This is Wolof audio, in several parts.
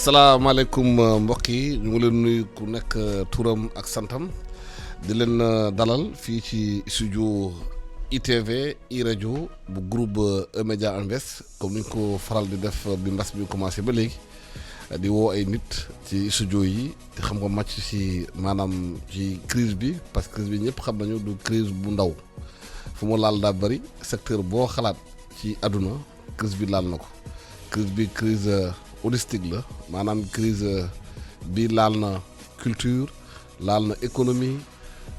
asalaamaaleykum mbokk yi ñu ngi leen nuyu ku nekk turam ak santam di leen dalal fii ci studio ITV iRadio bu groupe E-Media Invest comme ni ñu ko faral di def bi mbas bi commencé ba léegi di woo ay nit ci studio yi te xam nga màcc ci maanaam ci crise bi parce que crise bi ñëpp xam nañu du crise bu ndaw fu mu laal daa bëri secteur boo xalaat ci àdduna crise bi laal na ko crise holistique la maanaam crise bi laal na culture laal na économie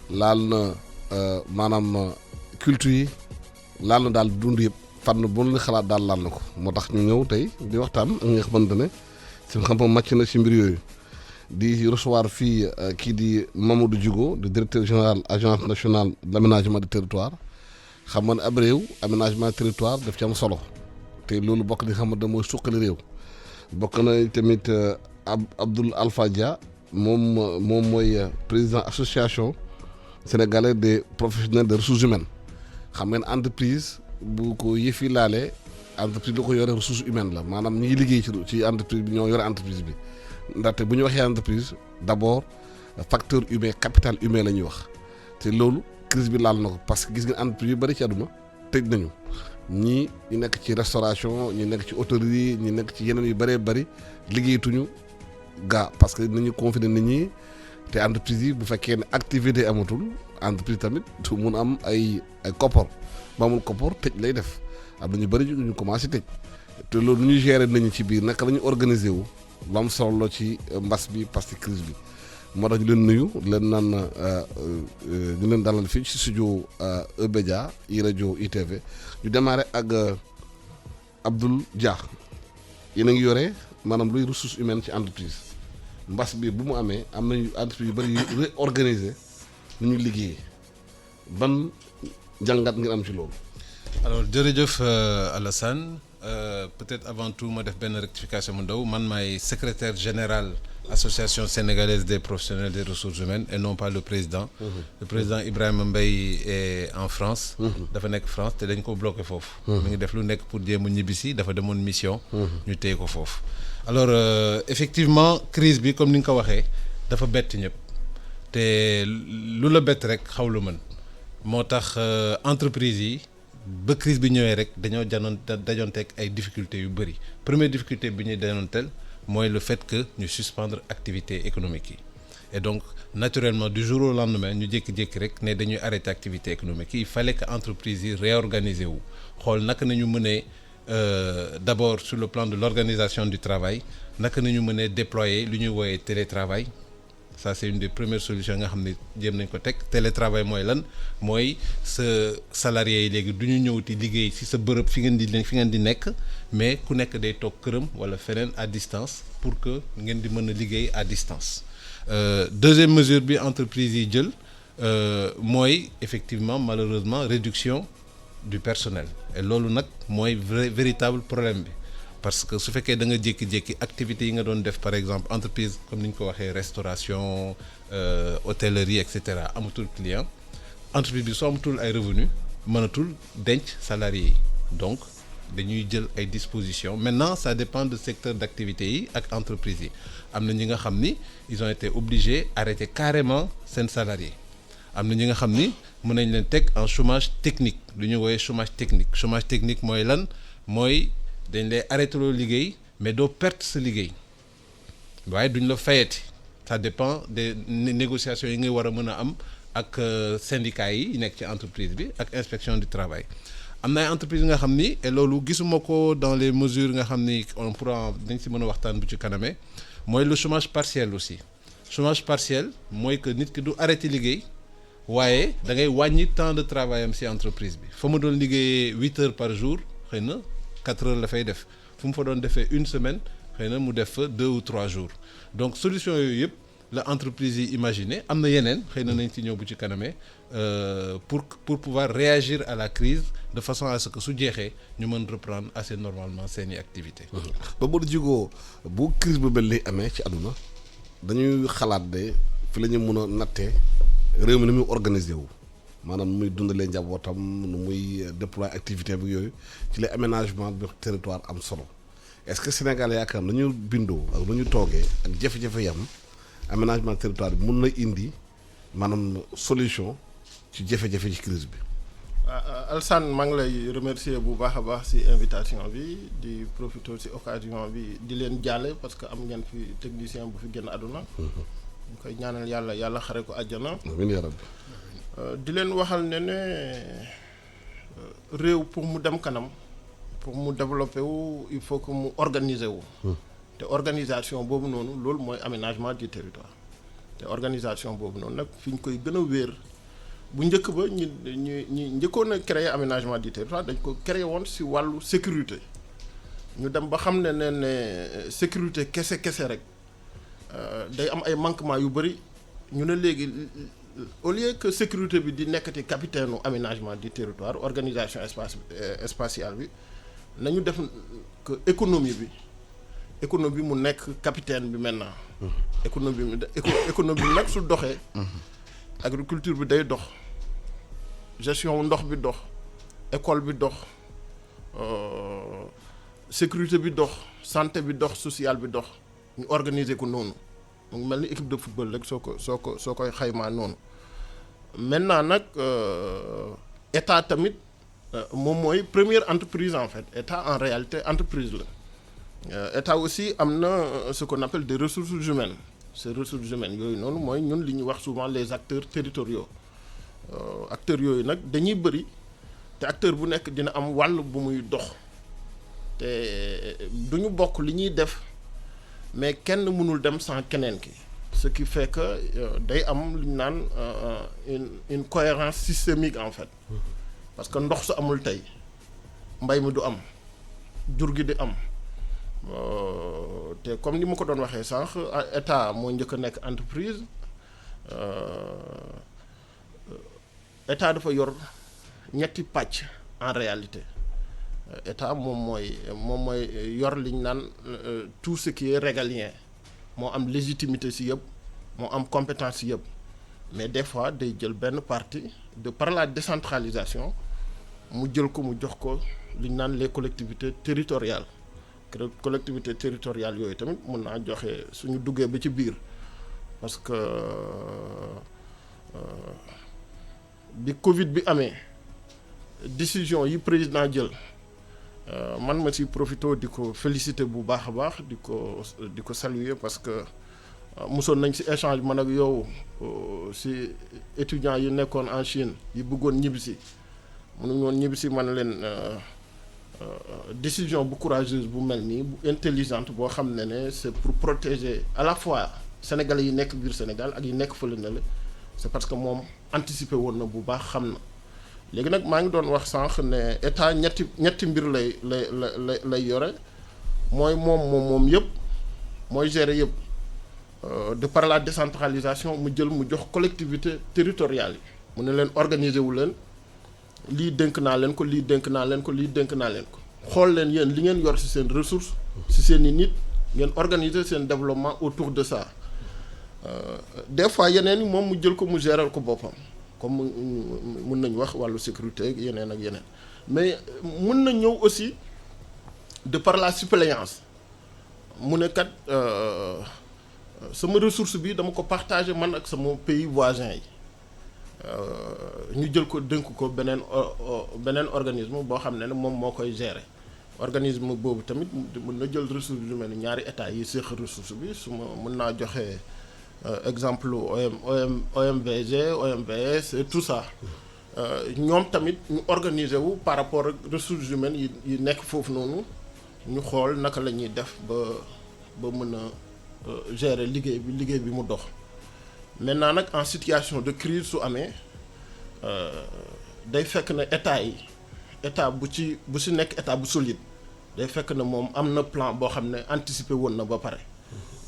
laal na maanaam culture yi laal na daal dund yëpp fànn bu ñu xalaat daal laal na ko moo tax ñu ñëw tey di waxtaan ak nga xamante ne si xam-xam màcc na ci mbir yooyu di recevoir fii kii di Mamadou Djigo di directeur général agence nationale de l'aménagement du territoire xam nga ne ab réew aménagement territoire daf ci am solo te loolu bokk di xamante ne mooy suqali réew. bokk na tamit Abdoul Alpha Dia moom mooy président association sénégalaise des professionnels de ressources humaines xam ngeen entreprise bu ko yëfi laalee entreprise lu ko yore ressources humaines la maanaam ñi liggéey ci entreprise bi ñoo yore entreprise bi ndaxte bu ñu waxee entreprise d'abord facteur humain capital humain la ñuy wax te loolu crise bi laal na ko parce que gis ngeen entreprise yu bëri ci àdduna tëj nañu ñi nekk ci restauration ñi nekk ci hôtellerie ñi nekk ci yeneen yu bëree bëri liggéeyatuñu gaa parce que nañu confiner nit ñi te entreprise yi bu fekkee ne activité amatul entreprise tamit du mun am ay koppor ba amul koppor tëj lay def am na ñu bëri ñu commencé tëj te loolu nu ñu gérer nañu ci biir naka la ñu organiser wu lu am solo ci mbas bi parce que crise bi moo tax ñu leen nuyu leen naan ñu leen dalal fii ci studio E-Media iRadio ITV ñu démarré ak Abdoul Dia yéen a ngi yore maanaam luy ressources humaines ci entreprise mbas bi bu mu amee am nañu entreprise yu bëri yu réorganisé nu ñu liggéeyee ban jàngat ngeen am ci loolu. alors jërëjëf Alassane peut-être avant tout ma def benn rectification mu ndaw man maay secrétaire général association sénégalaise des professionnels des ressources humaines et non pas le président. Le président Ibrahima Mbaye est en France. dafa nekk France te dañ ko bloqué foofu. mi ngi def lu nekk pour jéem a ñibbisi dafa demoon mission. ñu téye ko foofu. alors effectivement crise bi comme ni nga ko waxee dafa bett ñëpp te lu la bett rek xaw lu mën moo tax entreprise yi ba crise bi ñëwee rek dañoo dajoonteeg ay difficultés yu bëri première difficulté bi ñuy dajoonteel mooy le fait que ñu suspendre activité économique yi et donc naturellement du jour au lendemain ñu jékki-jékki rek ne dañuy arrêter activité économique yi il fallait que entreprise yi réorganiser wu xool naka nañu mënee d'abord sur le plan de l'organisation du travail naka nañu mënee déployer lu ñuy wooyee télétravail ça c'est une des premières solutions nga xam ne jéem nañ ko teg télétravail mooy lan mooy sa salarié yi léegi du ñu ñëwti liggéey ci sa bërëb fi ngeen di nekk mais ku nekk day toog këram walla feneen à distance pour que ngeen di mën a liggéey à distance deuxième mesure bi entreprise yi jël mooy effectivement malheureusement réduction du personnel et loolu nag mooy véritable problème bi parce que su fekkee da nga jékki-jékki activités yi nga doon def par exemple entreprise comme ni ñu ko waxee restauration hôtellerie et cetera amatul client entreprise bi soo amatul ay revenus mënatul denc salariés yi donc dañuy jël ay dispositions maintenant ça dépend du secteur d'activité yi ak entreprise yi am na ñi nga xam ni ils ont été obligés arrêter carrément seen salariés am na ñi nga xam ni mën nañ leen teg en chômage technique lu ñu wooyee chômage technique mooy lan mooy dañ lay arrêté loo liggéey mais doo perte sa liggéey waaye duñ la fayati ça dépend des négociations yi ngay war a mën a am ak syndicats yi nekk ci entreprise bi ak inspection du travail am na ay entreprises nga xam ni et loolu gisuma ko dans les mesures nga xam ni on pourra dañ si mën a waxtaan bu ci kaname mooy le chômage partiel aussi chômage partiel mooy que nit ki du arrêté liggéey waaye da ngay wàññi temps de travail am si entreprise bi fa mu doon liggéeyee 8 heures par jour xëy na 4 heures la fay def fu mu fa doon defee une semaine xëy na mu def fa 2 ou 3 jours donc solution yooyu yëpp la entreprise yi imaginer am na yeneen xëy na nañ ci ñëw bu ci kanamee pour pouvoir réagir à la crise de façon à ce que su jeexee ñu mën reprendre assez normalement seeni activité ba mu Djigo bu crise bu mel ni amee ci àdduna dañuy xalaat de fi la ñu mën a nattee réew mi ni muy organiser wu maanaam nu muy dundalee njabootam nu muy déployer activité bi yooyu ci les aménagements du territoire am solo est-ce que Sénégal yaakaar nañu bindoo ak nañu toogee ak jafe-jafe yam aménagement territoire bi mun na indi maanaam solution ci jafe-jafe ci crise bi. Alassane maa ngi lay remercier bu baax a baax ci invitation bi di profiter ci occasion bi di leen jàlle parce que am ngeen fi technicien bu fi génn àdduna. ñu koy ñaanal yàlla xare ko àjjana. amiin yaa rabbi. di leen waxal ne réew pour mu dem kanam pour mu développer wu il faut que mu organiser wu. te organisation boobu noonu loolu mooy aménagement du territoire te organisation boobu noonu nag fi ñu koy gën a wéer bu njëkk ba ñu njëkkoon a créer aménagement du territoire dañ ko créer woon ci wàllu sécurité ñu dem ba xam ne sécurité kese rek day am ay manquements yu bari ñu ne léegi au lieu que sécurité bi di nekkati capitaine u aménagement du territoire organisation spatiale bi nañu def que économie bi mu nekk capitaine bi maintenant. économie bi nag su doxee. agriculture bi day dox gestion ndox bi dox école bi dox sécurité bi dox santé bi dox social bi dox ñu organiser ko noonu mu ngi mel ni équipe de football rek soo koy xaymaa noonu maintenant nag état tamit moom mooy première entreprise en fait état en réalité entreprise la état aussi am na ce qu'on appelle des ressources humaines. ces ressources humaines yooyu noonu mooy ñun li ñuy wax souvent les acteurs territoriaux acteurs yooyu nag dañuy bëri te acteur bu nekk dina am wàll bu muy dox te du ñu bokk li ñuy def mais kenn mënul dem sans keneen ki ce qui fait que day am lu ñu naan une cohérence systémique en fait parce que ndox su amul tey mbay mi du am jur gi di am. te comme ni ma ko doon waxee sànq état moo njëkk a nekk entreprise état dafa yor ñetti pàcc en réalité état moom mooy yor li ñu naan tout ce qui est régalien moo am légitimité ci yëpp moo am compétence ci yëpp mais des fois day jël benn partie de par la décentralisation mu jël ko mu jox ko li ñu naan les collectivités territoriales. collectivité territoriale yooyu tamit mun naa joxe suñu duggee ba ci biir parce que bi Covid bi amee décision yi président jël man ma ci profité di ko féliciter bu baax a baax di ko saluer parce que mosoon nañ ci échange man ak yow ci étudiants yi nekkoon en Chine yi bëggoon ñibbisi mënuñu woon ñibbisi man leen. Décision bu courageuse bu mel nii bu intelligente boo xam ne c'est pour protéger à la fois sénégalais yi nekk biir Sénégal ak yi nekk fële na la c'est parce que moom anticiper woon na bu baax xam na léegi nag maa ngi doon wax sànq ne état ñetti mbir lay yore mooy moom yëpp mooy gérer yëpp de par la décentralisation mu jël mu jox collectivité territoriale yi mu ne leen organiser wu leen. lii dénk naa leen ko lii dénk naa leen ko lii dénk naa leen ko xool leen yéen li ngeen yor ci seen ressource ci seen i nit ngeen organiser seen développement autour de ça des fois yeneen yi moom mu jël ko mu gérer ko boppam comme mun nañu wax wàllu sécurité yeneen ak yeneen mais mun na ñëw aussi de par la suppléance mu ne kat sama ressource bi dama ko partager man ak sama pays voisin yi ñu jël ko dénk ko beneen organisme boo xam ne moom moo koy gérer organisme boobu tamit mën na jël ressource yu mel ni ñaari état yi séq ressource bi su ma mën naa joxe exemple OMVG OMVS et tout ça ñoom tamit ñu organiser wu par rapport ak ressources humaines yi nekk foofu noonu ñu xool naka la ñuy def ba mën a gérer liggéey bi mu dox. Maintenant nag en situation de crise su amee day fekk na état bu ci nekk état bu solide day fekk na moom am na plan boo xam ne anticipé woon na ba pare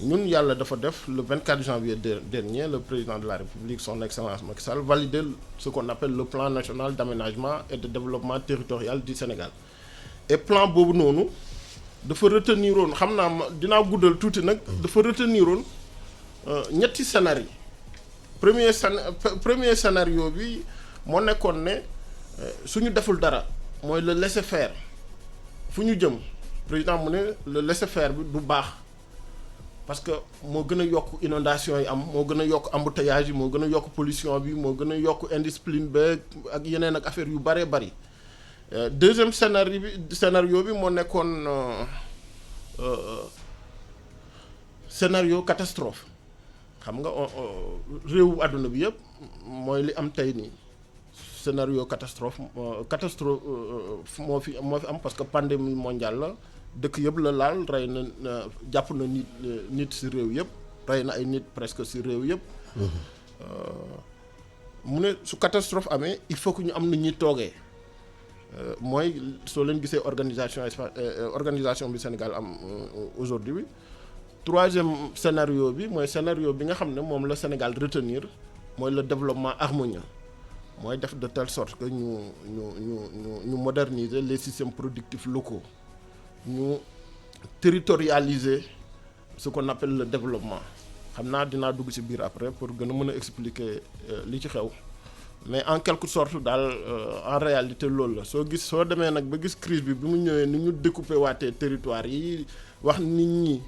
ñun yàlla dafa def le 24 janvier dernier le président de la République son excellence Macky Sall validé ce qu'on appelle le plan national d'aménagement et de développement territorial du Sénégal et plan boobu noonu dafa retenir woon xam naa dinaa guddal tuuti nag dafa retenir woon ñetti scénario premier scénario bi moo nekkoon ne suñu deful dara mooy le laisser faire fu ñu jëm président mu ne le laisser-faire bi du baax parce que moo gën a yokk inondation yi am moo gën a yokk embouteillage yi moo gën a yokk pollution bi moo gën a yokk indiscipline ba ak yeneen ak affaire yu bëree bëri deuxième scénario bi moo nekkoon scénario catastrophe xam nga réewu àdduna bi yëpp mooy li am tey nii scénario catastrophe moo fi am parce que pandémie mondiale la dëkk yëpp la laal rey na jàpp na nit ci réew yëpp rey na ay nit presque ci réew yëpp mu ne su catastrophe amee il faut que ñu am na ñuy toogee mooy soo leen gisee organisation bi Sénégal am aujourd'hui bi troisième scénario bi mooy scénario bi nga xam ne moom la Sénégal retenir mooy le développement harmonieux mooy def de telle sorte que ñu moderniser les systèmes productifs locaux ñu territorialiser ce qu'on appelle le développement xam naa dinaa dugg ci biir après pour gën a mën a expliquer li ci xew mais en quelque sorte daal en réalité loolu la soo demee nag ba gis crise bi mu ñëwee ni ñu découper waatee territoire yi wax nit ñi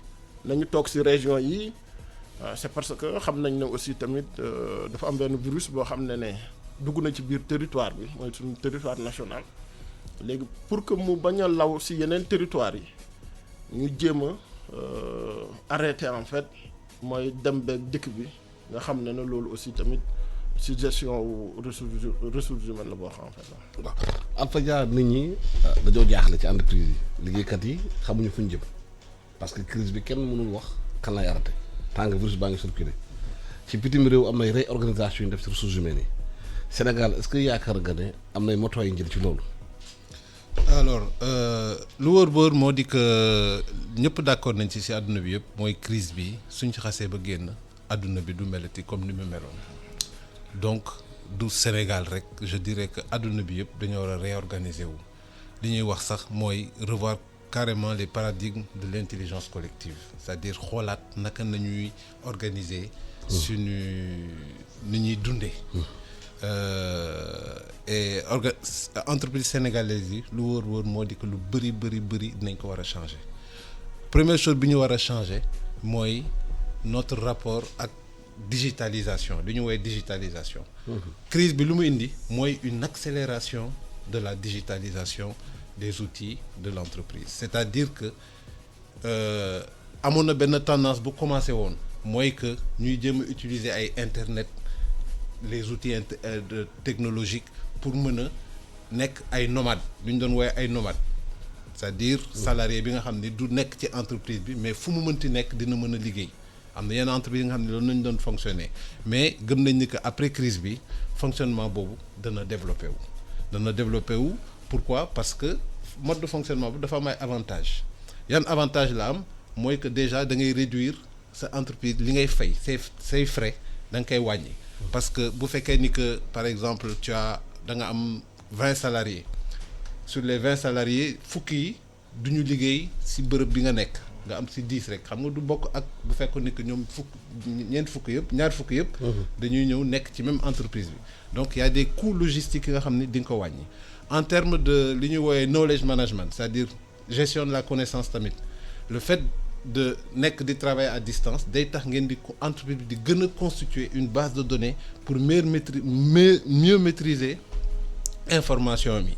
nañu toog ci région yi c'est parce que xam nañ ne aussi tamit dafa am benn virus boo xam ne dugg na ci biir territoire bi mooy suñu territoire national léegi pour que mu bañ a law ci yeneen territoire yi ñu jéem a arrêter en fait mooy dem beeg dëkk bi nga xam ne loolu aussi tamit ci gestion wu ressources humaines la boo xam en fait. waaw Alpha Dia nit ñi dañoo jaaxle ci entreprise yi liggéeykat yi xamuñu fu ñu jëm parce que crise bi kenn mënul wax kan lay arrêté tant que virus baa ngi circulé ci bitim réew am nay réorganisation yi def ci ressources humaines yi Sénégal est-ce que yaakaar nga ne am nay moto yi njël ci loolu. alors lu wóor moo di que ñëpp d'accord nañ ci àdduna bi yëpp mooy crise bi suñ ci xasee ba génn àdduna bi du melati comme ni mu meloon donc du Sénégal rek je dirais que àdduna bi yëpp dañoo war a réorganiser wu li ñuy wax sax mooy revoir carrément les paradigmes de l'intelligence collective c'est-à-dire xoolaat naka nañuy organiser suñu ni ñuy dundee et entreprise sénégalaise yi lu wóor moo di que lu bëri dinañ ko war a changer première chose bi ñu war a changer mooy notre rapport ak digitalisation li ñu woowee digitalisation crise bi lu mu indi mooy une accélération de la digitalisation des outils de l'entreprise c'est-à-dire que amoon na benn tendance bu commencé woon mooy que ñuy jéem a utiliser ay internet les outils technologiques pour mën a nekk ay nomades lu ñu doon woowee ay nomades c'est-à-dire salarié bi nga xam ne du nekk ci entreprise bi mais fu mu mënti nekk dina mën a liggéey am na yenn entreprise yi nga xam ne loolu nañ doon fonctionner mais gëm nañ ni que après crise bi fonctionnement boobu dana développé wu pourquoi parce que mode de fonctionnement bi dafa am ay avantages yan avantage la am mooy que déjà da ngay réduire sa entreprise li ngay fay say frais da nga koy wàññi parce que bu fekkee ni que par exemple da nga am 20 salariés sur les 20 salariés fukki yi du ñu liggéey ci bërëb bi nga nekk nga am ci 10 rek xam nga du bokk ak bu fekkoon ni que ñoom ñaar fukk yëpp dañuy ñëw nekk ci même entreprise bi donc il y a des coûts logistiques yi nga xam ne di nga ko wàññi en termes de li ñuy woowee knowledge management c'est-à-dire gestion de la connaissance tamit le fait de nekk di travailler à distance day tax ngeen di entreprise bi di gën a constituer une base de données pour mieux maîtriser information mi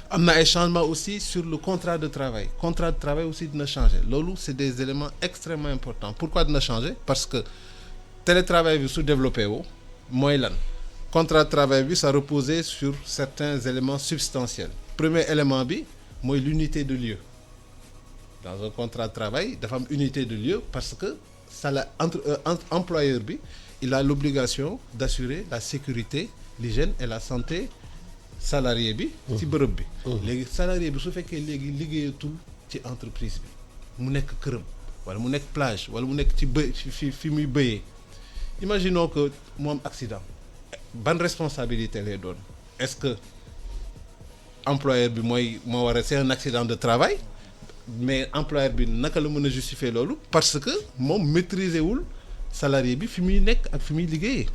am na ay changements aussi sur le contrat de travail aussi dina changer loolu c'est des éléments extrêmement importants pourquoi dina changer parce que télétravail bi su développé woo mooy lan contrat de travail bi ça reposait sur certains éléments substantiels premier élément bi mooy l'unité de lieu dans un contrat de travail dafa am unité de lieu parce que employeur bi il a l'obligation d'assurer la sécurité l'hygiène et la santé salarié bi ci bërëb bi léegi salarié bi su fekkee léegi liggéeyatul ci entreprise bi mu nekk këram wala mu nekk plage wala mu nekk ci fi muy bëyee imaginons que mu am accident ban responsabilité lay doon est-ce que employeur bi moo war a c'est un accident de travail mais employeur bi naka la mën a justifier loolu parce que moom maîtriser wul salarié bi fi muy nekk ak fi muy liggéeyee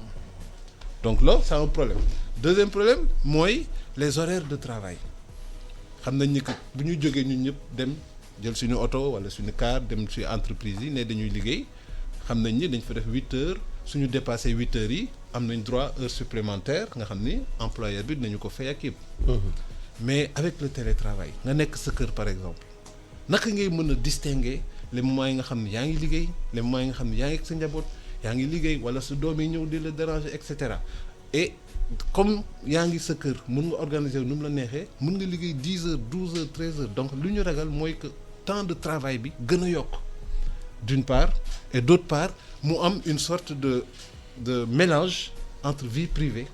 donc là c'est un problème deuxième problème mooy les horaires de travail xam nañ ni que bu ñu jógee ñun ñëpp dem jël suñu oto wala suñu car dem ci entreprise yi ne dañuy liggéey xam nañ ni dañ fa def 8 heures suñu dépassé 8 heures yi am nañ droit heure supplémentaire nga xam ni employeur bi dinañu ko fay ak yëpp. Mais avec le télétravail nga nekk sa kër par exemple naka ngay mën a distinguer les moments yi nga xam ne yaa ngi liggéey les moments yi nga xam ne yaa ngi ak sa njaboot yaa ngi liggéey wala sa doom yi ñëw di la déranger et cetera et comme yaa ngi sa kër mën nga organiser nu mu la neexee mën nga liggéey 10 heures 12 heures 13 heures donc lu ñu ragal mooy que temps de travail bi gën a yokk d'une part et d'autre part mu am une sorte de mélange entre vie privée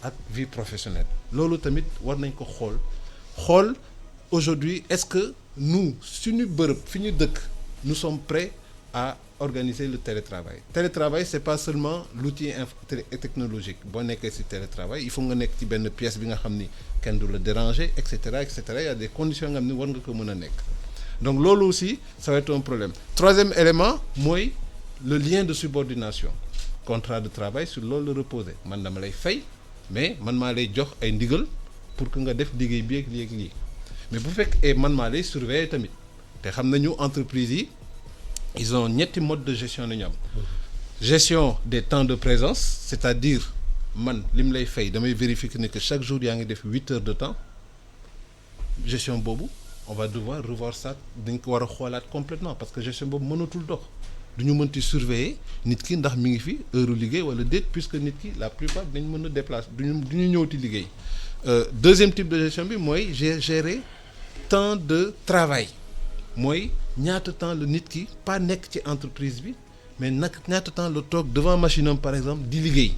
ak vie professionnelle loolu tamit war nañ ko xool aujourd'hui est-ce que nous suñu bërëb fi ñu dëkk nous sommes prêts à organiser le télétravail. Télétravail c'est pas seulement l'outil technologique boo nekkee ci télétravail il faut nga nekk ci benn pièce bi nga xam ni kenn du la déranger et cetera il y a des conditions nga xam ni war nga ko mën a nekk donc loolu aussi ça va être un problème. Troisième élément mooy le lien de subordination contrat de travail sur loolu la reposer man dama lay fay mais man maa lay jox ay ndigal pour que nga def liggéey bi ak lii ak lii mais bu fekkee man maa lay surveiller tamit te xam nañu entreprise yi ils ont ñetti mode de gestion la ñu am gestion des temps de présence c'est-à-dire man li mu lay fay damay vérifier que chaque jour yaa ngi def 8 heures de temps gestion boobu on va devoir revoir ça dañ ko war a xoolaat complètement parce que gestion boobu mënatul dox du ñu mënti surveiller nit ki ndax mi ngi fi heure liggéey wala déet puisque nit ki la plupart dañ mën a déplacer du ñu ñëwti liggéey deuxième type de gestion bi mooy gérer temps de travail mooy ñaata temps la nit ki pas nekk ci entreprise bi mais nag ñaata temps la toog devant machine am par exemple di liggéey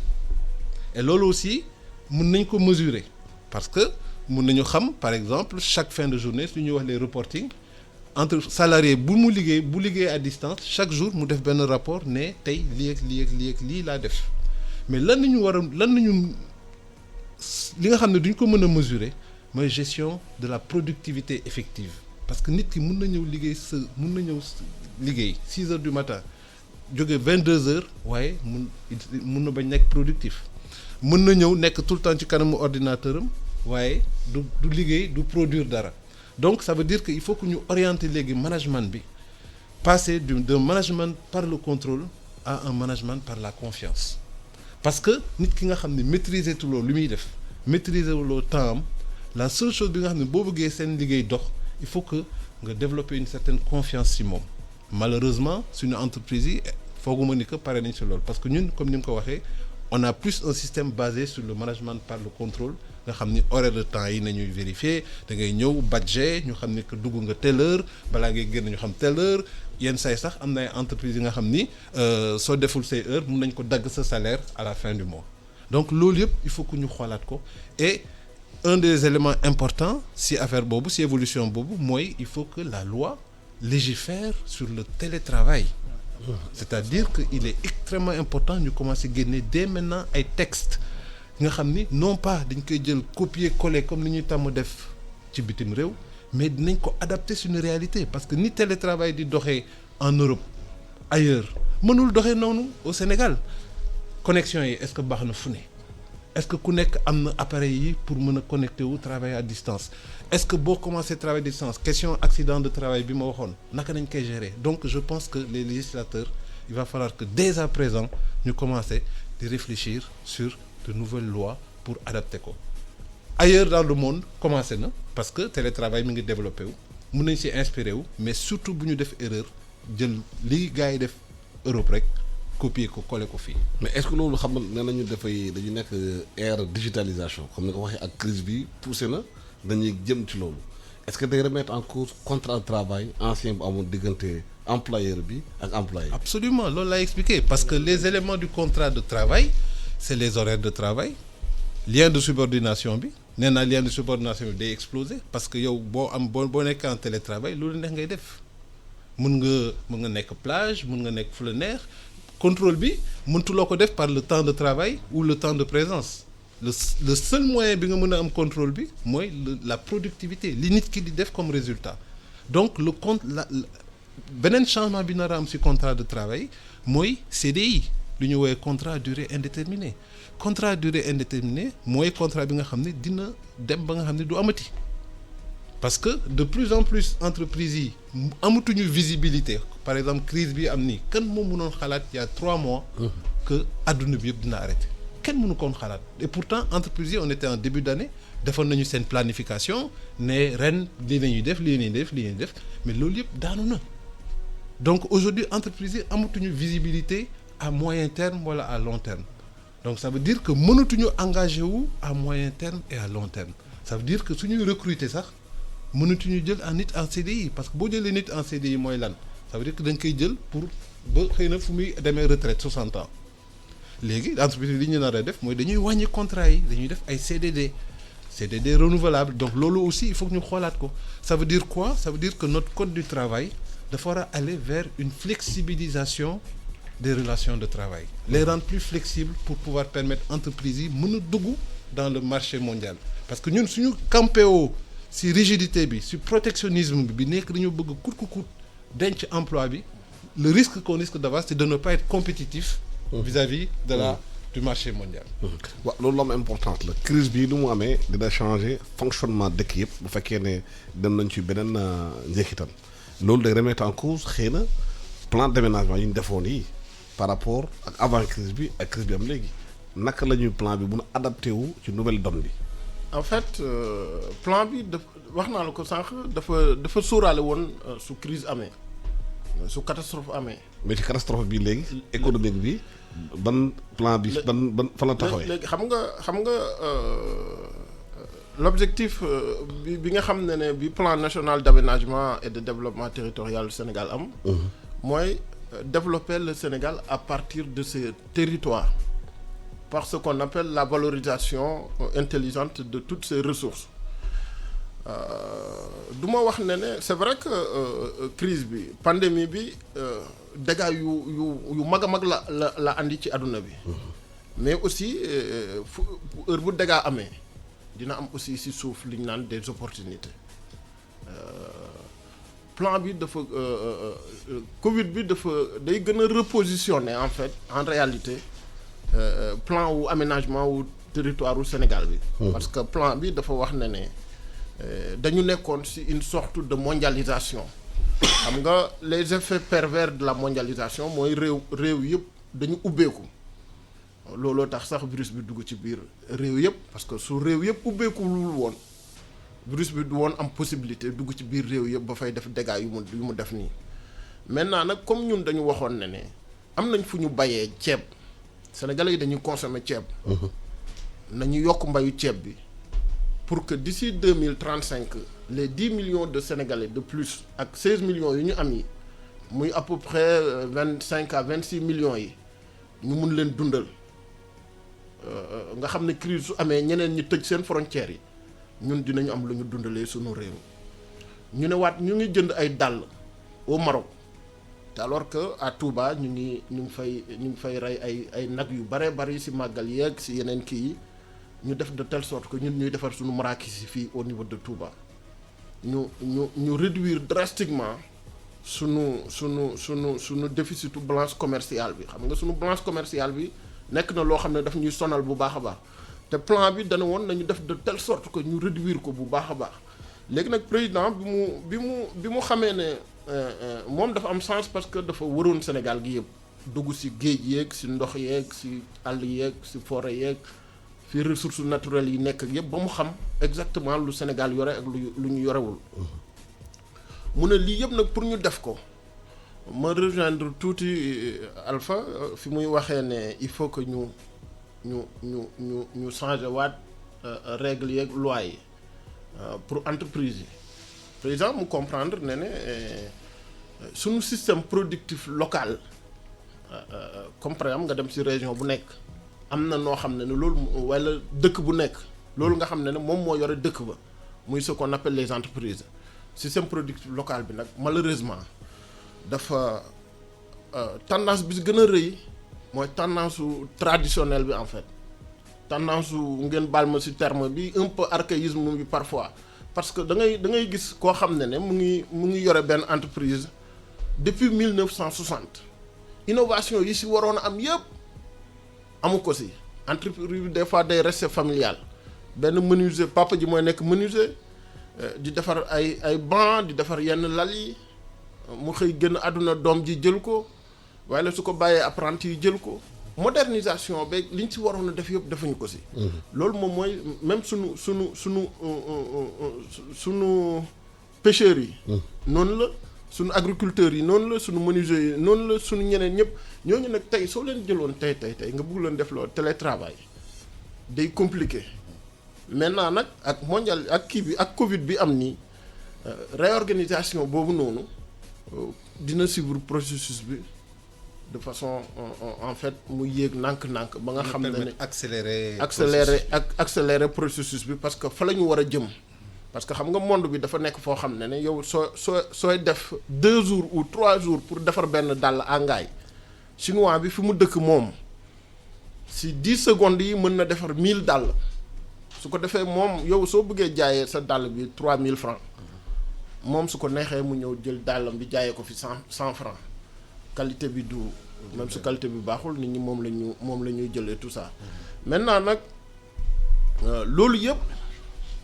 et loolu aussi mën nañ ko mesurer parce que mën nañu xam par exemple chaque fin de journée su ñuy wax les reporting entre salarié bu liggéey à distance chaque jour mu def benn rapport ne tey lii ak lii laa def mais lan nañu li nga xam ne duñ ko mën a mesurer mooy gestion de la productivité effective parce que nit ki mën na ñëw liggéey 6 heures du matin jóge 22 heures waaye mun na bañ nekk productif mën na ñëw nekk tout le temps ci kanamu ordinateur am waaye du liggéey du produire dara donc ça veut dire que il faut que ñu orienter léegi management bi passer d'un management par le contrôle à un management par la confiance parce que nit ki nga xam ne maîtriser tuloo lu muy def maîtriser wuloo temps am la seule chose bi nga xam ne boo bëggee seen liggéey dox il faut que nga développer une certaine confiance ci moom malheureusement suñu entreprise yi fooguma ni que pare nañ ci loolu parce que ñun comme ni mu ko waxee on a plus un système basé sur le management par le contrôle nga xam ni horaire de temps yi nañuy vérifier da ngay ñëw budget ñu xam ni que dugg nga telle heure balaa ngay génn ñu xam telle heure yenn say sax am na ay entreprises yi nga xam ni soo deful say heure mun nañ ko dagg sa salaire à la fin du mois donc loolu yëpp il faut que ñu xoolaat ko et un des éléments importants si affaire boobu si évolution boobu mooy il faut que la loi légifère sur le télétravail c'est-à-dire que il est extrêmement important ñu commencer génne dès maintenant ay textes nga xam ni non pas dañ koy jël copier-coller comme ni ñuy tàmm def ci bitim réew mais dinañ ko adapter sur une réalité parce que ni télétravail di doxee en Europe ailleurs mënul doxee noonu au Sénégal connexion yi est-ce que baax na fu ne est-ce que ku nekk am na appareil yi pour mën a connecter wu travailler à distance est-ce que boo commencé travail à distance question accident de travail bi ma waxoon naka nañ koy gérer donc je pense que les législateurs il va falloir que dès à présent ñu commencer di réfléchir sur de nouvelles lois pour adapter ko ailleurs dans le monde commencé na parce que télétravail mi ngi développé wu mën nañ ci inspiré wu mais surtout bu ñu def erreur jël li gars yi def Europe rek copier ko coller ko fii. mais est-ce que loolu xam nga nee nañu dañu nekk ère digitalisation comme ni nga ko waxee ak crise bi poussé na dañuy jëm ci loolu est-ce que day remettre en cause contrat de travail ancien bu amoon diggante employeur bi ak employé. absolument loolu laay expliquer parce que les éléments du contrat de travail c'est les horaires de travail lien de subordination bi nee naa lien de subordination bi day exploser parce que yow boo nekk en télétravail loolu neex ngay def mën nga nekk plage mën nga nekk fu la neex contrôle bi mëntuloo ko def par le temps de travail ou le temps de présence le seul moyen bi nga mën a am contrôle bi mooy la productivité li nit ki di def comme résultat donc beneen changement bi nar a am ci contrat de travail mooy CDI lu ñu woowee contrat durée indéterminée contrat durée indéterminée mooy contrat bi nga xam ne dina dem ba nga xam ne du amati parce que de plus en plus entreprises yi amatuñu visibilité par exemple crise bi am nii kan moo mënoon xalaat il y a 3 mois que adduna bi yëpp dina arrêté kenn mënu koon xalaat et pourtant entreprises yi on était en début d'année defoon nañu seen planification ne ren lii la ñuy def lii la ñuy def lii la ñuy def mais loolu yëpp daanu na donc aujourd'hui entreprises yi amatuñu visibilité à moyen terme wala à long terme donc ça veut dire que mënatuñu engagé wu à moyen terme et à long terme ça veut dire que suñuy recruter sax mënatuñu jël en nit en CDI parce que boo jëlee nit en CDI mooy lan ça veut dire que da nga koy jël pour ba xëy na fu muy demee retraite 60 ans léegi entreprise li ñu nar a def mooy dañuy wàññi contrat yi dañuy def ay CDD renouvelable donc loolu aussi il faut que ñu xoolaat ko ça veut dire quoi ça veut dire que notre code du travail dafa war a aller vers une flexibilisation des relations de travail les rendre plus flexibles pour pouvoir permettre entreprises yi mën a dugg dans le marché mondial parce que ñun suñu campéo si rigidité bi si protectionnisme bi nekk dañoo bëgg coûte que coûte denc emploi bi le risque qu'on risque d'avoir c'est de ne pas être compétitif vis-à-vis de la du marché mondial. waaw loolu am importance la crise bii lu mu amee dina changer fonctionnement dëkk yëpp bu fekkee ne dem nañ ci beneen njeexital loolu day remettre en cause xëy na plan d'aménagement yi ñu defoon yi par rapport ak avant crise bi ak crise bi am léegi naka la ñuy plan bi mun a adapté wu ci nouvelle donne bi. en fait plan bi wax naa la ko sànq dafa sóoraale woon su crise amee su catastrophe amee. mais ci catastrophe bi léegi économique bi ban plan bi ban fan la taxawee. léegi xam nga l'objectif bi nga xam ne bi plan national d'aménagement et de développement territorial du Sénégal am. mooy développer le Sénégal à partir de ses territoires par ce qu'on appelle la valorisation intelligente de toutes ces ressources. du ma wax ne c'est vrai que crise bi pandémie bi dégâts yu mag a mag la andi ci àdduna bi mais aussi fu heure bu dégâts amee dina am aussi ci suuf li ñu naan des opportunités plan bi dafa Covid bi day gën a repositionner en fait en réalité plan wu aménagement wu territoire wu Sénégal bi parce que plan bi dafa wax ne dañu nekkoon ci une sorte de mondialisation xam nga les effets pervers de la mondialisation mooy réew yëpp dañu ubbeeku looloo tax sax virus bi dugg ci biir réew yëpp parce que su réew yëpp ubbeekuwul woon virus bi du woon am possibilité dugg ci biir réew yëpp ba fay def dégâts yu mu def nii maintenant nag comme ñun dañu waxoon ne am nañ fu ñu bayee ceeb sénégalais yi dañuy consommer ceeb nañu yokk mbayu ceeb bi pour que d'ici 2035 les 10 millions de Sénégalais de plus ak 16 millions yu ñu am yi muy à peu près 25 à 26 millions yi ñu mun leen dundal nga xam ne crise su amee ñeneen ñi tëj seen frontières yi ñun dinañu am lu ñu dundalee sunu réew ñu ne waat ñu ngi jënd ay dàll au Maroc te alors que à Touba ñu ngi fay rey ay nag yu bare bari ci màggal yeeg ci yeneen kii yi ñu def de telle sorte que ñun ñuy defar suñu marakis yi fii au niveau de Touba ñu réduire drastiquement suñu déficitu balance commerciale bi xam nga suñu balance commerciale bi nekk na loo xam ne daf ñuy sonal bu baax a baax te plan bi dana woon nañu def de telle sorte que ñu réduire ko bu baax a baax léegi nag président bi mu xamee ne moom dafa am sens parce que dafa waroon Sénégal gi yëpp dugg ci géej yeeg ci ndox yeeg ci àll yeeg ci forêt yeeg fi ressources naturelles yi nekk ak yëpp ba mu xam exactement lu Sénégal yore ak lu ñu yorewul mu ne lii yëpp nag pour ñu def ko ma rejoindre tuuti Alpha fi muy waxee ne il faut que ñu changer waat règles yeeg loi yi pour entreprise yi président mu comprendre ne suñu système productif local comme par exemple nga dem ci région bu nekk am na noo xam ne loolu wala dëkk bu nekk loolu nga xam ne moom moo yore dëkk ba muy ce qu'on appelle les entreprises système productif local bi nag malheureusement dafa tendance bi gën a rëy mooy tendance su traditionnelle bi en fait tendance su ngeen baal ma ci terme bi un peu archaïsme bi parfois parce que da ngay gis koo xam ne mu ngi yore benn entreprise depuis 1960 innovation yi ci waroon a am yëpp amu ko ci entreprise bi des fois day rester familial benn menuisier papa ji mooy nekk menuisier di defar ay banc di defar yenn lal yi mu xëy génn àdduna doom ji jël ko waaye la su ko bàyyee apprenti yi jël ko modernisation ba liñ ci waroon a def yëpp defuñu ko si. loolu moom mooy même sunu pêcheurs yi. noonu la sunu agriculteurs yi noonu la sunu menuisiers yi noonu la sunu ñeneen ñëpp ñooñu nag tey soo leen jëloon tey nga bëgg leen def loolu télétravail day compliqué maintenant nag ak mondial ak kii bi ak Covid bi am nii réorganisation boobu noonu dina suivre processus bi. de façon en fait mu yéeg nànk-nànk ba nga xam ne accélérer processus bi parce que fa la ñu war a jëm parce que xam nga monde bi dafa nekk foo xam ne yow sooy def 2 jours ou 3 jours pour defar benn dàll àngaay chinois bi fi mu dëkk moom si 10 secondes yi mën na defar 1000 dàll su ko defee moom yow soo bëggee jaayee sa dàll bi 3000 francs moom su ko neexee mu ñëw jël dàllam bi jaayee ko fi 100 francs qualité bi du même su qualité bi baaxul nit ñi moom la ñuy jëlee tout ça maintenant nag loolu yëpp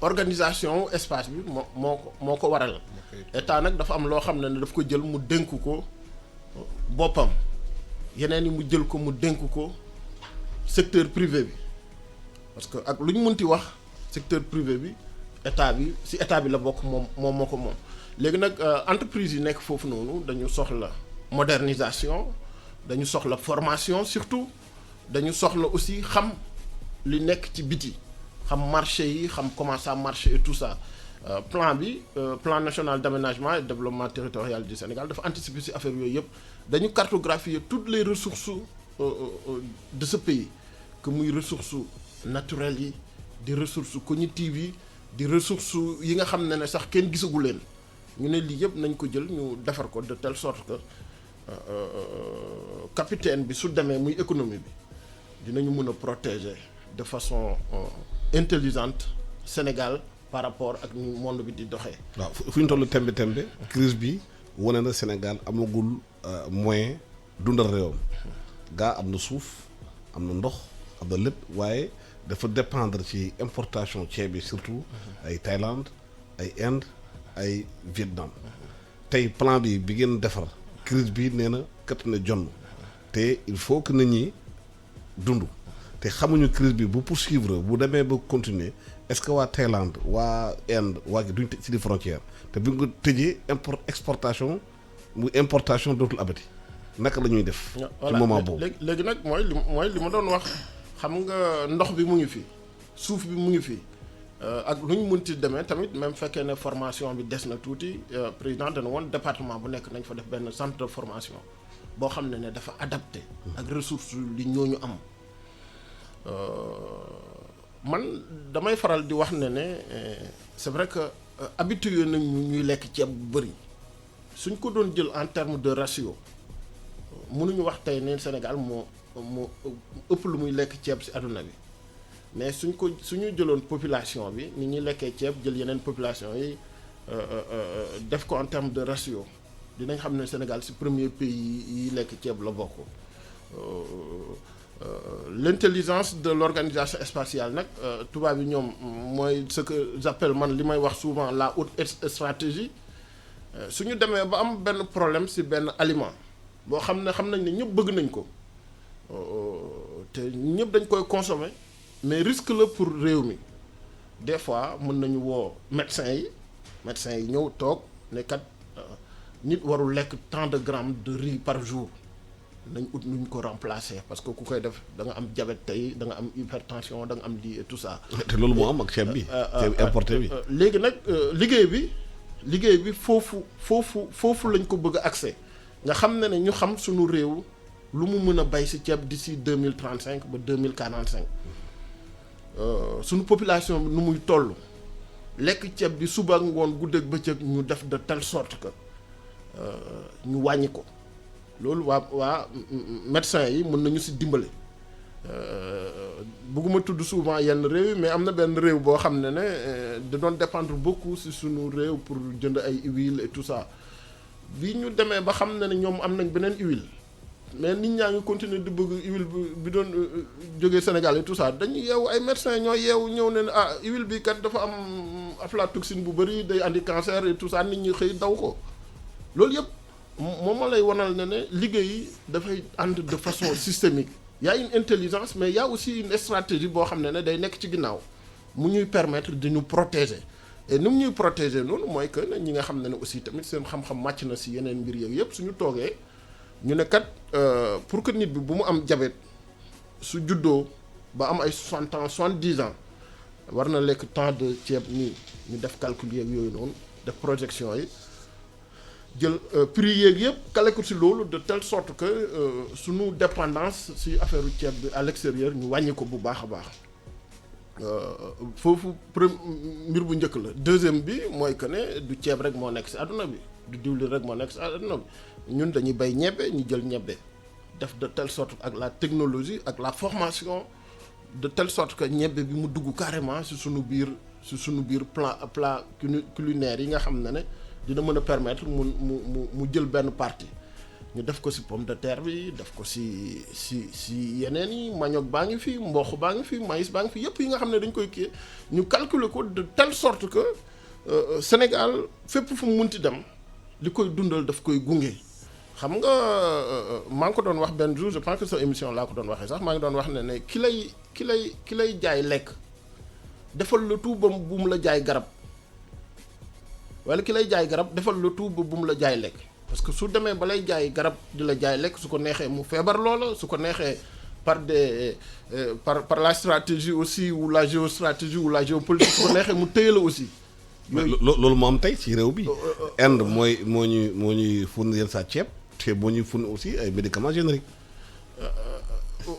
organisation espace bi moo ko waral état nag dafa am loo xam ne daf ko jël mu dénk ko boppam yeneen yi mu jël ko mu dénk ko secteur privé bi parce que ak lu ñu mënti wax secteur privé bi état bi la bokk moom moo ko moom léegi nag entreprise yi nekk foofu noonu dañu soxla modernisation dañu soxla formation surtout dañu soxla aussi xam li nekk ci biti xam marché yi xam comment ça marche et tout ça plan national d'aménagement et de développement territorial du Sénégal dafa anticiper ci affaire yooyu yëpp dañu cartographier toutes les ressources de ce pays que muy ressources naturelles yi di ressources cognitives yi di ressources yi nga xam ne sax kenn gisagu leen ñu ne lii yëpp nañ ko jël ñu defar ko de telle sorte que capitaine bi su demee muy économie bi dinañu mën a protéger de façon intelligente Sénégal par rapport ak ni monde bi di doxee. waaw fu ñu toll tembe crise bi wane na Sénégal amagul moyen dundal réewam gaa am na suuf am na ndox am na lépp waaye dafa dépendre ci importation ceeb bi surtout ay Thaïlande ay Inde ay Vietnam tey plan bi ngeen defar crise bi nee na kat na jonn te il faut que nit ñi dund te xamuñu crise bi bu poursuivre bu demee ba continuer est-ce que waa Thaïlande waa Inde waa duñ tëj ci di frontière te bu nga tëjee exportation mu importation dootul abati naka la ñuy def. ci moment boobu léegi nag mooy li ma doon wax xam nga ndox bi mu ngi fi suuf bi mu ngi fi. ak lu ñu mënti demee tamit même fekkee ne formation bi des na tuuti président dana woon département bu nekk nañ fa def benn centre de formation boo xam ne dafa adapté ak ressources li ñooñu am man damay faral di wax ne c'est vrai que habitué nañ ñuy lekk ceeb bu bëri suñ ko doon jël en terme de ratio mënuñu wax tey ne Sénégal moo ëpp lu muy lekk ceeb ci àdduna bi mais suñu jëloon population bi ni ñuy lekkee ceeb jël yeneen population yi def ko en terme de ratio dinañ xam ne Sénégal ci premier pays yi lekk ceeb la bokk l'intelligence de l'organisation spatiale nag tubaab yi ñoom mooy ce que j'appelle man li may wax souvent la haute stratégie suñu demee ba am benn problème ci benn aliment boo xam nañ ne ñëpp bëgg nañ ko te ñëpp dañ koy consommer mais risque la pour réew mi des fois mën nañu woo médecins yi ñëw toog ne kat nit warul lekk tant de grammes de riz par jour nañ ut nuñ ko remplacer parce que ku koy def da nga am diabète tey da nga am hypertension da nga am lii et tout ça. te loolu moo am ak ceeb bi. ceeb importé bi. léegi nag liggéey bi foofu lañ ko bëgg a accès nga xam ne ñu xam suñu réew lu mu mën a bay ci ceeb d'ici 2035 ba 2045. suñu population bi nu muy toll lekk ceeb bi suba ak ngoon guddeeg bëccëg ñu def de telle sorte que ñu wàññi ko loolu waa médecins yi mën nañu ci dimbale bëgguma tudd souvent yenn réew yi mais am na benn réew boo xam ne da doon dépendre beaucoup ci suñu réew pour jënd ay huile et tout ça bi ñu demee ba xam ne ñoom am nañ beneen huile mais nit ñaa ngi continuer di bëgg huile bi doon jógee Sénégal et tout ça dañuy yeewu ay médecins ñoo yeewu ñëw ne ah huile bi kat dafa am aflatoxine bu bëri day andi cancer et tout ça nit ñi xëy daw ko loolu yëpp moom ma lay wanal ne liggéey dafay ànd de façon systémique. Y a une intelligence mais y a aussi une stratégie boo xam ne day nekk ci ginnaaw mu ñuy permettre de ñu protéger et ni mu ñuy protéger noonu mooy que ñi nga xam ne aussi tamit seen xam-xam màcc na si yeneen mbir yeeg yëpp suñu toogee ñu ne kat pour que nit bi bu mu am diabète su juddoo ba am ay 60 ans 70 ans war na lekk temps de ceeb nii ñu def calcul yeeg yooyu noonu def projection yi jël prix yeeg yëpp calé ko si loolu de telle sorte que suñu dépendance si affaire u ceeb bi à l'extérieur ñu wàññi ko bu baax a baax foofu mbir bu njëkk la deuxième bi mooy que ne du ceeb rek moo nekk si àdduna bi du diwlin rek moo nekk si àdduna bi ñun dañuy bay ñebbe ñu jël ñebbe def de telle sorte ak la technologie ak la formation de telle sorte que ñebbe bi mu dugg carrément si suñu biir plat culinaire yi nga xam ne dina mën a permettre mu jël benn partie ñu def ko ci pomme de terre bi def ko ci yeneen yi manioc baa ngi fi mboq baa ngi fi maïs baa ngi fi yëpp yi nga xam ne dañ koy kii ñu calculer ko de telle sorte que Sénégal fépp fu mu munti dem li koy dundal daf koy gunge. xam nga maa ngi ko doon wax benn jour je pense que sa émission laa ko doon waxee sax maa ngi doon wax ne ki lay jaay lekk defal le tout ba bu mu la jaay garab. wala ki lay jaay garab defal le tout ba bu mu la jaay lekk parce que su demee ba lay jaay garab di la jaay lekk su ko neexee mu feebar loola su ko neexee par la stratégie aussi ou la géostratégie ou la géopolitique su ko neexee mu téye la aussi. loolu moo am tey ci réew bi. Inde moo ñuy fournir sa ceeb te moo ñuy fournir aussi ay médicaments génériques.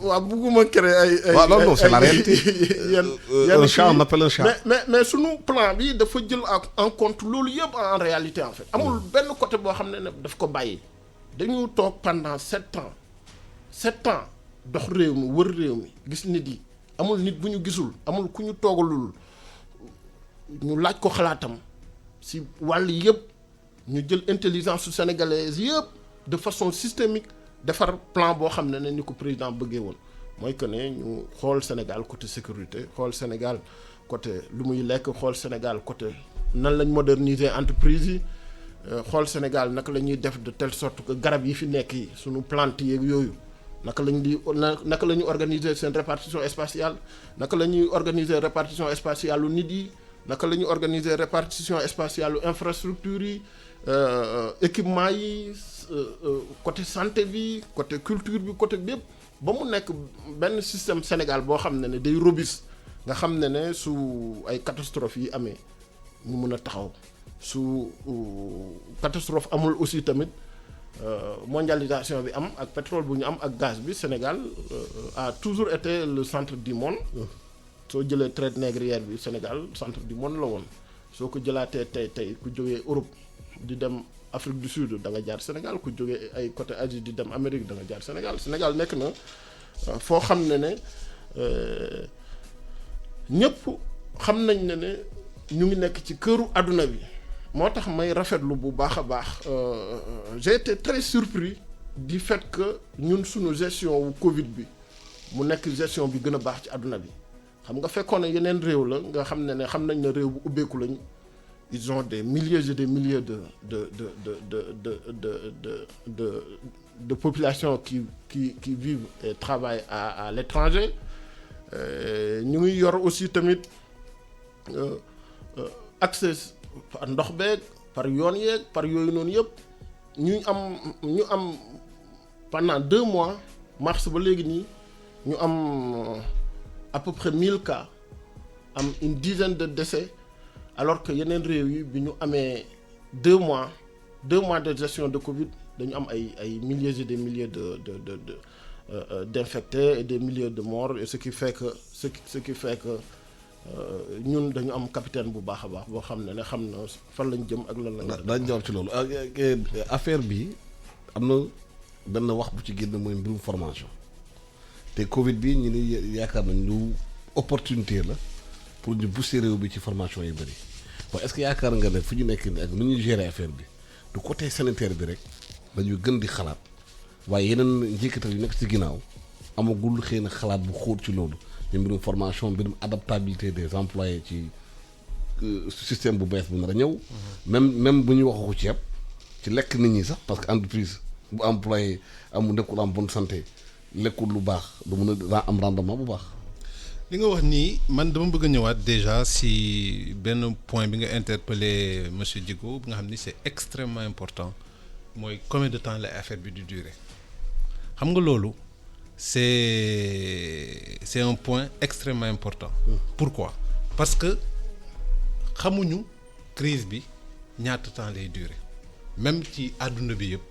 waaw bugguma créer ay waaw non c'est la réalité. un chat on appelle un chat. mais sunu plan bi dafa jël en compte loolu yëpp en réalité en fait. amul benn côté boo xam ne daf ko bàyyi. dañu toog pendant 7 ans dox réew mi wër réew mi gis nit yi amul nit bu ñu gisul amul ku ñu toogalul ñu laaj ko xalaatam si wàll yëpp ñu jël intelligence su sénégalaise yëpp de façon systémique. defar plan boo xam ne ni ko président bëggee woon mooy que ne ñu xool Sénégal côté sécurité xool Sénégal côté lu muy lekk xool Sénégal côté nan lañ moderniser entreprise yi xool Sénégal naka la ñuy def de telle sorte que garab yi fi nekk yi suñu plante yeeg yooyu naka la ñuy organiser seen répartition spatiale naka la ñuy organiser répartition spatiale lu nit yi naka la ñuy organiser répartition spatiale lu infrastructure yi équipement yi côté santé bi côté culture bi côté bépp ba mu nekk benn système Sénégal boo xam ne day robuste nga xam ne su ay catastrophe yi amee ñu mën a taxaw su catastrophe amul aussi tamit mondialisation bi am ak pétrole bu ñu am ak gaz bi Sénégal a toujours été le centre du monde soo jëlee traite négrière bi Sénégal centre du monde la woon soo ko jëlaatee tey ku jógee Europe di dem Afrique du Sud da nga jaar Sénégal ku jógee ay côté Asie di dem Amérique da nga jaar Sénégal nekk na foo xam ne ñëpp xam nañ ne ñu ngi nekk ci këru àdduna bi moo tax may rafetlu bu baax a baax j'ai été très surpris du fait que ñun suñu gestion wu Covid bi mu nekk gestion bi gën a baax ci àdduna bi xam nga fekkoon ne yeneen réew la nga xam ne xam nañ ne réew bu ubbeeku lañ ils ont des milliers et des milliers de populations qui vivent et travaillent à l'étranger ñu ngi yor aussi tamit accès par ndox beeg par yoon yeeg par yooyu noonu yëpp ñu am pendant 2 mois mars ba léegi nii ñu am à peu près 1000 cas am une dizaine de décès alors que yeneen réew yi bi ñu amee 2 mois de gestion de Covid dañu am ay milliers et des milliers d'infectés et des milliers de morts et ce qui fait que ñun dañu am capitaine bu baax a baax boo xam ne xam na fan lañ jëm ak lan la. dañ jaww ci loolu affaire bi am na benn wax bu ci génn mooy mbirum formation te Covid bi ñu ni yaakaar nañ lu opportunité la pour ñu booster réew bi ci formation yu bëri waaye est-ce que yaakaar nga ne fu ñu nekk nii ak nu ñuy gérer affaire bi du côté sanitaire bi rek dañuy gën di xalaat waaye yeneen njëkkatal yu nekk ci ginnaaw amagul xëy na xalaat bu xóot ci loolu ñu mbirum formation mbirum adaptabilité des employés ci système bu bees bu nar a ñëw. même bu ñuy waxu ceeb ci lekk nit ñi sax parce que entreprise bu employé amul nekkul am bonne santé lekkul lu baax du mën a am rendement bu baax. li nga wax nii man dama bëgg a ñëwaat déjà si benn point bi nga interpellé monsieur Djigo bi nga xam ni c'est extrêmement important mooy combien de temps la affaire bi du durer xam nga loolu c'est un point extrêmement important. Pourquoi? Parce que xamuñu crise bi ñaata temps lay durer même ci àdduna bi yëpp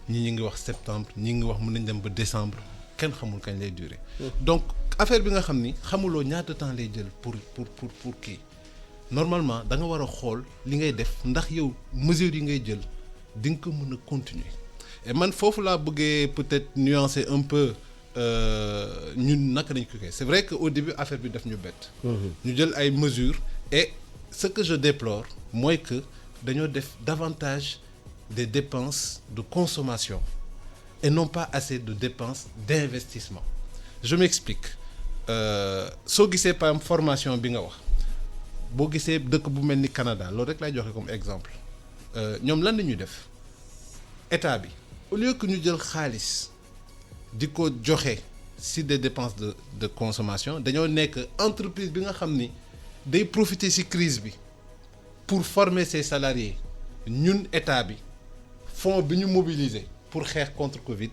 ñi ngi wax septembre ñi ngi wax mën nañ dem ba décembre kenn xamul kañ lay durer. Donc affaire bi nga xam ni xamuloo ñaata temps lay jël pour kii normalement da nga war a xool li ngay def ndax yow mesures yi ngay jël di nga ko mën a continuer et man foofu laa bëggee peut-être nuancer un peu ñun naka nañ ko kii c'est vrai que au début affaire bi daf ñu bett. ñu jël ay mesures et ce que je déplore mooy que dañoo def davantage des dépenses de consommation et non pas assez de dépenses d'investissement. Je m'explique soo gisee par exemple formation bi nga wax boo gisee dëkk bu mel ni Canada loolu rek lay joxe comme exemple ñoom lan la ñuy def état bi au lieu que ñu jël xaalis di ko joxe ci des dépenses de consommation dañoo nekk entreprise bi nga xam ni day profiter ci crise bi pour former ses salariés ñun état bi fonds bi ñu mobiliser pour xeex contre Covid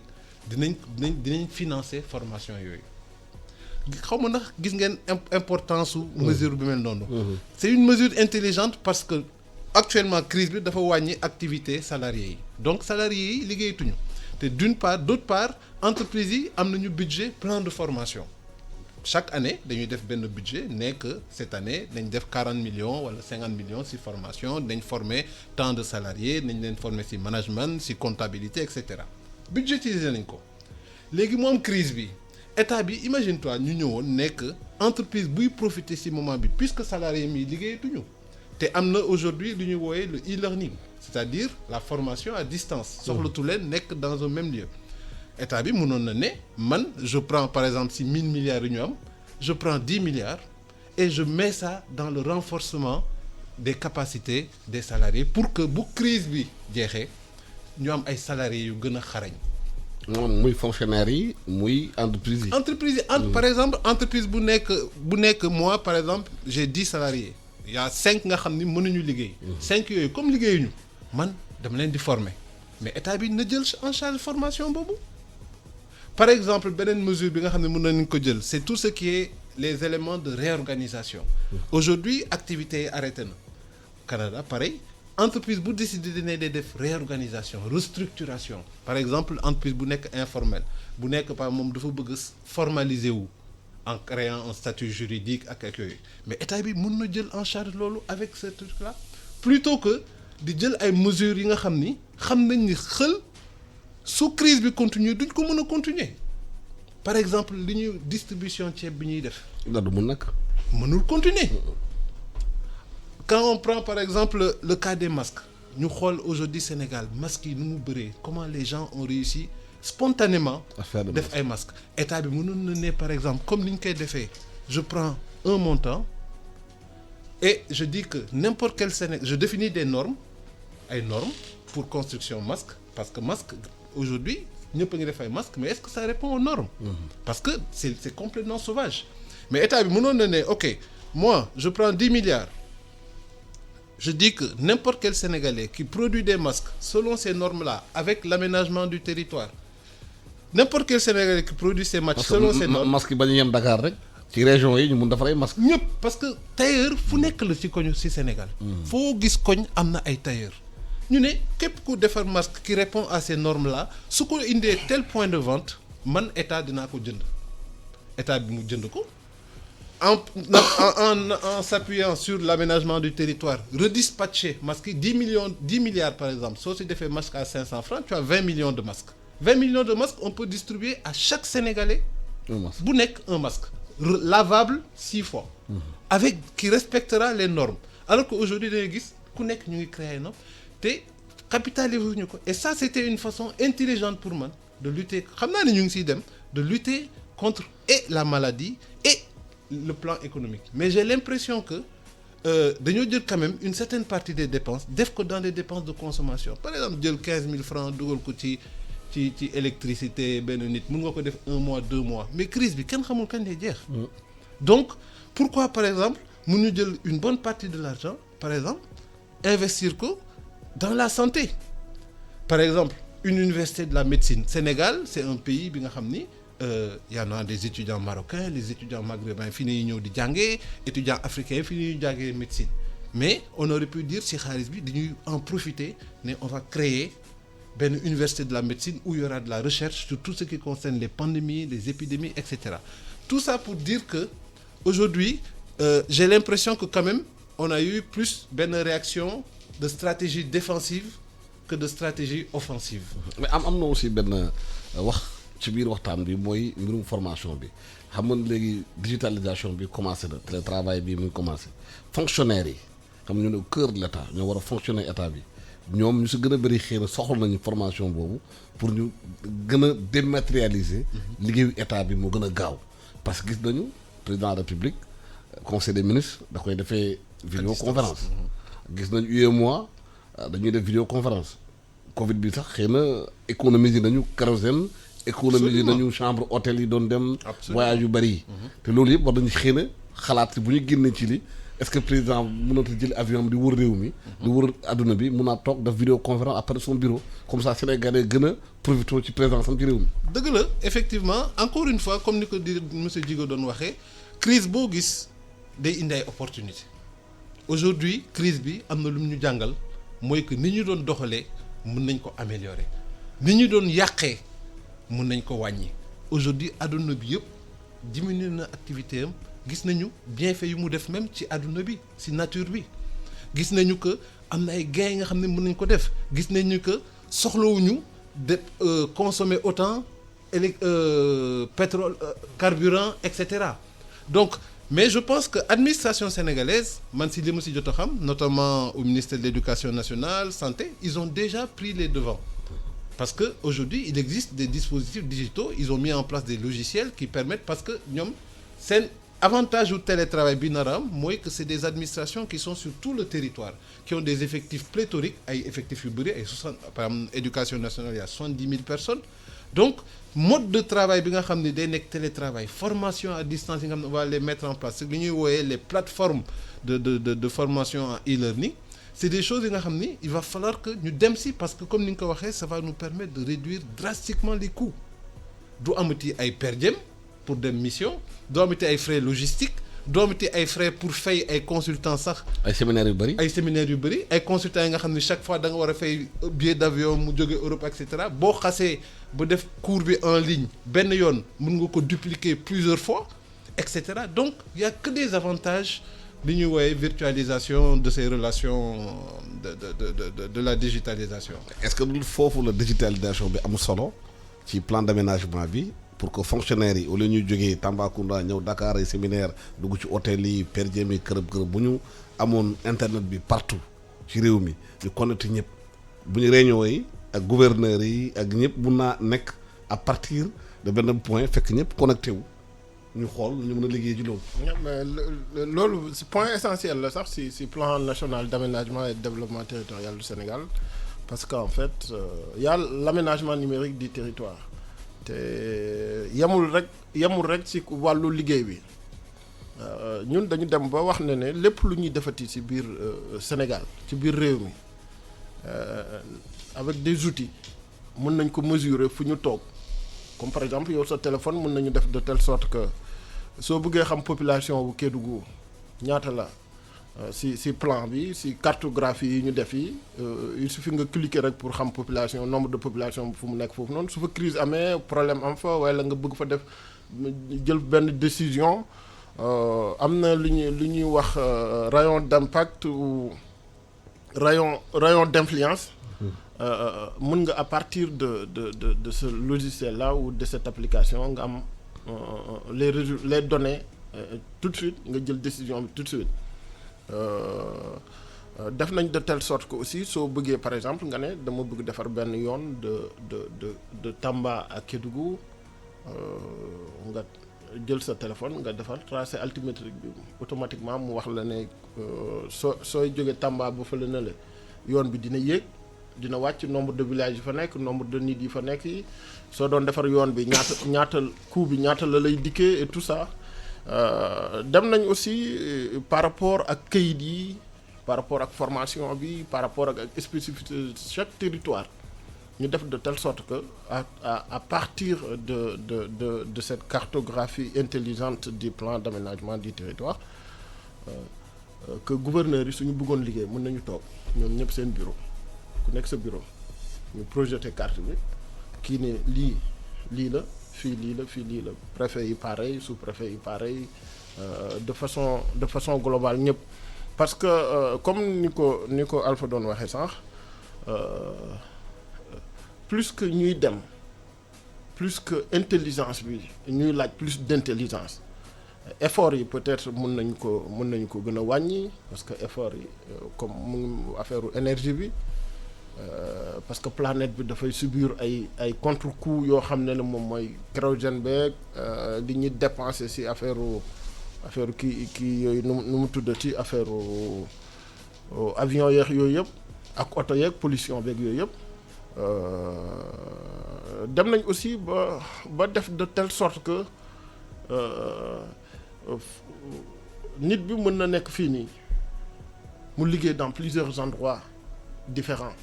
dinañ financer formation yooyu xaw ma ndax gis ngeen importance su mesure bi mel noonu. C'est une mesure intelligente parce que actuellement crise bi dafa wàññi activité salariés yi donc salariés yi liggéeyatuñu te d'une part d'autre part entreprises yi am nañu budget plan de formation chaque année dañuy def benn budget ne que cette année dañ def 40 millions wala 50 millions ci formation dañ former tant de salariés dañ leen former ci management ci comptabilité et cetera budgétiser nañ ko léegi mu am crise bi état bi imagine toi ñu ñëwoon nekk entreprise buy profiter ci moment bi puisque salariés mi liggéeyatuñu te am na aujourd'hui lu ñuy wooyee le e-learning c'est-à-dire la formation à distance soxlatu leen nekk dans un même lieu état bi mënoon na ne man je prends par exemple si 1000 milliards yu ñu am je prends 10 milliards et je mets ça dans le renforcement des capacités des salariés pour que bu crise bi jeexee ñu am ay salariés yu gën a xarañ. moom muy fonctionnaire yi muy entreprise yi. entreprise yi par exemple entreprise bu nekk moi par exemple j'ai 10 salariés il y a 5 nga xam ni mënuñu liggéey. 5 yooyu comme liggéeyuñu man dama leen di former mais état bi na jël en charge formation boobu. Par exemple beneen mesure bi nga xam ne mën nañu ko jël c'est tout ce qui est les éléments de réorganisation. Aujourd'hui activités yi arrêté na Canada pareil entreprise bu décider ne day def réorganisation restructuration par exemple entreprise bu nekk informelle bu nekk par moom dafa bëgg formaliser wu en créant un statut juridique ak yooyu mais état bi mën na jël en charge loolu avec ce truc là plutôt que di jël ay mesures yi nga xam ni xam nañ ni xel. su crise bi continuer duñ ko mën a continuer par exemple li ñuy distribution ceeb bi ñuy def. da du mun nag. mënul continuer quand on prend par exemple le cas des masques ñu xool aujourd'hui Sénégal masques yi nu mu bëree comment les gens ont réussi spontanément def ay masques état bi mënoon na ne par exemple comme ni ñu koy defee je prends un montant et je dis que n'importe quel Sénégal je définis des normes ay normes pour construction masque parce que masque aujourd'hui ñëpp a ngi def ay masques mais est-ce que ça répond aux normes parce que c'est complètement sauvage mais état bi mënoon na ne ok moi je prends 10 milliards je dis que n'importe quel Sénégalais qui produit des masques selon ces normes-là avec l'aménagement du territoire n'importe quel Sénégalais qui produit ces masques selon ces normes masques yi bañ a yem Dakar rek ci région yi ñu mun defar ay masques ñëpp parce que tailleur fu nekk la ci koñu ci Sénégal foo gis koñ am na ay tailleur ñu ne képp ku defar masque qui répond à ces normes-là su ko indee tel point de vente man état dinaa ko jënd état bi mu jënd ko en s'appuyant sur l'aménagement du territoire redispatcher masques yi 10 milliards par exemple soo si defee masque à 500 francs tu as 20 millions de masques 20 millions de masques on peut distribuer à chaque Sénégalais bu nekk un masque lavable 6 fois avec qui respectera les normes alors que aujourd'hui da ngay gis ku nekk ñu ngi créer normes te capitaliser ñu ko et ça c'était une façon intelligente pour man de lutter xam naa ne ñu ngi siy dem de lutter contre et la maladie et le plan économique mais j'ai l'impression que dañoo jël quand même une certaine partie des dépenses def ko dans des dépenses de consommation par exemple jël 15 000 francs dugal ko ci électricité benn nit mën nga ko def 1 mois 2 mois mais crise bi kenn xamul kañ lay jeex. Donc pourquoi par exemple mun ñu jël une bonne partie de l'argent par exemple investir ko dans la santé par exemple une université de la médecine Sénégal c'est un pays bi nga xam ni y en a des étudiants marocains les étudiants maghrébins fii nañu ñëw di jàngee étudiants africains fii nañu jàngee médecine mais on aurait pu dire ci xaalis bi dañuy en profiter ne on va créer benn université de la médecine où il y aura de la recherche sur tout ce qui concerne les pandémies les épidémies etc. Tout ça pour dire que aujourd'hui j'ai l'impression que quand même on a eu plus benn réaction de stratégie défensive que de stratégie offensive. mais am na aussi benn wax ci biir waxtaan bi mooy mbirum formation bi xam nga léegi digitalisation bi commencé na télétravail bi muy commencé fonctionnaires yi xam ñu ne cœur de l'état ñoo war a fonctionner état bi ñoom ñu si gën a bëri xëy na soxla nañu formation boobu pour ñu gën a dématérialiser liggéeyu état bi moo gën a gaaw parce que gis nañu président de la république conseil des ministres da koy defee vidéoconférence gis nañu UEMOA dañuy def vidéoconférence Covid bi sax xëy na économiser nañu kérosène économiser nañu chambre hôtel yi doon dem voyage yu bëri yi te loolu yëpp war nañu xëy na xalaat bu ñu génnee ci li est-ce que président mënata jël avion di wër réew mi di wër adduna bi mun naa toog def vidéoconférence après son bureau comme ça Sénégalais gën a profité ci présence am ci réew mi dëgg la effectivement encore une fois comme ni ko di monsieur Djigo doon waxee crise boo gis day indi ay opportunité aujourd'hui crise bi am na lu mu ñu jàngal mooy que ni ñu doon doxalee mën nañ ko améliorer ni ñu doon yàqee mën nañ ko wàññi aujourd'hui adduna bi yëpp diminuer na activité am gis nañu bienfait yu mu def même ci adduna bi ci nature bi gis nañu que am na ay gains yi nga xam ne mën nañ ko def gis nañu que soxlawuñu de consommer autant pétrole carburant et cetera donc mais je pense que administration sénégalaise man si li ma si jot a xam notamment au ministère de l'éducation nationale santé ils ont déjà pris les devants parce que aujourd'hui il existe des dispositifs digitaux ils ont mis en place des logiciels qui permettent parce que ñoom seen avantage du télétravail bi nar a am mooy que c'est des administrations qui sont sur tout le territoire qui ont des effectifs pléthoriques ay effectifs yu bëri ay 60 par exemple éducation nationale il y a 70 000 personnes donc mode de travail bi nga xam ne day nekk télétravail formation à distance yi nga xam ne on va les mettre en place li ñuy wooyee les plateformes de formation en e-learning c'est des choses yi nga xam ni il va falloir que ñu dem si parce que comme ni nga ko waxee ça va nous permettre de réduire drastiquement les coûts du amati ay per diem pour dem mission du amati ay frais logistiques du amati ay frais pour fay ay consultants sax. ay séminaires yu bëri. ay consultants yi nga xam ne chaque fois da nga war a fay billet d'avion mu jóge Europe et cetera boo xasee ba def cours bi en ligne benn yoon mën nga ko dupliquer plusieurs fois et cetera donc il y a que des avantages li ñuy woowee virtualisation de ces relations de la digitalisation. est-ce que du foofu la digitalisation bi am solo ci plan d'aménagement bi pour que fonctionnaires yi au lieu ñuy jógee Tambacounda ñëw Dakar ay séminaire dugg ci hôtel yi per diem yi kërëb bu ñu amoon internet bi partout ci réew mi ñu connecté ñëpp bu ñu réunion yi ak gouverneurs yi ak ñëpp mun naa nekk à partir de benn point fekk ñëpp connecté wu ñu xool ñu mën a liggéey ci loolu. mais loolu point essentiel la sax ci plan national d'aménagement et de développement territorial du Sénégal parce qu'en fait y a l'aménagement numérique du territoire te yemul rek ci wàllu liggéey bi ñun dañu dem ba wax ne lépp lu ñuy defati ci biir Sénégal ci biir réew mi avec des outils mën nañ ko mesurer fu ñu toog comme par exemple yow sa téléphone mën nañu def de telle sorte que soo bëggee xam population bu Kédougou ñaata la ci plan bi ci cartographie yi ñu def yi il suffit nga cliquer rek pour xam population nombre de population fu mu nekk foofu noonu su fa crise amee problème am fa wala nga bëgg fa def jël benn décision am na lu ñuy wax rayon d'impact ou rayon d'influence mën nga à partir de ce logiciel là ou de cette application nga am les données tout de suite nga jël décision bi tout de suite def nañ de telle sorte que aussi soo bëggee par exemple nga ne dama bëgg defar benn yoon de Tamba à Kédougou nga jël sa téléphone nga defar tracé altimétrique bi automatiquement mu wax la ne sooy jógee Tamba ba fële na la yoon bi dina yéeg dina wàcc nombre de villages yi fa nekk nombre de nit yi fa nekk yi soo doon defar yoon bi ñaata coût bi ñaata la lay dikkee et tout ça dem nañ aussi par rapport ak këyit yi par rapport ak formation bi par rapport ak spécificité chaque territoire ñu def de telle sorte que à partir de cette cartographie intelligente du plan d'aménagement du territoire que gouverneurs yi suñu bëggoon liggéey mën nañu toog ñoom ñëpp seen bureau ku nekk sa bureau ñu projeté carte bi kii ne lii la fii lii la fii lii la préfet yi pareil sous-préfet yi pareil de façon globale ñëpp parce que comme ni ko Alpha doon waxee sànq plus que ñuy dem plus que intelligence bi ñuy laaj plus d'intelligence effort yi peut-être mën nañu ko gën a wàññi parce que effort yi comme mu affaire énergie bi parce que planète bi dafay subir ay contre-coup yoo xam ne moom mooy kérosène beeg li ñuy dépenser ci affaire kii yooyu nu mu tuddati affaire avion yeex yooyu yëpp ak oto yeeg pollution beeg yooyu yëpp dem nañ aussi ba def de telle sorte que nit bi mën na nekk fii nii mu liggéey dans plusieurs endroits différents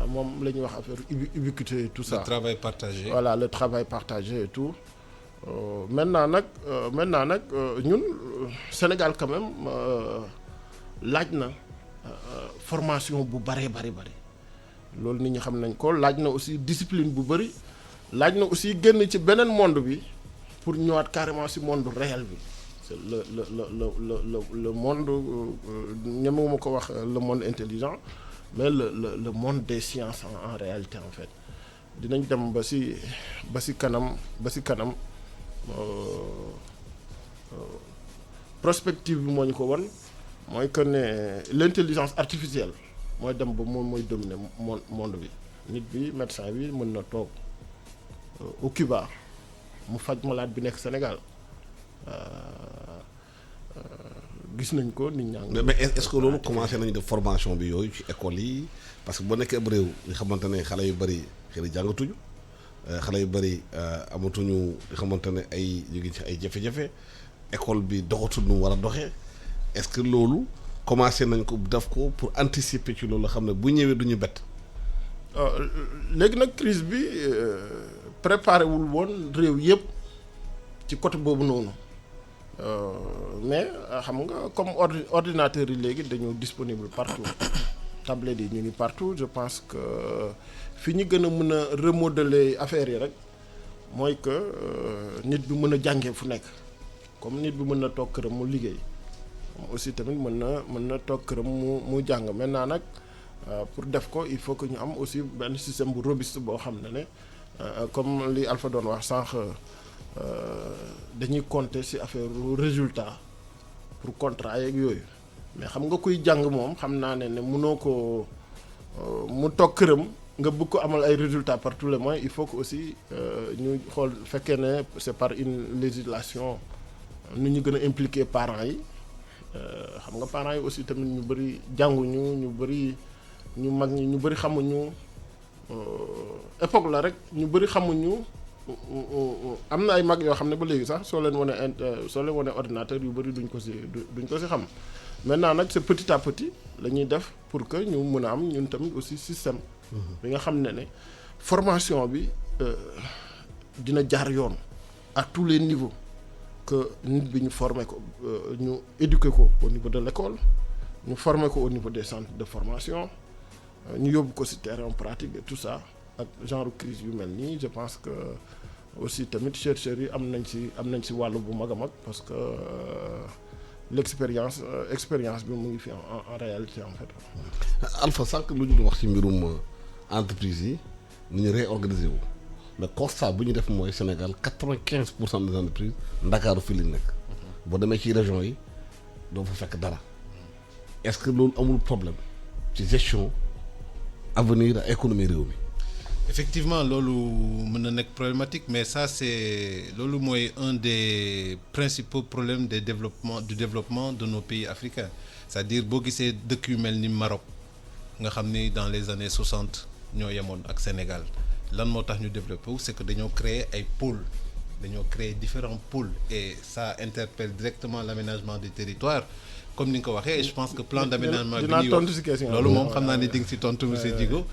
moom la ñuy wax affaire ubiquité et tout ça. Le travail partagé. Voilà, le travail partagé et tout. Maintenant nag ñun Sénégal quand même laaj na formation bu bari loolu nit ñi xam nañ ko laaj na aussi discipline bu bari laaj na aussi génn ci beneen monde bi pour ñëwaat carrément ci monde réel bi c'est le monde ñemewuma ko wax le monde intelligent mais le monde des sciences en réalité en fait dinañ dem ba ci kanam prospective bi moo ñu ko won mooy que ne l'intelligence artificielle mooy dem ba moom mooy dominer monde bi nit bi médecin bi mën na toog au Cuba mu faj malade bi nekk Sénégal gis nañ ko nit ñaa ngi. mais est-ce que loolu commencé nañu def formation bi yooyu ci école yi parce que boo nekkee ab réew nga xamante ne xale yu bari xëy na jàngatuñu xale yu bari amatuñu nga xamante ne ñu ngi ci ay jafe-jafe école bi doxatul nu mu war a doxee est-ce que loolu commencé nañ ko def ko pour anticiper ci loolu xam ne bu ñëwee du ñu bett. léegi nag crise bi préparé wul woon réew yëpp ci côté boobu noonu. Mais xam nga comme ordinateur yi léegi dañoo disponible partout tablette yi ñu ngi partout je pense que fi ñu gën a mën a remodeler affaire yi rek mooy que nit bi mën a jàngee fu nekk comme nit bi mën na toog këram mu liggéey aussi tamit mën na toog këram mu jàng maintenant nag pour def ko il faut que ñu am aussi benn système bu robuste boo xam ne comme li Alpha doon wax sànq. Dañuy compter ci affaire résultat pour contrat yeeg yooyu mais xam nga kuy jàng moom xam naa ne mënoo ko mu toog këram nga bëgg ko amal ay résultats par tous les moyens il faut que aussi ñu xool fekkee ne c'est par une législation nu ñu gën a impliquer parents yi xam nga parents yi aussi tamit ñu bari jànguñu ñu bari ñu mag ñi ñu bari xamuñu époque la rek ñu bari xamuñu. Am na ay mag yoo xam ne ba léegi sax soo leen wane ordinateur yu bari duñ ko ci xam maintenant nag c'est petit à petit la ñuy def pour que ñu mën a am ñun tamit aussi système bi nga xam ne formation bi dina jaar yoon à tous les niveaux que nit bi ñu former ko ñu éduquer ko au niveau de l'école ñu former ko au niveau des centres de formation ñu yóbbu ko ci terrain pratique et tout ça ak genre crise yu mel nii je pense que aussi tamit chercheurs yi am nañ ci wàllu bu mag a mag parce que l'expérience bi mu ngi fi en réalité en fait. Alpha sànq lu ñu wax ci mbirum entreprise yi ni ñu réorganiser wu mais constat bu ñu def mooy Sénégal 95% des entreprises Ndakaaru fii lañ nekk. boo demee ci région yi doo fa fekk dara est-ce que loolu amul problème ci gestion avenir ak économie réew mi. Effectivement loolu mën na nekk problématique mais ça c'est loolu mooy un des principaux problèmes du développement de nos pays africains c'est-à-dire boo gisee dëkk yu mel ni Maroc nga xam ni dans les années 60 ñoo yemoon ak Sénégal lan moo tax ñu développé wu c'est que dañoo créer ay pôles dañoo créer différents pôles et ça interpelle directement l'aménagement du territoire comme ni nga ko waxee je pense que plan d'aménagement bi ñuy wax loolu moom xam naa ne di nga si tontu monsieur Djigo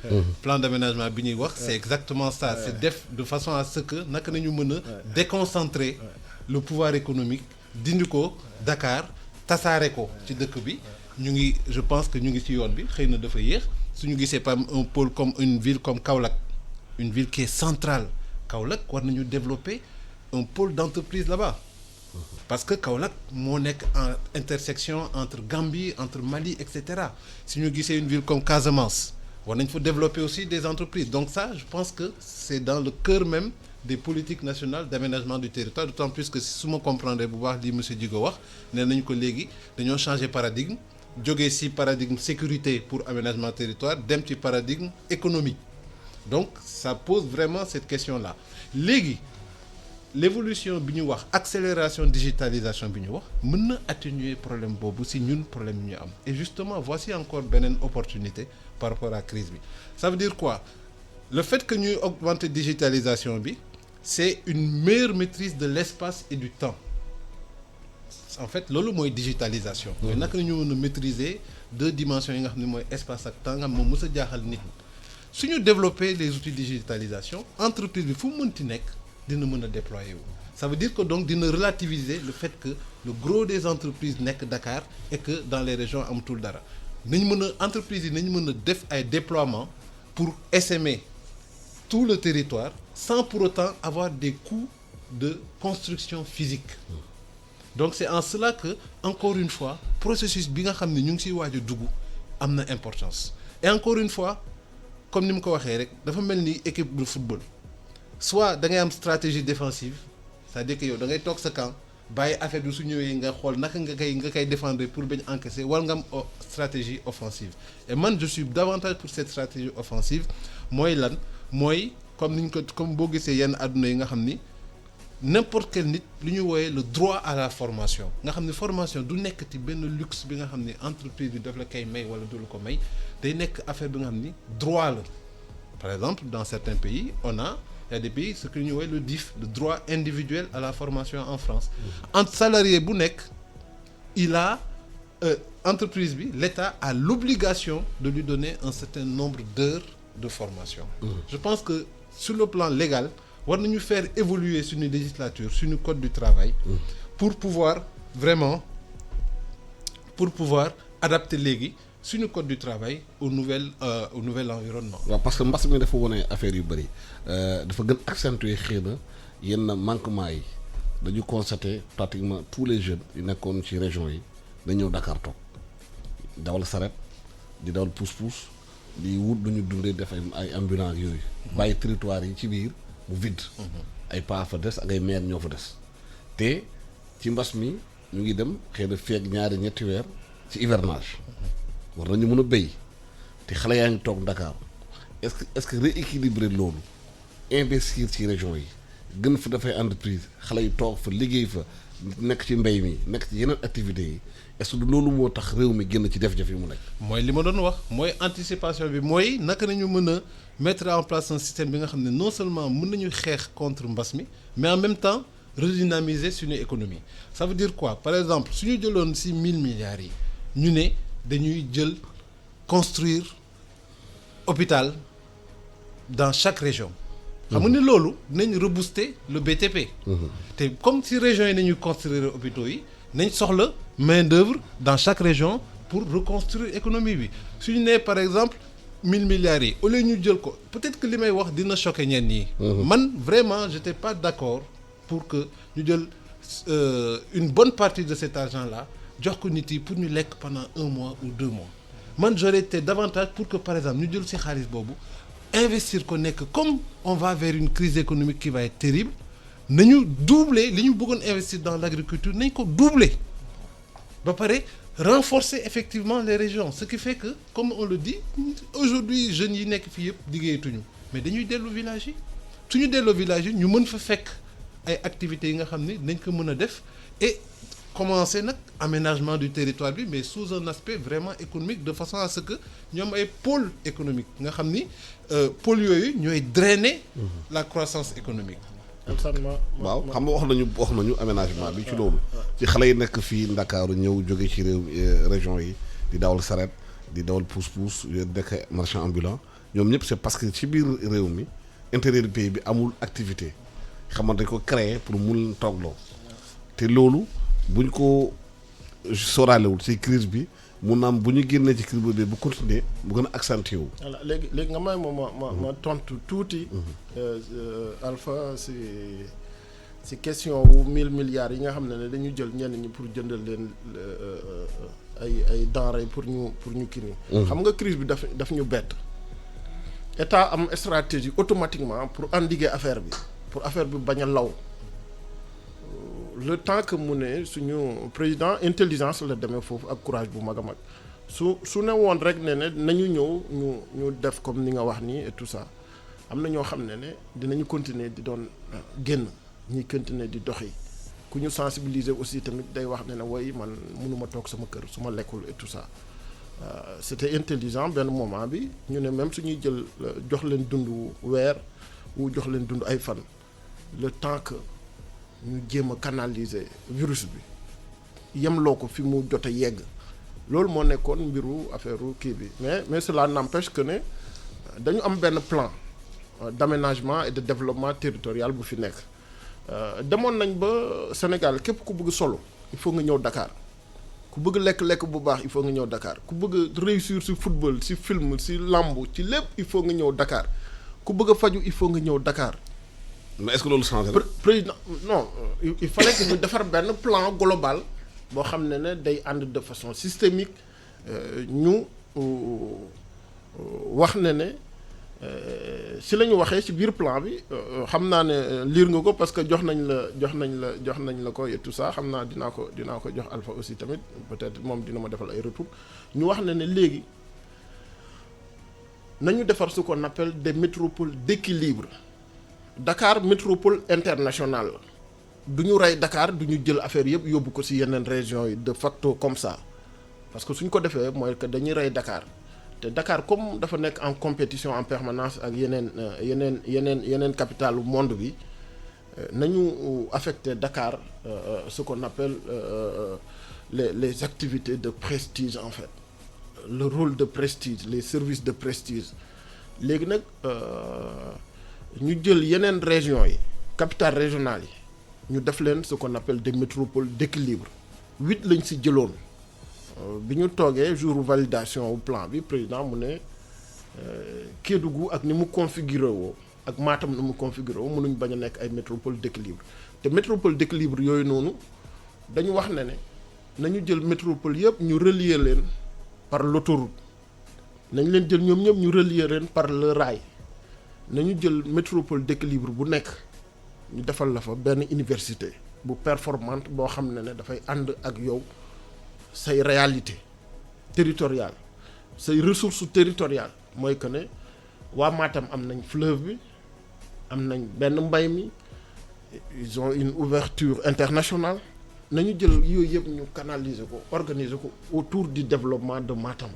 plan d'aménagement bi ñuy wax c'est exactement ça c'est def de façon à ce que naka nañu mën a déconcentrer le pouvoir économique dindi ko Dakar tasaare ko ci dëkk bi ñu ngi je pense que ñu ngi ci yoon bi xëy na dafa yéex suñu gisee par un pôle comme une ville comme Kaolack une ville qui est centrale Kaolack war nañu développer un pôle d'entreprise là-bas parce que Kaolack moo nekk en intersection entre Gambie entre Mali et cetera si ñu gisee une ville comme Casamance war nañ fa développer aussi des entreprises donc ça je pense que c'est dans le cœur même des politiques nationales d'aménagement du territoire d'autant plus que su ma comprendre bu baax li monsieur Djigo wax nee nañu ko léegi dañoo changer paradigme jógee ci paradigme sécurité pour aménagement territoire dem ci paradigme économique donc ça pose vraiment cette question-là léegi l'évolution bi ñu wax accélération digitalisation bi ñu wax mën na atténuer problème boobu ci ñun problème yi ñu am et justement voici encore beneen opportunité par rapport à crise bi ça veut dire quoi le fait que ñuy augmenter digitalisation bi c'est une meilleure maîtrise de l'espace et du temps en fait loolu mooy digitalisation mooy naka ñu mën a maîtriser deux dimensions yi nga xam ne mooy espace ak temps nga xam moom mës a jaaxal nit ñi suñu développer les outils de digitalisation entreprise bi fu mu mënti nekk dina mën a déployer wu ça veut dire que donc dina relativiser le fait que le gros des entreprises nekk Dakar et que dans les régions amatul dara nañ mën a entreprises yi nañ mën a def ay déploiements pour essaimer tout le territoire sans pour autant avoir des coûts de construction physique donc c'est en cela que encore une fois processus bi nga xam ne ñu ngi siy waaj a dugg am na importance et encore une fois comme ni mu ko waxee rek dafa mel ni équipe de football soit da ngay am stratégie défensive c'est-à-dire que yow da ngay toog sa camp bàyyi affaire bi su ñëwee nga xool naka nga koy défendre pour bañ encaisser war nga am stratégie offensive et man je suis davantage pour cette stratégie offensive mooy lan mooy comme niñ ko comme boo gisee yenn àdduna yi nga xam ni n'importe quel nit lu ñu wooyee le droit à la formation nga xam ne formation du nekk ci benn luxe bi nga xam ni entreprise bi daf la koy may wala du la ko may day nekk affaire bi nga xam ni droit la par exemple dans certains pays il y a des pays ce que ñu woowe le DIF le droit individuel à la formation en France entre salarié bu nekk il a entreprise bi l'État a l'obligation de lui donner un certain nombre d'heures de formation je pense que sur le plan légal war nañu faire évoluer suñu législature suñu code du travail pour pouvoir vraiment adapter léegi suñu code du travail au nouvel environnement. waaw parce que mbas mi dafa wone affaire yu bëri dafa gën accentuer xëy na yenn manquement yi dañu constater pratiquement tous les jeunes yu nekkoon ci région yi dañ ñëw Dakar toog dawal saret di dawal pousse-pousse di wut lu ñu dundee def ay ambulants yooyu. bàyyi territoire yi ci biir mu vide. ay paa fa des ak ay maire ñoo fa des te ci mbas mi ñu ngi dem xëy na feeg ñaari ñetti weer ci hivernage. war nañu mën a béy te xale yaa ngi toog Dakar est-ce que rééquilibrer loolu investir ci région yi gën fa dafay entreprise xale yi toog fa liggéey fa nekk ci mbéy mi nekk ci yeneen activités yi est-ce que loolu moo tax réew mi génn ci jafe-jafe yi mu nekk. mooy li ma doon wax mooy anticipation bi mooy naka nañu mën a mettre en place un système bi nga xam ne non seulement mën nañu xeex contre mbas mi mais en même temps redynamiser suñu économie ça veut dire quoi par exemple suñu jëloon ci 1000 milliards yi ñu ne dañuy jël construire hôpital dans chaque région xam nga ni loolu nañ rebooster le BTP te comme si régions yi nañuy construire hôpitaux yi nañ soxla main d'œuvre dans chaque région pour reconstruire économie bi suñu nee par exemple 1000 milliards yi au lieu ñu jël ko peut-être que li may wax dina choquer ñenn ñi man vraiment j'étais pas d'accord pour que ñu jël une bonne partie de cet argent-là jox ko nit yi pour ñu lekk pendant 1 mois ou 2 mois man j'aurais été davantage pour que par exemple ñu jël ci xaalis boobu investir ko nekk comme on va vers une crise économique qui va être terrible nañu doubler li ñu bëggoon investir dans l'agriculture nañ ko doubler ba pare renforcer effectivement les régions ce qui fait que comme on le dit aujourd'hui jeunes yi nekk fii yëpp liggéeyatuñu mais dañuy dellu village yi suñu delloo village yi ñu mën fa fekk ay activités yi nga xam ni dañ ko mën a def et commencer nag aménagement du territoire bi mais sous un aspect vraiment économique de façon à ce que ñoom ay pôle économique nga xam ni pôle yooyu ñooy drainer la croissance économique. waaw xam nga wax nañu aménagement bi ci loolu ci xale yi nekk fii Ndakaaru ñëw jóge ci réew région yi di dawal saret di dawal pousse-pousse yooyu nekk marchand ambulant ñoom ñëpp c'est parce que ci biir réew mi intérieur du pays bi amul activité xamante ko créer pour mun toogloo te loolu buñ ko soraalewul ci crise bi mun na am bu ñu génnee ci crise bi bu continuer bu gën a accentué wu. voilà léegi nga may ma tontu tuuti. Alpha si question wu 1000 milliards yi nga xam ne dañu jël ñenn ñi pour jëndal leen ay denrées pour ñu kii nii. xam nga crise bi daf ñu bett. État am stratégie automatiquement pour endiguer affaire bi pour affaire bi bañ a law. Le temps que mu ne suñu président intelligence la demee foofu ak courage bu mag a mag su ne woon rek ne nañu ñëw ñu def comme ni nga wax nii et tout ça am na ñoo xam ne dinañu continuer di doon génn ñuy continuer di doxi ku ñu sensibiliser aussi tamit day wax ne woy man mënuma toog sama kër su ma lekkul et tout ça c'était intelligent benn moment bi ñu ne même suñuy jël jox leen dund weer wu jox leen dund ay fan le temps que ñu jéem a canaliser virus bi yemloo ko fi mu jot a yegg loolu moo nekkoon mbiru affaire kii bi mais cela n'empêche que ne dañu am benn plan d'aménagement et de développement territorial bu fi nekk demoon nañ ba Sénégal képp ku bëgg solo il faut nga ñëw Dakar ku bëgg lekk bu baax il faut nga ñëw Dakar ku bëgg réussir ci football ci film ci lamb ci lépp il faut nga ñëw Dakar ku bëgg a faju il faut nga ñëw Dakar. mais est-ce que loolu changé na. président non il fallait que ñu defar benn plan global boo xam ne day ànd de façon systémique ñu wax ne si la ñu waxee ci biir plan bi xam naa ne lire nga ko parce que jox nañ la ko et tout ça xam naa dinaa ko jox Alpha aussi tamit peut-être moom dina ma defal ay retour ñu wax ne léegi nañu defar ce qu'on appelle des métropoles d'équilibre. Dakar métropole internationale du ñu rey Dakar du ñu jël affaire yëpp yóbbu ko ci yeneen régions yi de facto comme ça parce que suñ ko defee mooy que dañuy rey Dakar te Dakar comme dafa nekk en compétition en permanence ak yeneen capitale monde bi nañu affecté Dakar ce qu'on appelle les activités de prestige en fait le rôle de prestige les services de prestige léegi nag ñu jël yeneen régions yi capitales régionales yi ñu def leen ce qu'on appelle des métropoles d'équilibre 8 lañ ci jëloon bi ñu toogee jour validation au plan bi président mu ne Kédougou ak ni mu configuré woo ak Matam ni mu configuré woo mënuñ bañ a nekk ay métropoles d'équilibre te métropole d'équilibre yooyu noonu dañu wax ne nañu jël métropole yëpp ñu relier leen par l'autoroute nañ leen jël ñoom ñëpp ñu relier leen par le rail nañu jël métropole d'équilibre bu nekk ñu defal la fa benn université bu performante boo xam ne dafay ànd ak yow say réalité territoriale say ressources territoriales mooy que ne waa Matam am nañ fleuve bi am nañ benn mbay mi ils ont une ouverture internationale nañu jël yooyu yëpp ñu canaliser ko organiser ko autour du développement de Matam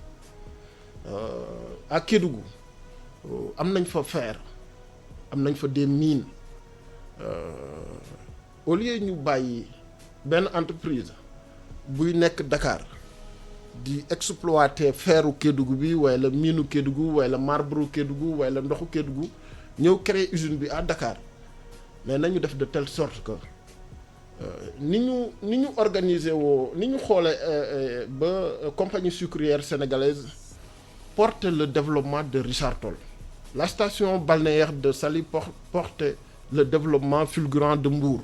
à Kédougou am nañ fa fer am nañ fa des mines au lieu ñu bàyyi benn entreprise buy nekk Dakar di exploiter feru Kédougou bi wala minu Kédougou wala marbre Kédougou wala ndoxu Kédougou ñëw créer usine bi à Dakar mais nañu def de telle sorte que ni ñu organiser woo ni ñu xoolee ba compagnie sucrière sénégalaise porte le développement de Richard Toll. La station balnéaire de Saly porte le développement fulgurant de Mbour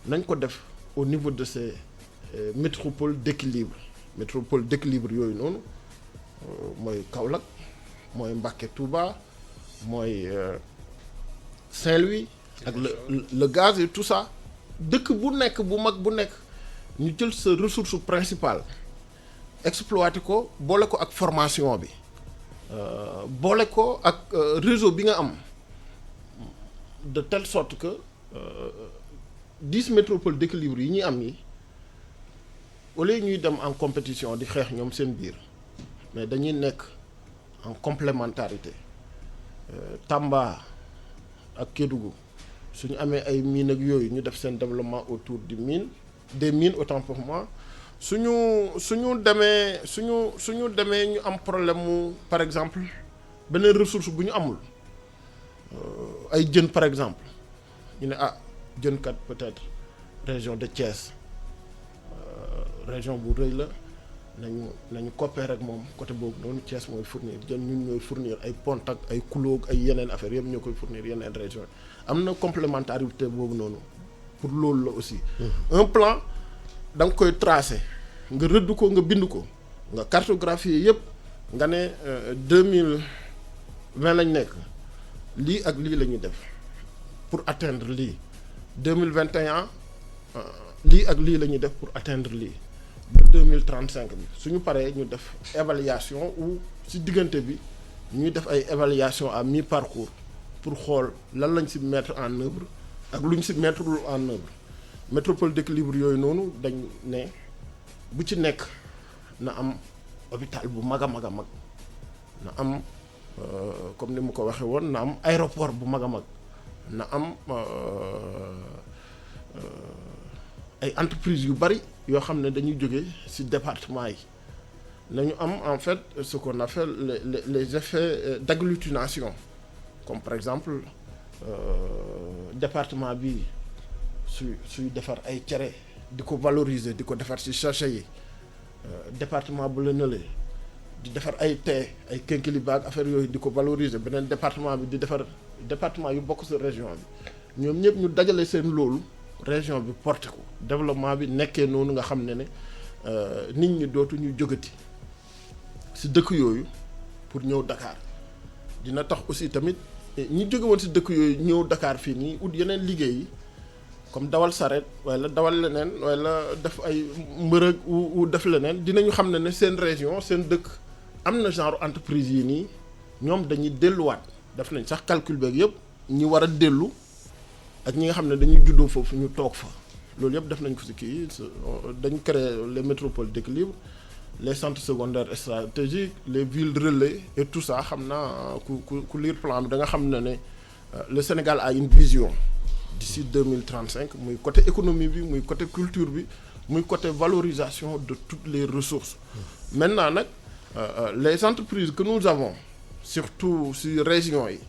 nañ ko def au niveau de ces métropoles d'équilibre yooyu noonu mooy Kaolack mooy Mbacké Touba mooy Saint-Louis ak le gaz et tout ça dëkk bu nekk bu mag bu nekk ñu jël sa ressource principale exploiter ko boole ko ak formation bi boole ko ak réseau bi nga am de telle sorte que 10 métropoles d'équilibre yi ñuy am yi au lieu ñuy dem en compétition di xeex ñoom seen biir mais dañuy nekk en complémentarité Tamba ak Kédougou suñu amee ay mines ak yooyu ñu def seen développement autour des mines autant pour moi suñu demee ñu am problème mu par exemple beneen ressource bu ñu amul ay jën par exemple ñu ne jën kat peut-être région de Thiès région bu rëy la nañu coopérer ak moom côté boobu noonu Thiès mooy fournir jën ñun ñooy fournir ay Pontak ay Kuloog ay yeneen affaires yëpp ñoo koy fournir yeneen région am na complémentarité boobu noonu pour loolu la aussi un plan da nga koy tracer nga rëdd ko nga bind ko nga cartographier yëpp nga ne 2020 lañ nekk lii ak lii la ñuy def pour atteindre lii 2021 lii ak lii la ñuy def pour atteindre lii ba 2035 bi suñu paree ñu def évaluation ou ci diggante bi ñuy def ay évaluation à mi-parcours pour xool lan lañ ci mettre en œuvre ak lu ñu ci mettre en œuvre métropole d'équilibre yooyu noonu dañ ne bu ci nekk na am hôpital bu mag a mag a mag na am comme ni mu ko waxee woon na am aéroport bu mag a mag na am ay entreprises yu bari yoo xam ne dañuy jóge ci département yi nañu am en fait ce qu'on appelle les effets d'agglutination comme par exemple département bi suy defar ay cere di ko valoriser di ko defar ci sachet yi département bu la nële di defar ay thé ay kénkiliba ak affaire yooyu di ko valoriser beneen département bi di defar département yu bokk ci région bi ñoom ñëpp ñu dajale seen loolu région bi porté ko développement bi nekkee noonu nga xam ne nit ñi dootuñu jógati ci dëkk yooyu pour ñëw Dakar dina tax aussi tamit ñi jóge woon ci dëkk yooyu ñëw Dakar fii nii ut yeneen liggéey yi comme dawal saret wala dawal leneen wala def ay mbërëg u def leneen dinañu xam ne seen région seen dëkk am na genre entreprise yi nii ñoom dañuy delluwaat def nañ sax calcul beeg yëpp ñi war a dellu ak ñi nga xam ne dañuy juddoo foofu ñu toog fa loolu yëpp def nañ ko ci kii dañ créer les métropoles d'équilibre les centres secondaires stratégiques les villes relais et tout ça xam naa ku lire plan bi da nga xam ne le Sénégal a une vision d'ici 2035 muy côté économie bi muy côté culture bi muy côté valorisation de toutes les ressources maintenant nag les entreprises que nous avons surtout ci régions yi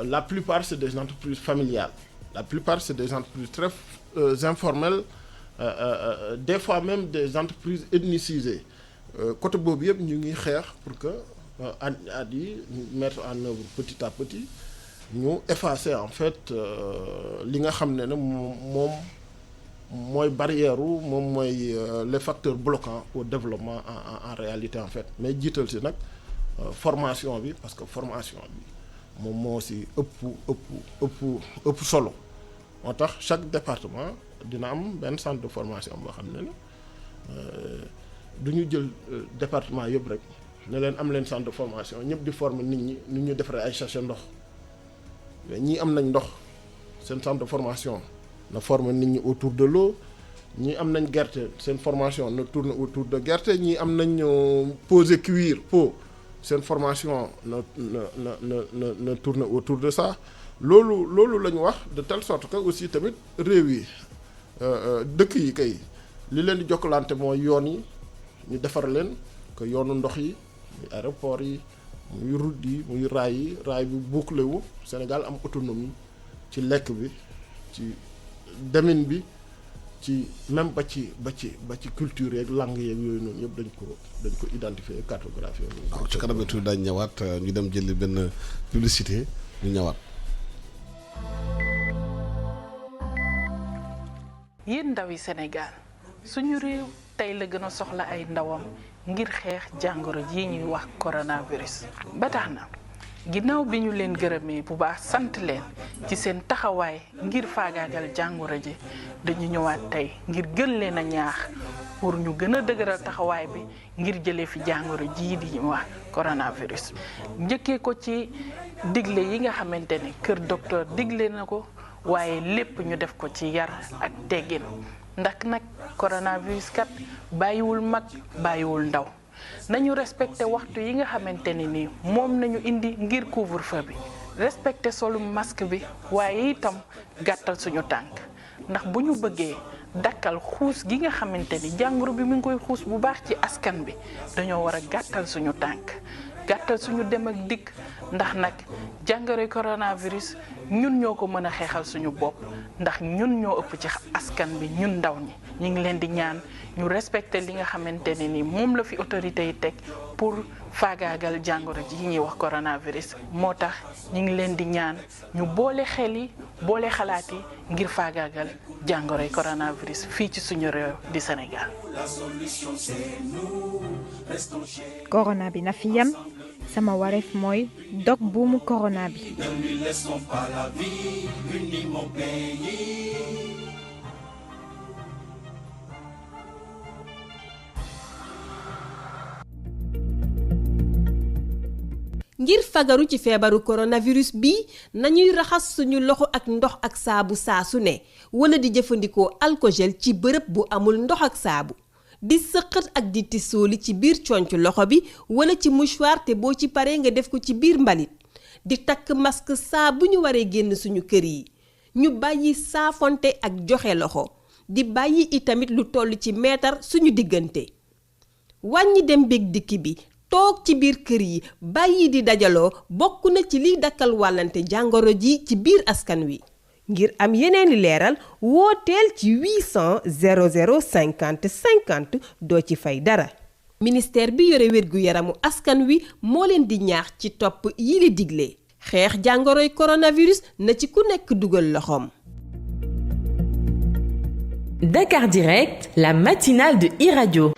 la plupart c'est des entreprises familiales la plupart c'est des entreprises très informelles des fois même des entreprises ethnicisées côté boobu yëpp ñu ngi xeex pour que at yi mettre en œuvre petit à petit ñu effacer en fait li nga xam ne moom mooy barrière moom mooy les facteurs bloquants au développement en réalité en fait mais jiital ci nag formation bi parce que formation bi moom moo ci ëpp solo moo tax chaque département dina am benn centre de formation boo xam ne du ñu jël département yëpp rek ne leen am leen centre de formation ñëpp di former nit ñi nu ñu defaree ay sachet ndox mais ñii am nañ ndox seen centre de formation na former nit ñi autour de l'eau ñii am nañ gerte seen formation na tourne autour de gerte ñii am nañ poser cuir pot seen formation na tourne autour de ça loolu la ñu wax de telle sorte que aussi tamit réew yi dëkk yi kay li leen di jokkalante mooy yoon yi ñu defar leen que yoonu ndox yi muy aéroport yi muy route yi muy raay bi bouclé wu Sénégal am autonomie ci lekk bi ci demin bi ci même ba ci culture yeeg langue yeeg yooyu noonu yëpp dañ ko identifier cartographier. waaw ci kanam tuuti daañu ñëwaat ñu dem jëli benn publicité ñu ñëwaat. yéen ndawi Sénégal suñu réew tey la gën a soxla ay ndawam ngir xeex jàngoro ji ñuy wax coronavirus ba tax na ginnaaw bi ñu leen gërëmee bu baax sant leen ci seen taxawaay ngir faagaagal jàngoro ji dañu ñëwaat tey ngir gën leen a ñaax pour ñu gën a dëgëral taxawaay bi ngir jëlee fi jàngoro jii di ñu wax coronavirus. njëkkee ko ci digle yi nga xamante ne kër docteur digle na ko waaye lépp ñu def ko ci yar ak teggin ndax nag coronavirus kat bàyyiwul mag bàyyiwul ndaw. nañu respecté waxtu yi nga xamante ne ni moom nañu indi ngir couvre-feu bi respecté solu masque bi waaye itam gàttal suñu tànk ndax bu ñu bëggee dakkal xuus gi nga xamante ni jàngoro bi mu ngi koy xuus bu baax ci askan bi dañoo war a gàttal suñu tànk gàttal suñu dem ak dikk ndax nag jàngoroy coronavirus ñun ñoo ko mën a xeexal suñu bopp ndax ñun ñoo ëpp ci askan bi ñun ndaw ñi ñu ngi leen di ñaan ñu respecté li nga xamante ne ni moom la fi autorité yi teg pour faagaagal jàngoro ji ñuy wax coronavirus moo tax ñu ngi leen di ñaan ñu boole xel yi boole xalaat yi ngir faagaagal jàngoroy coronavirus fii ci suñu réew di Sénégal. corona bi na fi yam sama wareef mooy dog buumu corona bi. ngir fagaru ci feebaru coronavirus bi nañuy raxas suñu loxo ak ndox ak saabu saa su ne wala di jëfandikoo alcogel ci bërëb bu amul ndox ak saabu di sëqat ak di tisooli ci biir conc loxo bi wala ci mouchoir te boo ci paree nga def ko ci biir mbalit di takk masque saa bu ñu waree génn suñu kër yi ñu bàyyi saafonte ak joxe loxo di bàyyi itamit lu toll ci meetar suñu diggante wàññi dem beeg dikki bi toog ci biir kër yi bàyyi di dajaloo bokk na ci liy dakkal wàllante jàngoro ji ci biir askan wi ngir am yeneeni leeral wooteel ci 800 00 50 50 doo ci fay dara. ministère bi yore wérgu yaramu askan wi moo leen di ñaax ci topp yi li digle xeex jàngoroy coronavirus na ci ku nekk dugal loxoom. Dakar Direct, la matinale de iRadio.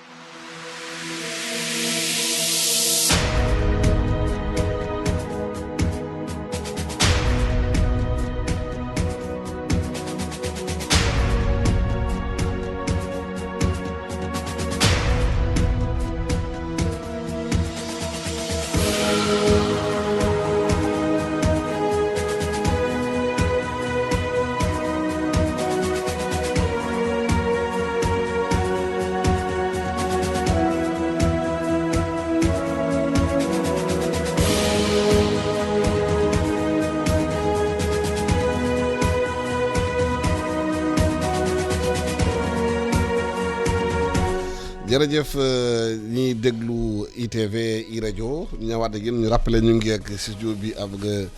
jërëjëf ñiy déglu ITV iRadio ñëwaat ak yéen ñu rappelé ñu ngi ak studio bi avec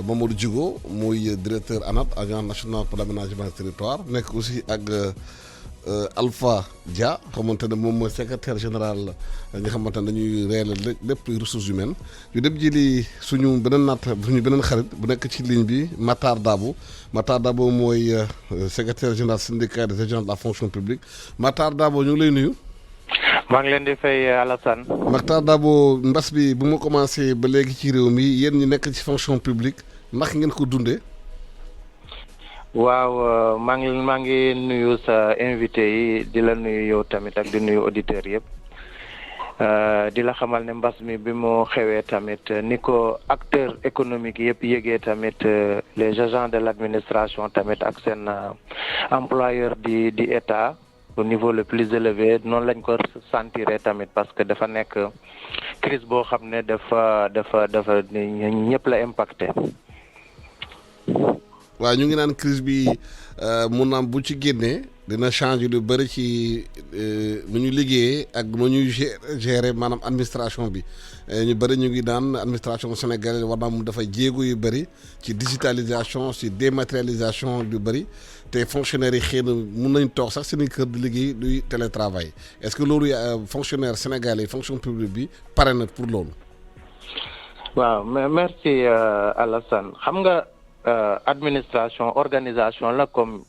Mamadou Djigo muy directeur ANAT agence nationale pour l'aménagement du territoire nekk aussi ak Alpha Dia xamante ne moom mooy secrétaire général nga xamante ne dañuy réelal lépp ressources humaines ñu dem jëli suñu beneen xarit bu nekk ci ligne bi Matar Dabo mooy secrétaire général syndicat des agents de la fonction publique Matar Dabo ñu ngi lay nuyu. maa ngi leen di fay Alassane. Matar Dabo mbas bi bu ma commencé ba léegi ci réew mi yéen ñi nekk ci fonction publique ndax ngeen ko dundee. waaw maa ngi nuyu sa invité yi di la nuyu yow tamit ak di nuyu auditeurs yëpp di la xamal ne mbas mi bi mu xewee tamit ni ko acteurs économiques yëpp yëgee tamit les agents de l'administration tamit ak seen employeur di état. au niveau le plus élevé noonu lañ ko sentiré tamit parce que dafa nekk crise boo xam ne dafa ñëpp la impacté. waaw ñu ngi naan crise bi mun naam bu ci génnee dina changer lu bëri ci nu ñu liggéeyee ak nu ñuy gérer maanaam administration bi ñu bëri ñu ngi daan administration sénégalaise war naa mun dafa jéego yu bëri ci digitalisation ci dématérialisation yu bëri te fonctionnaires yi xëy na mun nañ toog sax seen kër di liggéey luy télétravail est-ce que loolu fonctionnaire sénégalais fonction publique bi pare na pour loolu. waaw merci Alassane xam nga. Administration organisation la comme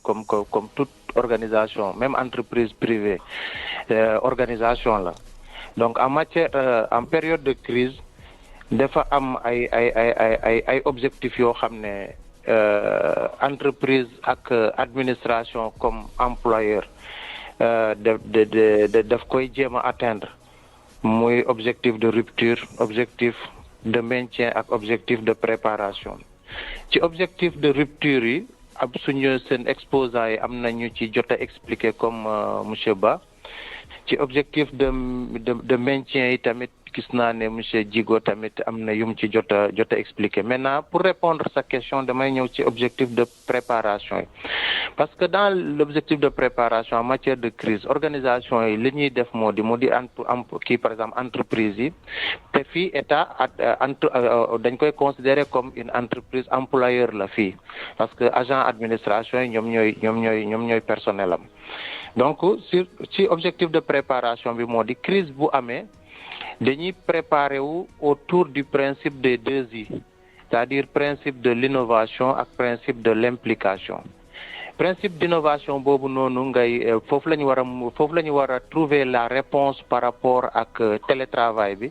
toute organisation même entreprise privée organisation la donc en période de crise dafa am ay objectifs yoo xam ne entreprise ak administration comme employeur daf koy jéem a atteindre muy objectif de rupture, objectif de maintien ak objectif de préparation. Ci objectif de rupture yi ab suñu seen exposants yi am nañu ci jot a expliquer comme monsieur Ba. Ci objectif de maintien yi tamit gis naa ne monsieur Djigo tamit am na yum ci jot a expliquer. Maintenant pour répondre à sa question damay ñëw ci objectif de préparation yi parce que dans l'objectif de préparation en matière de crise organisation yi li ñuy def moo di kii par exemple entreprise yi te fii état dañ koy considérer comme une entreprise employeur la fii parce que agent administration yi ñoom ñooy personnel am. Donc ci objectif de préparation bi moo di crise bu amee dañuy préparer wu autour du principe des 2 I, c'est-à-dire principe de l'innovation ak principe de l'implication. Principe d'innovation boobu noonu ngay foofu la ñu war a trouver la réponse par rapport ak télétravail bi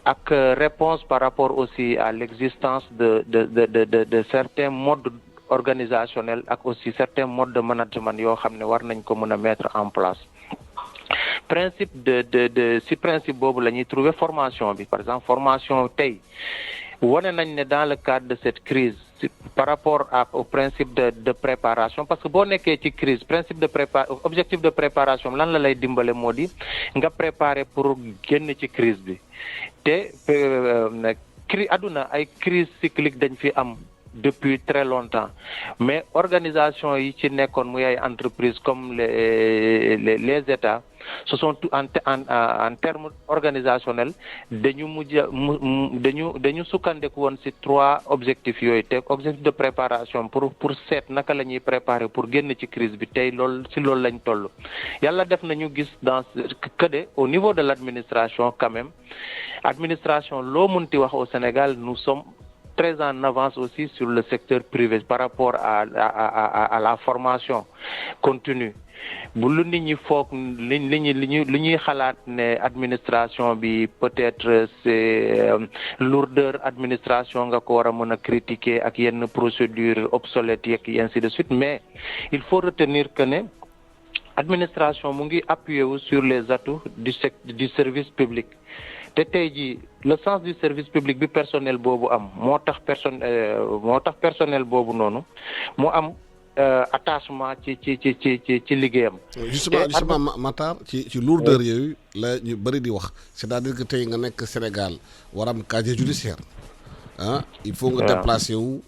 ak réponse par rapport aussi à l'existence de certains modes organisationnels ak aussi certains modes de management yoo xam ne war nañ ko mën a mettre en place. Principe si principe boobu la ñuy trouver formation bi par exemple formation tey wane nañ ne dans le cadre de cette crise par rapport au principe de préparation parce que boo nekkee ci crise objectif de préparation lan la lay dimbale moo di nga préparer pour génn ci crise bi te àdduna ay crise cyclique dañ fi am depuis très longtemps mais organisation yi ci nekkoon muy ay entreprises comme les États ce sont tout en termes organisationnels dañu sukkandiku woon ci 3 objectifs yooyu te objectif de préparation pour seet naka la ñuy préparer pour génn ci crise bi tey loolu lañ toll. Yàlla def nañu gis dans que au niveau de l'administration quand même administration loo munti wax au Sénégal nous sommes très en avance aussi sur le secteur privé par rapport à la formation continue. Bu lu nit ñi foog li ñuy xalaat ne administration bi peut-être c'est lourdeur administration nga ko war a mën a critiquer ak yenn procédure obsolètes yeeg ainsi de suite mais il faut retenir que ne administration mu ngi appuyer wu sur les atouts du service public. te tey jii le sens du service public bi personnel boobu am moo tax personnel boobu noonu mu am attachement ci liggéeyam. justement Matar ci lourdeur yooyu la ñu bëri di wax c'est-à-dire que tey nga nekk Sénégal war am casier judiciaire il faut nga déplacer wu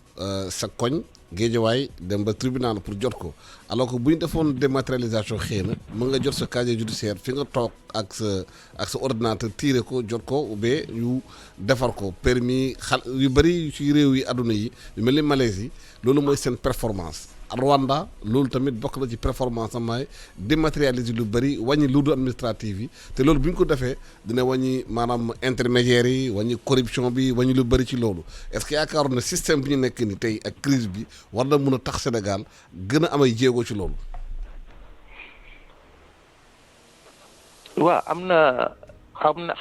sa koñ Géejawaay dem ba tribunal pour jot ko alors que bu ñu defoon dématérialisation xëy na mën nga jot sa casier judiciaire fi nga toog ak sa ordinateur tiire ko jot ko ou bien yu defar ko permis yu bëri ci réew yi àdduna yi yu mel ni Malaisie loolu mooy seen performance. Rwanda loolu tamit bokk na ci performance am may dématérialiser lu bëri wàññi lourd administrative yi te loolu bu ñu ko defee dina wàññi maanaam intermédiaires yi wàññi corruption bi wàññi lu bëri ci loolu est-ce que yaakaaroon ne système bi ñu nekk ni tey ak crise bi war na mën a tax Sénégal gën a amay jéego ci loolu. waaw am na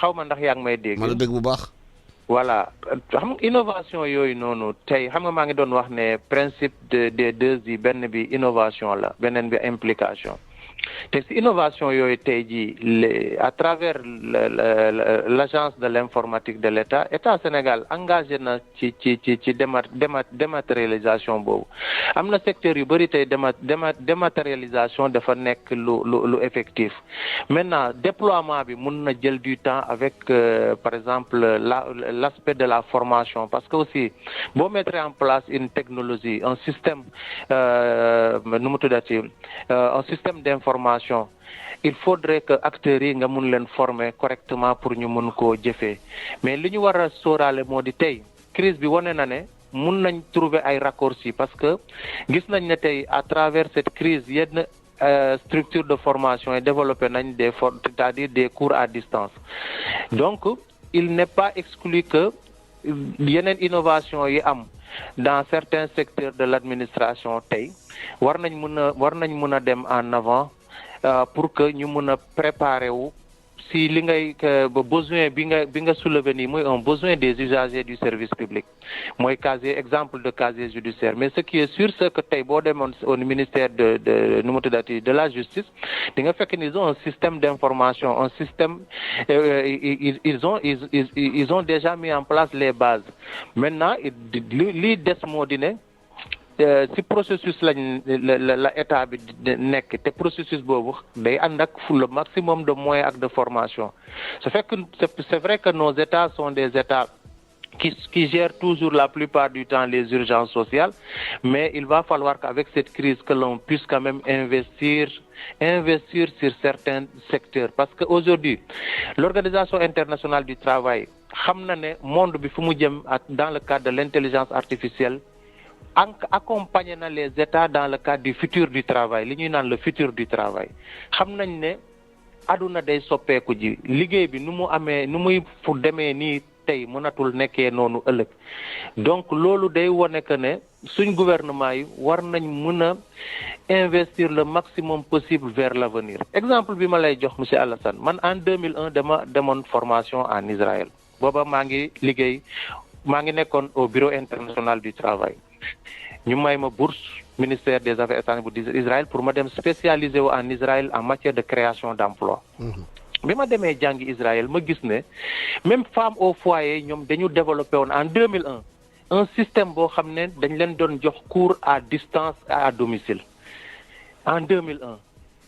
xaw ma ndax yaa ngi may dégg. ma la dégg bu baax. Voilà xam innovation yooyu noonu tey xam nga maa ngi doon wax ne principe des 2 I benn bi innovation la beneen bi implication te si innovation yooyu tey jii à travers l'agence de l'informatique de État Sénégal engagé na ci dématérialisation boobu am na secteur yu bëri tey dématérialisation dafa nekk lu effectif maintenant déploiement bi mun na jël du temps avec par exemple l'aspect de la formation parce que aussi boo mettre en place une technologie un système nu mu tuddati un système d'information il faudrait que acteurs yi nga mun leen former correctement pour ñu mun koo jëfee mais li ñu war a sóoraale moo di tey crise bi wane na ne mun nañ trouver ay raccourcis parce que gis nañ ne tey à travers cette crise yenn structure de formation yi développé nañ c'est-à-dire des cours à distance donc il n'est pas exclu que yeneen innovation yi am dans certains secteurs de l'administration tey war nañ mën a dem en avant pour que ñu mën a préparer wu si li ngay besoin bi nga soulever nii mooy un besoin des usagers du service public mooy exemple de casier judiciaire mais ce qui est sûr c'est que tey boo demoon au ministère de nu mu tuddati de la justice di nga fekk ni ils ont un système d'information un système ils ont déjà mis en place les bases maintenant li des moo di ne si processus la état bi nekk te processus boobu day ànd ak le maximum de moyens ak de formation c'est vrai que nos états sont des états qui gèrent toujours la plupart du temps les urgences sociales mais il va falloir qu'avec cette crise que l'on puisse quand même investir sur certains secteurs parce que aujourd'hui l'Organisation internationale du travail xam na ne monde bi fu mu jëm dans le cadre de l'intelligence artificielle accompagner na les états dans le cadre du futur du travail li ñuy naan le futur du travail xam nañ ne aduna day soppeeku ji liggéey bi nu muy fu demee nii tey mënatul nekkee noonu ëllëg donc loolu day wone que ne suñ gouvernement yi war nañ mën a investir le maximum possible vers l'avenir exemple bi ma lay jox monsieur Alassane man en 2001 dama demoon formation en Israël booba maa ngi nekkoon au bureau international du travail ñu may ma bourse ministère des affaires étrangères d'Israël pour ma dem spécialisé wu en Israël en matière de création d'emploi bi ma demee jàngi Israël ma gis ne même femmes au foyer ñoom dañu développé woon en 2001 un système boo xam ne dañ leen doon jox cours à distance à domicile en 2001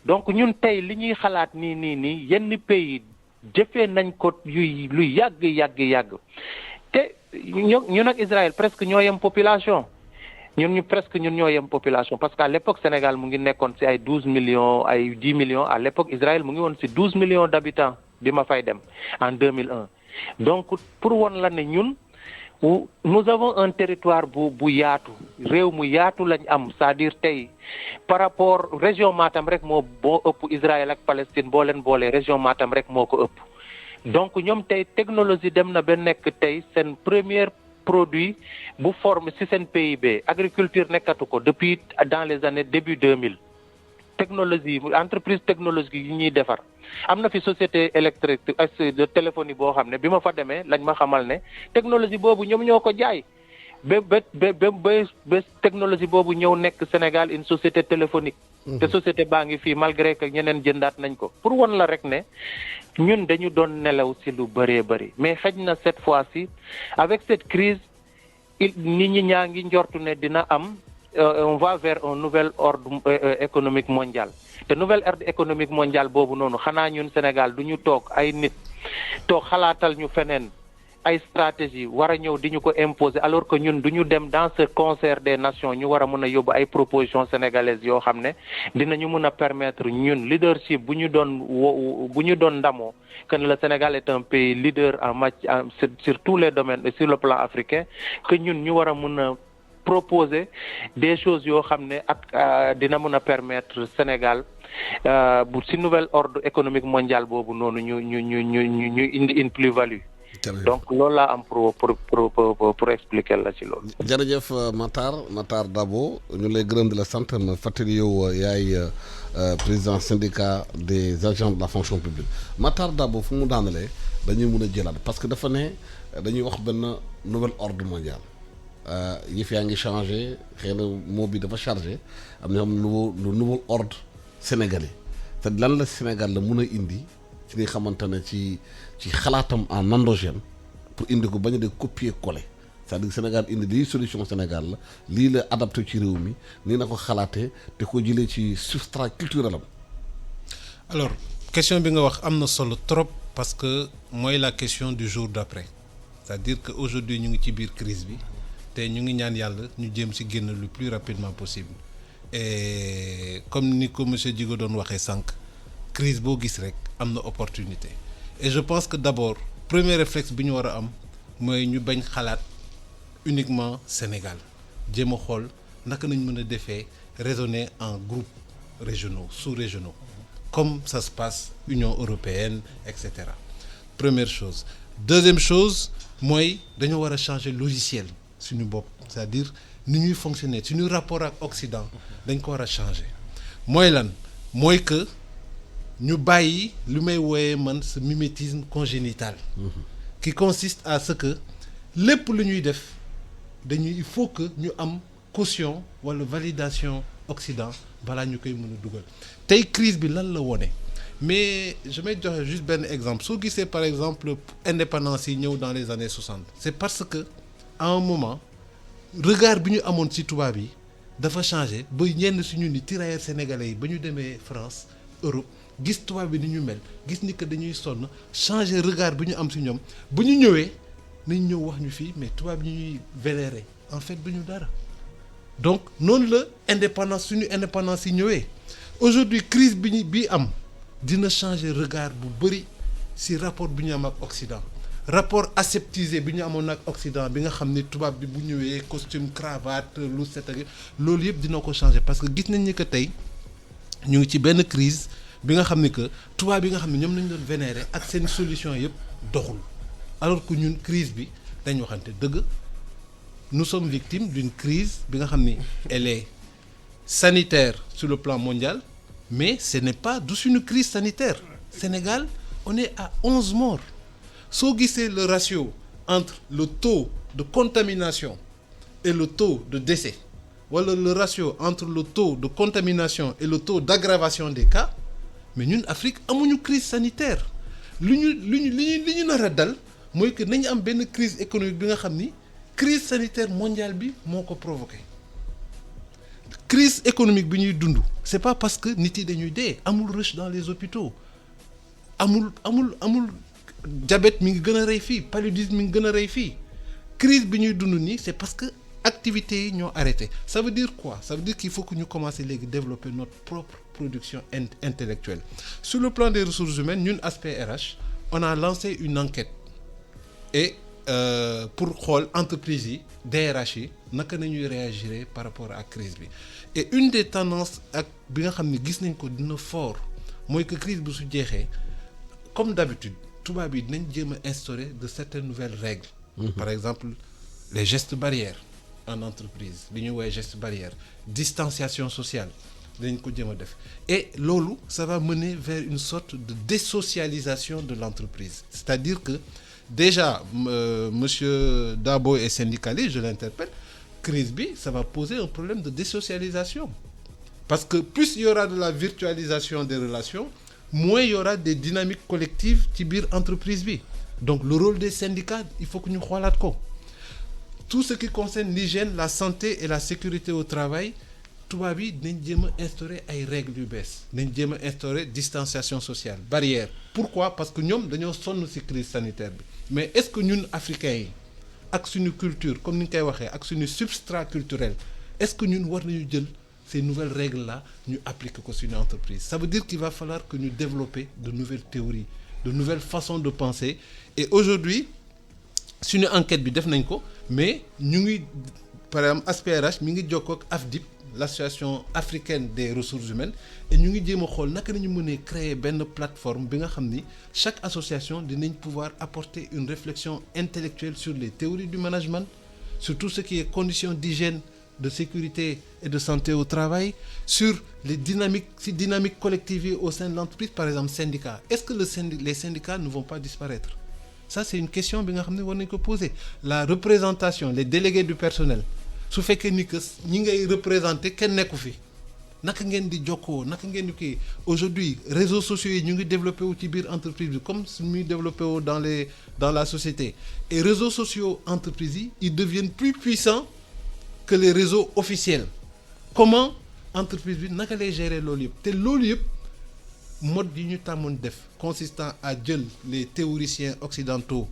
donc ñun tey li ñuy xalaat nii yenn pays jëfee nañ ko lu yàgg te ñun ak Israël presque ñoo yem population ñun ñoo yem population parce qu'à l'époque Sénégal mu ngi nekkoon ci ay 12 millions ay 10 millions à l'époque Israël mu ngi woon ci 12 millions d'habitants bi ma fay dem en 2001 donc pour won la ne ñun nous avons un territoire bu yaatu réew mu yaatu lañ am c'est-à-dire tey par rapport région Matam rek moo ëpp Israël ak Palestine boo leen boolee région Matam rek moo ko ëpp donc ñoom tey technologie dem na ba nekk tey seen premier produit bu forme ci seen PIB agriculture nekkatu ko depuis dans les années début 2000 technologie entreprise technologique yi ñuy defar am na fi société électrique de téléphonie boo xam ne bi ma fa demee lañ ma xamal ne technologie boobu ñoom ñoo ko jaay ba technologie boobu ñëw nekk Sénégal une société téléphonique te société baa ngi fii malgré que ñeneen jëndaat nañ ko pour won la rek ne ñun dañu doon nelaw ci lu bëree mais xëj na cette fois-ci avec cette crise nit ñi ñaa ngi njortu ne dina am on va vers un nouvel ordre économique mondial te nouvel ordre économique mondial boobu noonu xanaa ñun Sénégal du ñu toog ay nit toog xalaatal ñu feneen ay stratégie war a ñëw di ñu ko imposer alors que ñun du ñu dem dans ce concert des nations ñu war a mën a yóbbu ay propositions sénégalaises yoo xam ne dinañu mën a permettre ñun leadership bu ñu doon ndamoo que le Sénégal est un pays leader en matière sur tous les domaines et sur le plan africain que ñun ñu war a mën a proposer des choses yoo xam ne ak dina mën a permettre Sénégal bu ci nouvel ordre économique mondial boobu noonu ñu indi une plus-value. donc loolu laa am pour expliquer la ci loolu. jërëjëf Matar Dabo ñu lay gërëm di la sant ma fàttali yow yaay président syndicat des agents de la fonction publique Matar Dabo fu mu daanalee dañuy mun a jëlaat parce que dafa ne dañuy wax benn nouvel ordre mondial yëf yaa ngi changé xëy na mot bi dafa chargé am na nouveau ordre sénégalais te lan la Sénégal la mun a indi ci li xamante ne ci xalaatam en endogène pour indi ko bañ a de copier coller c'est-à-dire Sénégal indi lii solution Sénégal la lii la adapté ci réew mi nii na ko xalaatee te ko jëlee ci substrat culturel am. alors question bi nga wax am na solo trop parce que mooy la question du jour d'après c'est-à-dire que aujourd'hui ñu ngi ci biir crise bi te ñu ngi ñaan yàlla ñu jéem ci génn le plus rapidement possible et comme ni ko monsieur Djigo doon waxee sànq crise boo gis rek am na opportunité et je pense que d'abord premier réflexe bi ñu war a am mooy ñu bañ xalaat uniquement Sénégal jéem a xool naka nañ mën a defee raisonner en groupes régionaux sous-régionaux comme ça se passe Union européenne etc. Première chose. Deuxième chose mooy dañoo war a changer logiciel suñu bopp c'est-à-dire ni ñuy fonctionner suñu rapport ak Occident dañ ko war a changer mooy lan mooy que ñu bàyyi lu may wooyee man ce mimétisme congénital qui consiste à ce que lépp lu ñuy def il faut que ñu am caution wala validation Occident balaa ñu koy mën a dugal tey crise bi lan la wone mais je vais joxe juste benn exemple soo gisee par exemple indépendance yi ñëw dans les années 60 c'est parce que à un moment regard bi ñu amoon ci tubaab yi dafa changé ba ñenn suñu ni tirailleurs sénégalais yi ba ñu demee France Europe gis tubaab bi ni ñu mel gis ni que dañuy sonn changé regard bi ñu am ci ñoom bu ñu ñëwee nañ ñëw wax ñu fii mais tubaab yi ñuy vénérer en fait du ñu dara donc noonu la indépendance suñu indépendance yi ñëwee aujourd'hui crise bi am dina changer regard bu bëri ci rapport bi ñu am ak Occident rapport aseptisé bi ñu amoon ak Occident bi nga xam ne tubaab bi bu ñëwee costume cravate lu set ak loolu yëpp dina ko changer parce que gis nañ ni que tey ñu ngi ci benn crise bi nga xam ne que tubaab bi nga xam ne ñoom nañ doon vénérer ak seen solution yëpp doxul alors que ñun crise bi dañ waxante dëgg nous sommes victimes d'une crise bi nga xam ni elle est sanitaire sur le plan mondial mais ce n'est pas du suñu crise sanitaire Sénégal on est à 11 morts soo gisee le ratio entre le taux de contamination et le taux de décès wala le ratio entre le taux de contamination et le taux d'aggravation des cas mais ñun Afrique amuñu crise sanitaire li ñu nar a dal mooy que nañu am benn crise économique bi nga xam ni crise sanitaire mondiale bi moo ko provoqué crise économique bi ñuy dund c'est pas parce que nit yi dañuy dee amul rush dans les hôpitaux amul diabète mi ngi gën a rey fii paludisme mi ngi gën a rey fii crise bi ñuy dund nii c'est parce que activités yi ñoo arrêté ça veut dire quoi ça veut dire qu'il faut que ñu commencer léegi développer notre propre production intellectuelle sur le plan des ressources humaines ñun aspect RH on a lancé une enquête et pour xool entreprise yi DRH yi naka nañuy réagir par rapport à crise bi et une des tendances ak bi nga xam ne gis nañ ko dina fort mooy que crise bi su jeexee comme d'habitude tubaab yi dinañ jéem a instaurer de certaines nouvelles règles par exemple les gestes barrières en entreprise li ñuy woowee gestes barrières distanciation sociale dañ ko jéem a def et loolu ça va mener vers une sorte de désocialisation de l'entreprise c'est-à-dire que déjà monsieur Dabo est syndicaliste je l'interpelle crise bi ça va poser un problème de désocialisation parce que plus il y aura de la virtualisation des relations moins il y aura des dynamiques collectives ci biir entreprise bi donc le rôle des syndicats il faut que ñu xoolaat ko tout ce qui concerne l'hygiène la santé et la sécurité au travail tubaab yi dinañ jéem a instaurer ay règles yu bees dinañ jéem a instaurer distanciation sociale barrière pourquoi parce que ñoom dañoo sonn ci crise sanitaire bi mais est-ce que ñun africains yi ak suñu culture comme ni ñu koy waxee ak suñu substrat culturel est-ce que ñun war nañu jël ces nouvelles règles là ñu appliquer ko suñu entreprise ça veut dire qu'il va falloir que ñu développer de nouvelles théories de nouvelles façons de penser et aujourd'hui suñu enquête bi def nañ ko mais ñu ngi par exemple ASPRH mi ngi jokkoo ak AFDIP l'association africaine des ressources humaines et ñu ngi jéem a xool naka nañu mënee créer benn plateforme bi nga xam ni chaque association dinañ pouvoir apporter une réflexion intellectuelle sur les théories du management sur tout ce qui est conditions d'hygiène de sécurité et de santé au travail sur les dynamiques collectives au sein de l'entreprise par exemple syndicats est-ce que les syndicats ne vont pas disparaître ça c'est une question bi nga xam ne war nañ ko poser la représentation les délégués du personnel su fekkee ni que ñi ngay représenter kenn nekku fi naka ngeen di jokkoo naka ngeen di kii aujourd'hui réseaux sociaux yi ñu ngi développé wu ci biir entreprise bi comme su muy développé wu dans la société et réseaux sociaux entreprises yi ils deviennent plus puissants que les réseaux officiels comment entreprise bi naka lay gérer loolu yëpp te loolu yëpp mode yi ñu tàmmoon def consistant à jël les théoriciens occidentaux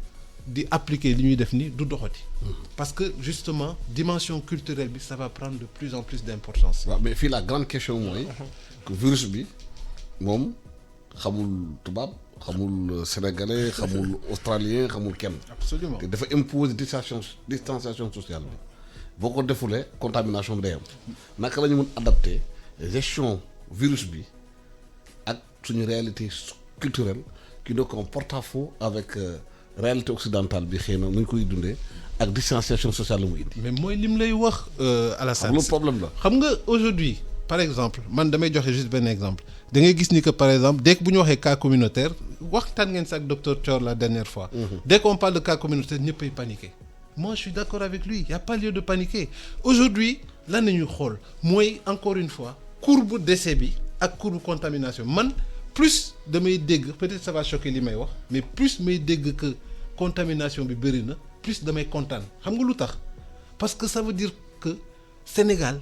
di appliquer li ñuy def ni du doxati parce que justement dimension culturelle bi ça va prendre de plus en plus d'importance. waaw mais fii la grande question mooy que virus bi moom xamul tubaab xamul sénégalais xamul australien xamul kenn. absolument te dafa imposer distanciation sociale bi boo ko defulee contamination bi day am naka la ñu mën adapter gestion virus bi ak suñu réalité culturelle qui ne en porte-à-faux avec réalité occidentale bi xëy na nu ñu koy dundee ak distanciation sociale la mu indi. mais mooy lim lay wax Alassane. loolu problème la. xam nga aujourd'hui par exemple man damay joxe juste benn exemple da ngay gis ni que par exemple dès que bu ñu waxee cas communautaire waxtaan ngeen si ak docteur Thior la dernière fois. Dès qu'on parle de cas communautaire ñëppay paniquer. Moi je suis d'accord avec lui il y a pas lieu de paniquer aujourd'hui lan la ñuy xool mooy encore une fois courbe décès bi ak courbe contamination man plus damay dégg peut-être ça va choquer li may wax mais plus may dégg que contamination bi bëri na plus damay kontaan xam nga lu tax parce que ça veut dire que Sénégal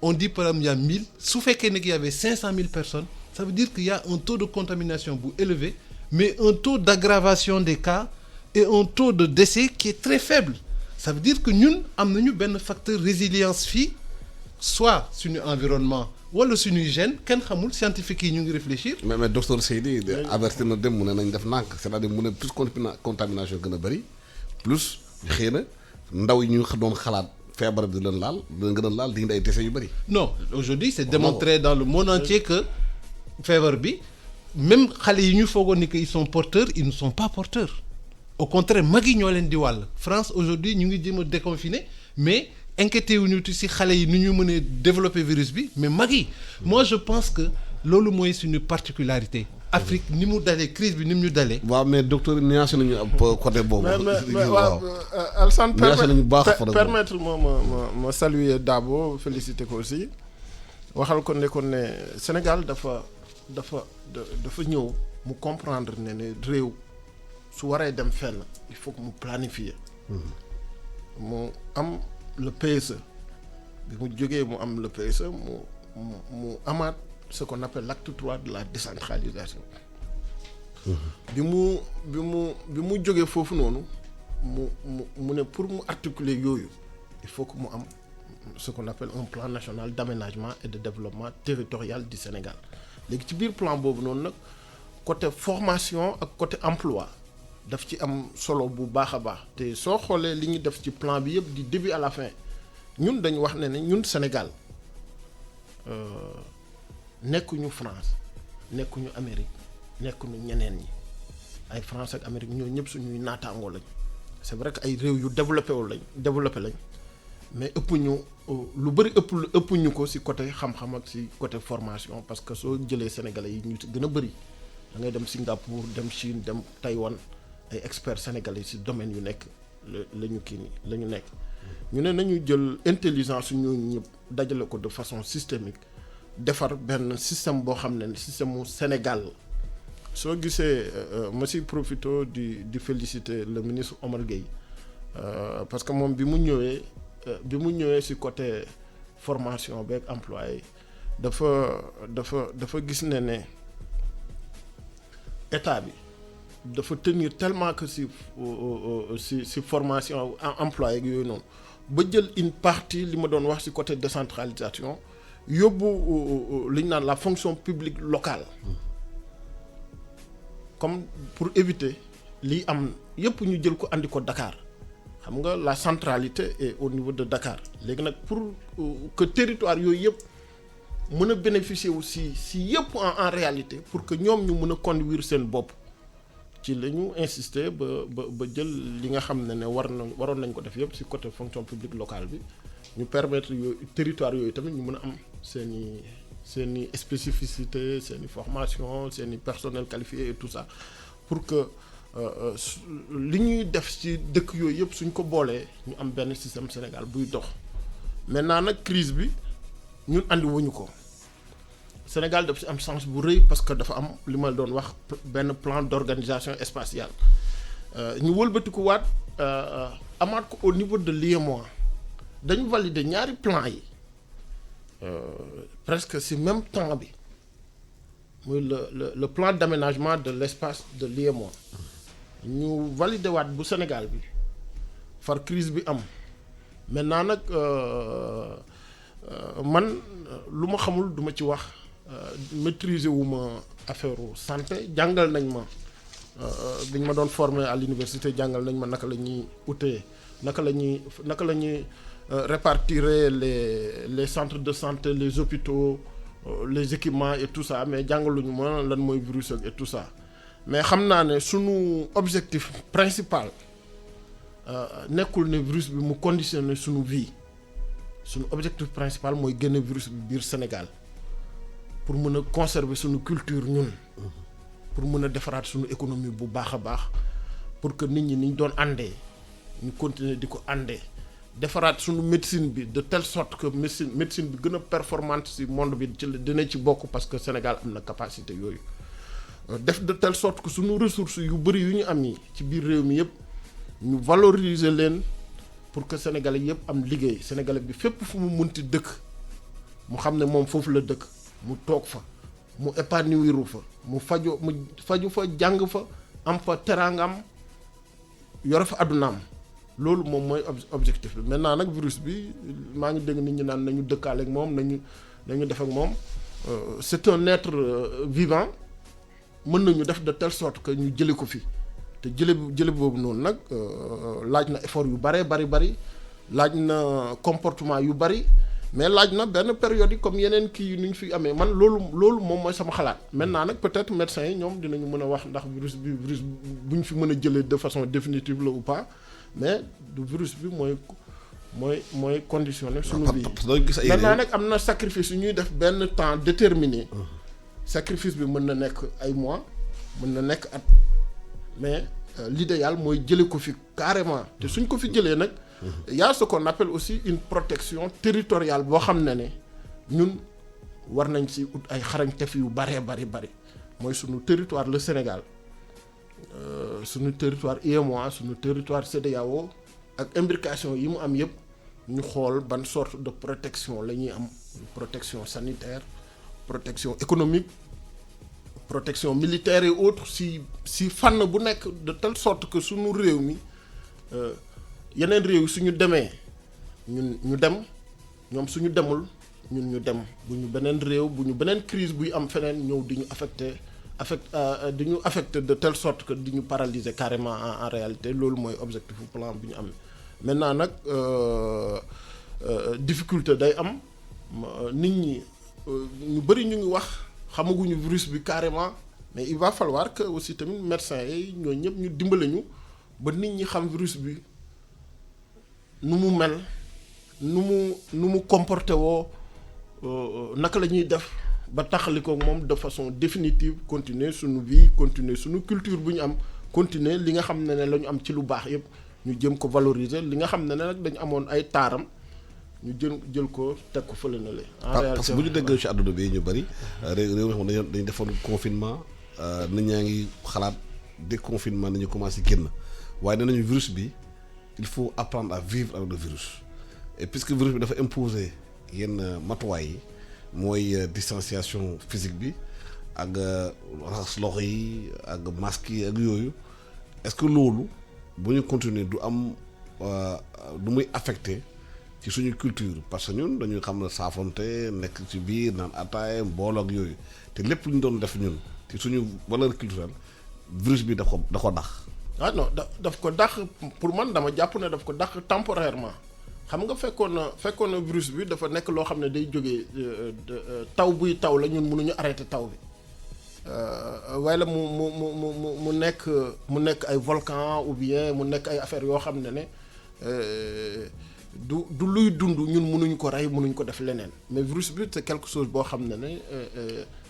on dit par exemple il y a 1000 su fekkee ne qu'il y avait 500 000 personnes ça veut dire qu'il y a un taux de contamination bu élevé mais un taux d'aggravation des cas et un taux de décès qui est très faible ça veut dire que ñun am nañu benn facteur résilience fii soit suñu environnement wala suñuy gène kenn xamul scientifique yi ñu ngi réfléchir. mais docteur Seydi avertir na dem mu ne nañ def nànk c'est-à-dire mu ne plus contamination gën a bëri plus xëy na ndaw yi ñu doon xalaat feebar bi di leen laal dina gën a laal di indi ay décès yu bëri. non aujourd'hui c'est démontré dans le monde entier que feebar bi même xale yi ñu foogoon ni que ils sont porteurs ils ne sont pas porteurs au contraire mag yi ñoo leen di wàll France aujourd'hui ñu ngi jéem a déconfiner mais inquiété wu ñu ci xale yi ni ñu mënee développer virus bi mais mag yi moi je pense que loolu mooy suñu particularité Afrique ni mu dalee crise bi ni mu ñu dalee. waaw mais docteur nuancé nañu ab côté boobu. mais waaw Alassane permettre ma saluer Dabo féliciter ko aussi waxal ko ne Sénégal dafa ñëw mu comprendre ne réew su waree dem fenn il faut que mu planifier. mu am le PSE bi mu jógee mu am le PSE mu amaat ce qu'on appelle l'acte 3 de la décentralisation. bi mu jógee foofu noonu mu ne pour mu articuler yooyu il faut que mu am ce qu'on appelle un plan national d'aménagement et de développement territorial du Sénégal léegi ci biir plan boobu noonu nag côté formation ak côté emploi daf ci am solo bu baax a baax te soo xoolee li ñu def ci plan bi yëpp du début à la fin ñun dañu wax ne ñun Sénégal nekkuñu France nekkuñu Amérique nekkuñu ñeneen ñi ay France ak Amérique ñoo ñëpp suñuy naataangoo lañ c'est vrai que ay réew yu développé lañ mais ëpp ñu lu bëri ëpp ñu ko ci côté xam-xam ak ci côté formation parce que soo jëlee sénégalais yi ñu ci gën a bëri da ngay dem Singapour dem Chine dem Taïwan ay experts sénégalais ci domaine yu nekk la ñu nekk ñu ne nañu jël intelligence ñu ñëpp dajale ko de façon systémique defar benn système boo xam ne système mu Sénégal soo gisee ma si profito di féliciter le ministre Omar Gueye parce que moom bi mu ñëwee ci côté formation beeg employé dafa gis ne état bi dafa tenir tellement que ci formation employé yooyu noonu ba jël une partie li ma doon wax ci côté décentralisation yóbbu li ñu naan la fonction publique locale comme pour éviter lii am yëpp ñu jël ko andi ko Dakar xam nga la centralité est au niveau de Dakar léegi nag pour que territoire yooyu yëpp mën a bénéficier wu si yëpp en réalité pour que ñoom ñu mën a conduire seen bopp ci la ñu insister ba jël li nga xam ne waroon nañ ko def yëpp si côté fonction publique locale bi ñu permettre yooyu territoire yooyu tamit ñu mën a am seeni spécificité seeni formation seeni personnel qualifié et tout ça pour que li ñuy def ci dëkk yooyu yëpp suñ ko boolee ñu am benn système Sénégal buy dox maintenant nag crise bi ñun andi wuñu ko Sénégal daf ci am chance bu rëy parce que dafa am li ma doon wax benn plan d'organisation spatiale ñu wëlbatiku waat amaat ko au niveau de l'UEMOA dañu valider ñaari plan yi presque ci même temps bi muy le plan d'aménagement de l'espace de l'UEMOA ñu valider waat bu Sénégal bi far crise bi am maintenant nag man lu ma xamul duma ci wax maîtriser wu ma affaire santé jàngal nañ ma biñ ma doon former à l'université jàngal nañ ma naka la ñuy utee naka la ñuy répartir les centres de santé les hôpitaux les équipements et tout ça mais jàngaluñu ma lan mooy virus et tout ça mais xam naa ne sunu objectif principal nekkul ne virus bi mu conditionner sunu vie sunu objectif principal mooy génne virus bi biir Sénégal pour mën a conserver suñu culture ñun pour mën a defaraat suñu économie bu baax a baax pour que nit ñi niñ doon àndee ñu continuer di ko àndee defaraat suñu médecine bi de telle sorte que médecine bi gën a performante ci monde bi ci dina ci bokk parce que Sénégal am na capacité yooyu def de telle sorte que suñu ressources yu bëri yu ñu am yi ci biir réew mi yëpp ñu valoriser leen pour que sénégalais yëpp am liggéey sénégalais bi fépp fu mu munti dëkk mu xam ne moom foofu la dëkk mu toog fa mu épanouiru fa mu faju fa jàng fa am fa teraangam yore fa addunaam loolu moom mooy objectif bi maintenant nag virus bi maa ngi dégg nit ñi naan nañu dëkkaale ak moom nañu def ak moom c'est un être vivant mën nañu def de telle sorte que ñu jële ko fi te jële boobu noonu nag laaj na effort yu bari laaj na comportement yu bari mais laaj na benn période yi comme yeneen kii yi ni ñu fi amee man loolu moom mooy sama xalaat maintenant nag peut-être médecins yi ñoom dinañu mën a wax ndax virus bu ñu fi mën a jëlee de façon définitive la ou pas mais du virus bi mooy conditionner suñu vie maintenant nag am na sacrifice yu ñuy def benn temps déterminé sacrifice bi mën na nekk ay mois mën na nekk at mais l'idéal mooy jële ko fi carrément te suñ ko fi jëlee nag y a ce qu'on appelle aussi une protection territoriale boo xam ne ñun war nañ ci ut ay xarañtef yu bari mooy suñu territoire le Sénégal suñu territoire UEMOA suñu territoire CEDEAO ak imbrication yi mu am yëpp ñu xool ban sorte de protection la ñuy am protection sanitaire protection économique protection militaire et autres si fànn bu nekk de telle sorte que suñu réew mi yeneen réew yi suñu demee ñu dem ñoom suñu demul ñun ñu dem bu ñu beneen réew bu ñu beneen crise buy am feneen ñëw di ñu di ñu affecté de telle sorte que di ñu paralyser carrément en réalité loolu mooy objectif plan bi ñu am maintenant nag difficulté day am nit ñi ñu bëri ñu ngi wax xamaguñu virus bi carrément mais il va falloir que aussi tamit médecins yi ñooñu ñëpp ñu dimbale ñu ba nit ñi xam virus bi nu mu mel nu mu comporté woo naka la ñuy def ba taxali ko moom de façon définitive continuer suñu vie continuer suñu culture bu ñu am continuer li nga xam ne la ñu am ci lu baax yëpp ñu jëm ko valoriser li nga xam ne nag dañu amoon ay taaram ñu jël ko teg ko fële na le en réalité parce que bu ñu déggee ci àdduna bi ñu bëri réew mi xam dañu defoon confinement nit ñaa ngi xalaat déconfinement nañu commencé génn waaye danañu virus bi il faut apprendre à vivre avec le virus et puisque virus bi dafa imposer yenn matuwaay yi mooy distanciation physique bi ak raxas loxo yi ak masque yi ak yooyu est-ce que loolu bu ñu continuer du am du muy affecté ci suñu culture parce que ñun dañuy xam ne saafonte nekk ci biir naan ataaya mbooloo ak yooyu te lépp lu ñu doon def ñun ci suñu valeur culturelle virus bi da ko dax. ah non daf ko dax pour man dama jàpp ne daf ko dax temporairement xam nga fekkoon na virus bi dafa nekk loo xam ne day jógee taw buy taw la ñun mënuñu arrêter taw bi waaye la mu nekk ay volcan ou bien mu nekk ay affaires yoo xam ne du luy dund ñun mënuñu ko rey mënuñu ko def leneen mais virus bi c'est quelque chose boo xam ne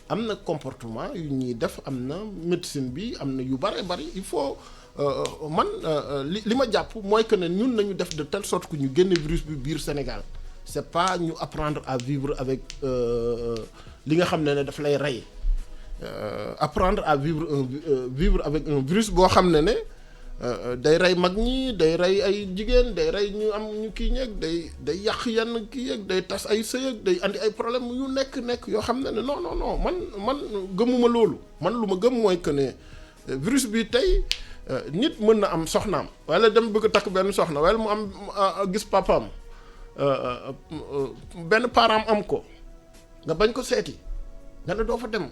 am na comportement yu ñuy def am na médecine bi am na yu bari il faut man li ma jàpp mooy que ne ñun nañu def de telle sorte que ñu génne virus bi biir Sénégal c'est pas ñu apprendre à vivre avec li nga xam ne daf lay rey apprendre à vivre avec un virus boo xam ne day rey mag ñi day rey ay jigéen day rey ñu am ñu kii ñeeg day yàq yenn kii yeeg day tas ay sëyeg day andi ay problème yu nekk yoo xam ne non man gëmuma loolu man lu ma gëm mooy que ne virus bi tey nit mën na am soxnaam wala dem bëgg a takk benn soxna wala mu am gis papaam benn parent am ko nga bañ ko seeti nga ne doo fa dem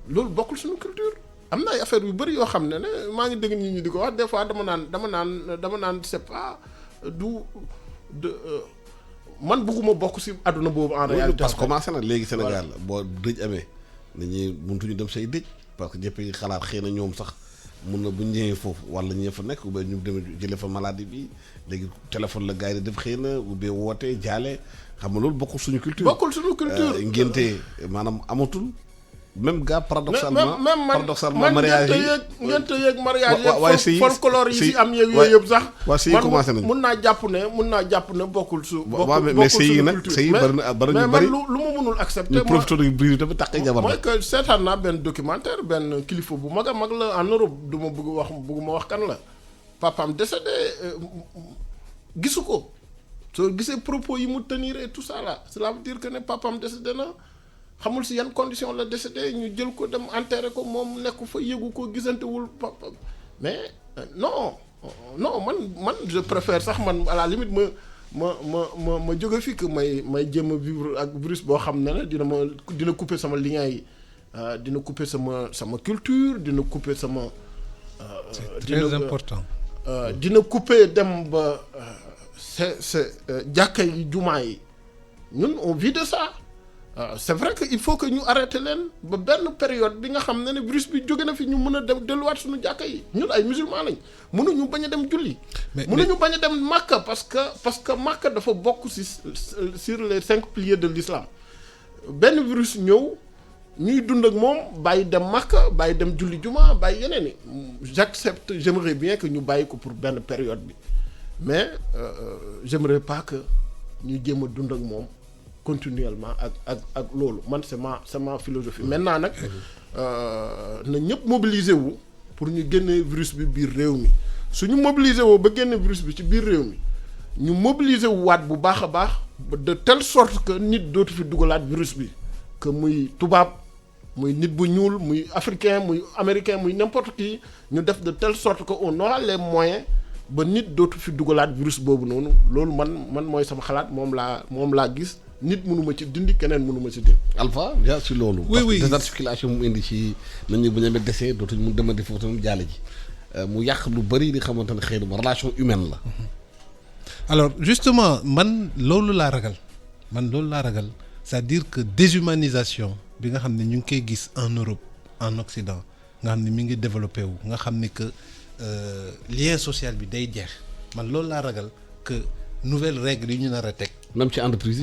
loolu bokkul suñu culture am na ay affaire yu bëri yoo xam ne maa ngi dégg nit ñi di ko wax des fois dama naan c'est pas man bëgguma bokk ci àdduna boobu en réalité parce que commencé na léegi Sénégal boo dëj amee nit ñi mëntuñu dem say dëj parce que ñëpp xalaat xëy na ñoom sax mun na bu ñu ñëwee foofu wala ñee fa nekk ou bien ñu dem jëlee fa maladie bi léegi téléphone la gars yi def xëy na ou bien wootee jaale xam nga loolu bokkul suñu culture. ngénte maanaam amatul même gars paradoxalement man mariage yi ngénte yeeg mariage waaye sëy folklore yi si am yeeg yooyu yëpp sax waa sëy commencé nañ mun naa jàpp ne bokkul su mais sëy yi nag sëy yi bari ñu bari lu ma mënul accepter ñu profité du brise dafa taqee jabar mooy que seetaan naa benn documentaire benn kilifa bu mag a mag la en Europe du ma bëgguma wax kan la papaam décédé gisu ko soo gisee propos yi mu tenir et tout ça là cela veut dire que ne papaam décédé na xamul si yan condition la décédé ñu jël ko dem enterré ko moom nekk fa yëgu ko gisantewul papa mais non man je préfère sax man à la limite ma jóge fi que may jéem a vivre ak virus boo xam ne dina couper sama lien yi dina couper sama culture dina couper sama c'est très important dina couper dem ba c'est jàkka yi jumaa yi ñun on vit de ça c'est vrai que il faut que ñu arrêter leen ba benn période bi nga xam ne virus bi jóge na fi ñu mën a dem delluwaat suñu jàkka yi ñun ay musulmans lañ mënuñu bañ a dem julli. mënuñu bañ a dem Makka parce que Makka dafa bokk sur les 5 piliers de l'islam benn virus ñëw ñuy dund ak moom bàyyi dem Makka bàyyi dem julli juma bàyyi yeneen i j'accepte j'aimerais bien que ñu bàyyi ko pour benn période bi mais j'aimerais pas que ñu jéem a dund ak moom continuellement ak loolu man c'est ma philosophie maintenant nag na ñëpp mobiliser wu pour ñu génne virus bi biir réew mi suñu mobiliser woo ba génne virus bi ci biir réew mi ñu mobiliser wu waat bu baax a baax de telle sorte que nit dootu fi dugalaat virus bi que muy tubaab muy nit bu ñuul muy africain muy américain muy n'importe qui ñu def de telle sorte que on aura les moyens ba nit dootu fi dugalaat virus boobu noonu loolu man mooy sama xalaat moom laa gis nit mënuma ci dindi keneen mënuma ci dindi. Alpha déjà si loolu. oui désertification mu indi ci nañu bu ñu amee décès dootuñ mu demandi foofu tamit jaale ji mu yàq lu bëri li xamante ne xëy na relation humaine la. alors justement man loolu laa ragal c'est-à-dire que déshumanisation bi nga xam ne ñu ngi koy gis en Europe en Occident nga xam ne mi ngi développé wu nga xam ne que lien social bi day jeex man loolu laa ragal que nouvelle règle yi ñu nar a teg. même ci entreprise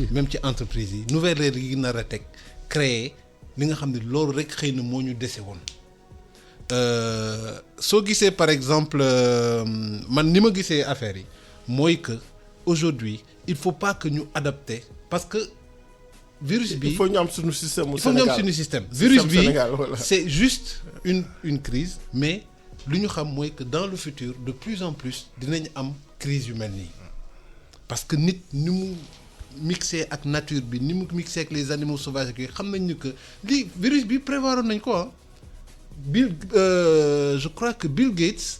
yi. nouvelle règle yi nar a teg créer li nga xam ne loolu rek xëy na moo ñu dese woon soo gisee par exemple man ni ma gisee affaire yi mooy que aujourd'hui il faut pas que ñu adapter parce que virus bi il faut ñu am suñu système virus bi c'est juste une crise mais lu ñu xam mooy que dans le futur de plus en plus dinañ am crise yu mel nii parce que nit ni mu mixé ak nature bi ni mu mixé ak les animaux sauvages yi xam nañ ni que lii virus bi prévoiroon nañ ko je crois que Bill Gates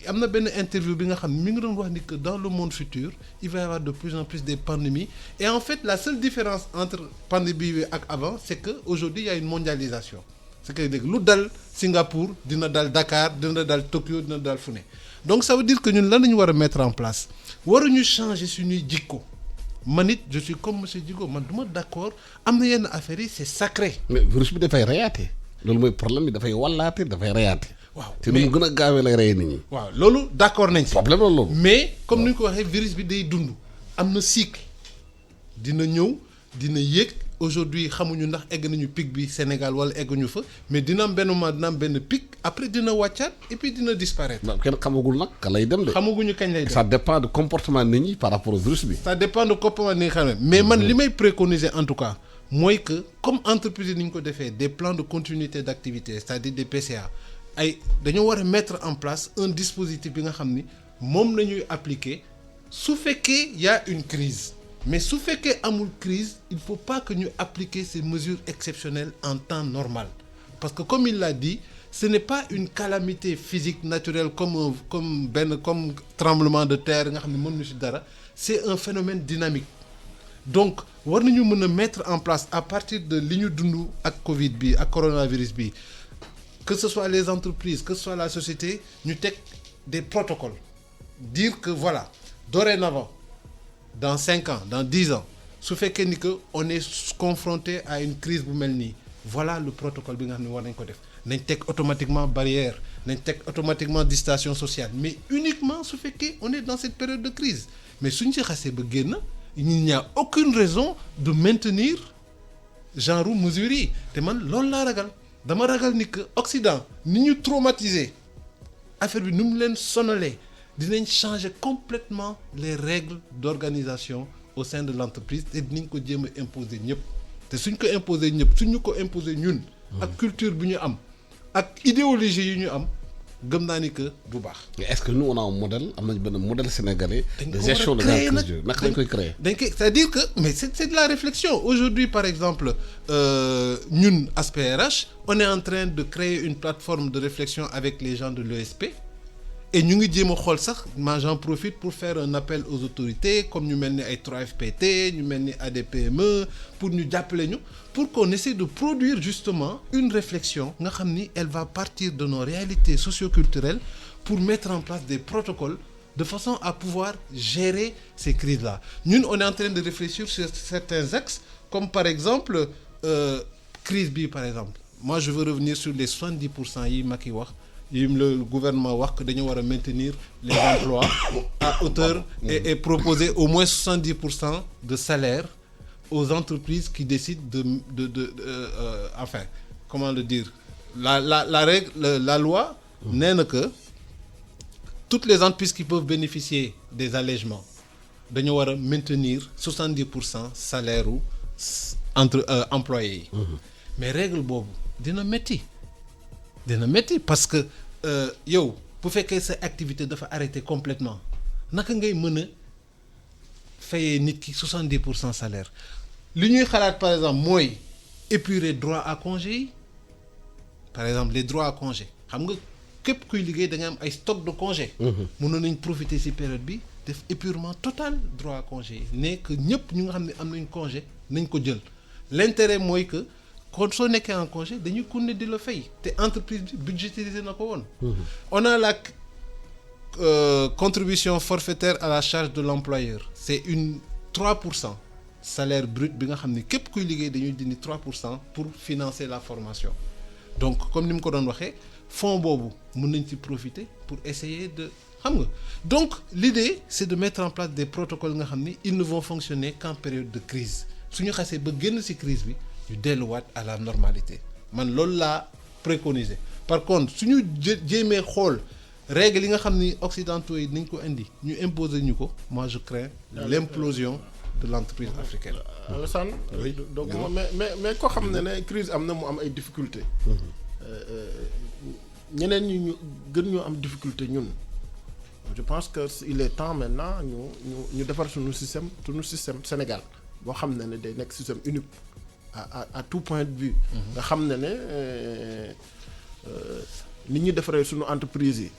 am na benn interview bi nga xam ne mi ngi doon wax ni que dans le monde futur il va y avoir de plus en plus des pandémies et en fait la seule différence entre pandémie bi ak avant c'est que aujourd'hui il y a une mondialisation c'est que dégg lu dal Singapour dina dal Dakar dina dal Tokyo dina dal fu ne donc ça veut dire que ñun lan lañu war a mettre en place waruñu changer suñuy jikko man it je suis comme monsieur Djigo man du ma d'accord am na yenn affaires yi c'est sacré. mais virus bi dafay reyaate loolu mooy problème bi dafay wallaate dafay reyaate. waaw te nu mu gën a gaawee lay rey nit ñi. waaw loolu d'accord nañ ci. problème la loolu. mais comme ni ñu ko waxee virus bi day dund am na cycle dina ñëw dina yéeg aujourd'hui xamuñu ndax egg nañu pic bi Sénégal wala egguñu fa mais dina am benn moment dina am benn pic après dina wàccaat et puis dina disparaître. kenn xamagul nag ka lay dem de. xamaguñu kañ lay dem ça dépend de comportement nit ñi par rapport au virus bi. ça dépend de comportement nit ñi xam ne mais man li may préconiser en tout cas mooy que comme entreprise ni ñu ko defee des plans de continuité d'activité c'est-à-dire des PCA dañoo war a mettre en place un dispositif bi nga xam ni moom la ñuy appliquer su fekkee y a une crise mais su fekkee amul crise il faut pas que ñu appliquer ces mesures exceptionnelles en temps normal parce que comme il l'a dit ce n'est pas une calamité physique naturelle comme tremblement de terre nga xam ne mënuñu ci dara c'est un phénomène dynamique donc war nañu mën a mettre en place à partir de li ñu dund ak Covid bi ak coronavirus bi que ce soit les entreprises que ce soit la société ñu teg des protocoles dire que voilà dorénavant dans 5 ans dans 10 ans su fekkee ni que on est confronté à une crise bu mel nii voilà le protocole bi nga xam ne war nañ ko def nañ teg automatiquement barrière nañ teg automatiquement distanciation sociale mais uniquement su fekkee on est dans cette période de crise mais suñ ci xasee ba génn il n'y a aucune raison de maintenir genre mesures yi te man loolu laa ragal dama ragal ni que Occident ni ñu traumatisé affaire bi nu mu leen sonalee dinañ changer complètement les règles d'organisation au sein de l'entreprise te dinañ ko jéem a imposer ñëpp te suñ ko imposer ñëpp suñ ñu ko imposer ñun. ak culture bi ñu am ak idéologie yi ñu am gëm naa ni que du baax. mais est-ce que nous on a un modèle am nañ benn modèle sénégalais de gestion de la crise naka lañ koy créer. c'est-à-dire que mais c'est de la réflexion aujourd'hui par exemple ñun Aspect RH on est en train de créer une plateforme de réflexion avec les gens de l'ESP et ñu ngi jéem a xool sax j'en profite pour faire un appel aux autorités comme ñu mel ni ay 3FPT ñu mel ni ADPME pour ñu jàppale ñu pour qu'on essaie de produire justement une réflexion nga xam ni elle va partir de nos réalités socioculturelles pour mettre en place des protocoles de façon à pouvoir gérer ces crises-là ñun on est en train de réfléchir sur certains axes comme par exemple crise bi par exemple moi je veux revenir sur les 70% yi Macky wax yi le gouvernement wax que dañu war a maintenir les emplois à hauteur et proposer au moins 70% de salaire aux entreprises qui décident enfin comment le dire la règle la loi nee na que toutes les entreprises qui peuvent bénéficier des allègements dañu war a maintenir 70% salaire u entre employés yi mais règle boobu dina métti parce que yow bu fekkee sa activité dafa arrêté complètement naka ngay mën a fayee nit ki 70% salaire li ñuy xalaat par exemple mooy épurer droit à congé yi par exemple les droits à congé xam nga képp kuy liggéey da nga am ay stock de congé mënoon nañ profiter ci période bi def épurement total droit à congé yi ne que ñëpp ñu nga xam ne am nañ congé nañ ko jël l'intérêt mooy que kon soo nekkee en congé dañuy continuer di la fay te entreprise bi budgétisé na ko woon. On a la contribution forfaitaire à la charge de l'employeur c'est une 3% salaire brut bi nga xam ne képp kuy liggéey dañuy dindi 3% pour financer la formation donc comme ni mu ko doon waxee fonds boobu mën nañ ci profiter pour essayer de xam nga donc l'idée c'est de mettre en place des protocoles nga xam ni ils ne vont fonctionner qu'en période de crise suñu xasee ba génn ci crise bi ñu delluwaat à la normalité man loolu laa préconiser par contre suñu jéemee xool règles yi nga xam ni occidentaux yi nañ ko indi ñu imposer ñu ko moi je crains l'implosion de l'entreprise africaine. Alassane oui donc mais koo xam ne crise am na mu am ay difficultés. ñeneen ñu gën ñoo am difficulté ñun je pense que il est temps maintenant ñu defar suñu système Sénégal boo xam ne day nekk système unique à tout point de vue. nga xam ne nit ñi defaree suñu entreprise yi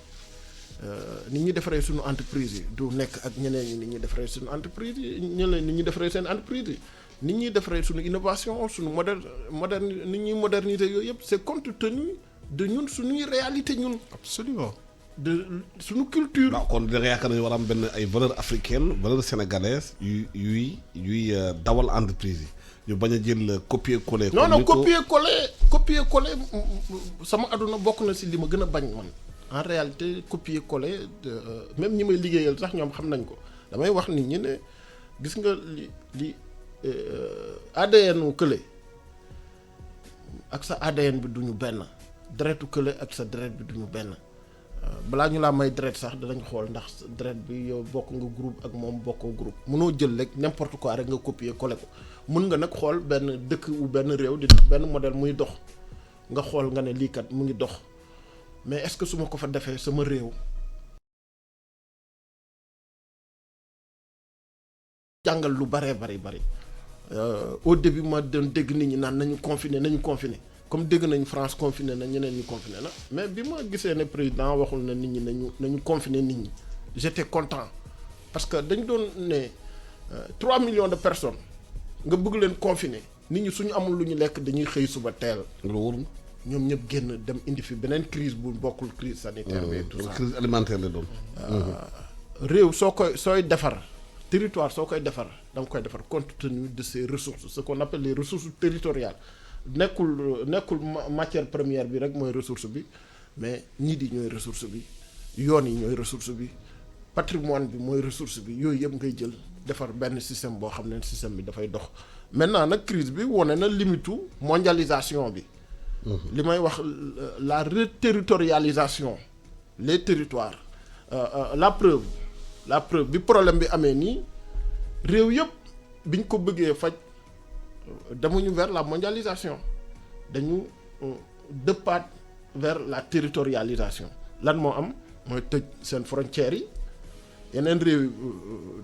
nit ñi defaree suñu entreprise yi du nekk ak ñeneen ñi nit ñi defaree suñu entreprise yi ñeneen nit ñi defaree seen entreprise yi nit ñi defaree suñu innovation suñu nit ñi modernité yooyu yëpp c'est compte tenu de ñun suñuy réalité ñun. absolument de suñu culture. waaw kon da nga yaakaar ne war a am benn ay valeurs africaines valeurs sénégalaises yuy dawal entreprise yi ñu bañ a jël copier-coller. non copier-coller sama àdduna bokk na ci li ma gën a bañ man en réalité copier-coller même ñi may liggéeyal sax ñoom xam nañ ko damay wax nit ñi ne gis nga li ADN wu kële ak sa ADN bi duñu benn deretu kële ak sa deret bi duñu benn balaa ñu laa may deret sax danañ xool ndax deret bi yow bokk nga groupe ak moom bokkoo groupe mënoo jël rek n'importe quoi rek nga copier-coller ko mën nga nag xool benn dëkk ou benn réew di benn modèle muy dox nga xool nga ne lii kat mu ngi dox mais est-ce que su ma ko fa defee sama réew jàngal lu bari au début ma doon dégg nit ñi naan nañu confiner comme dégg nañ France confiné na ñeneen ñi confiné na mais bi ma gisee ne président waxul na nit ñi nañu confiner nit ñi j'étais content parce que dañ doon ne 3 millions de personnes nga bëgg leen confiner nit ñi suñu amul lu ñu lekk dañuy xëy suba teel. loolu ñoom ñëpp génn dem indi fi beneen crise bu bokkul crise sanitaire bi tout ça crise alimentaire la doon. réew sooy defar territoire soo koy defar da nga koy defar compte tenu de ses ressources ce qu'on appelle les ressources territoriales nekkul matière première bi rek mooy ressource bi mais ñii di ñooy ressource bi yoon yi ñooy ressource bi patrimoine bi mooy ressource bi yooyu yëpp ngay jël defar benn système boo xam ne système bi dafay dox maintenant nag crise bi wane na limitu mondialisation bi. li may wax la reterritorialisation les territoires la preuve bi problème bi amee nii réew yëpp biñ ko bëggee faj demuñu vers la mondialisation dañu dëppaat vers la territorialisation lan moo am mooy tëj seen frontières yi yeneen réew yi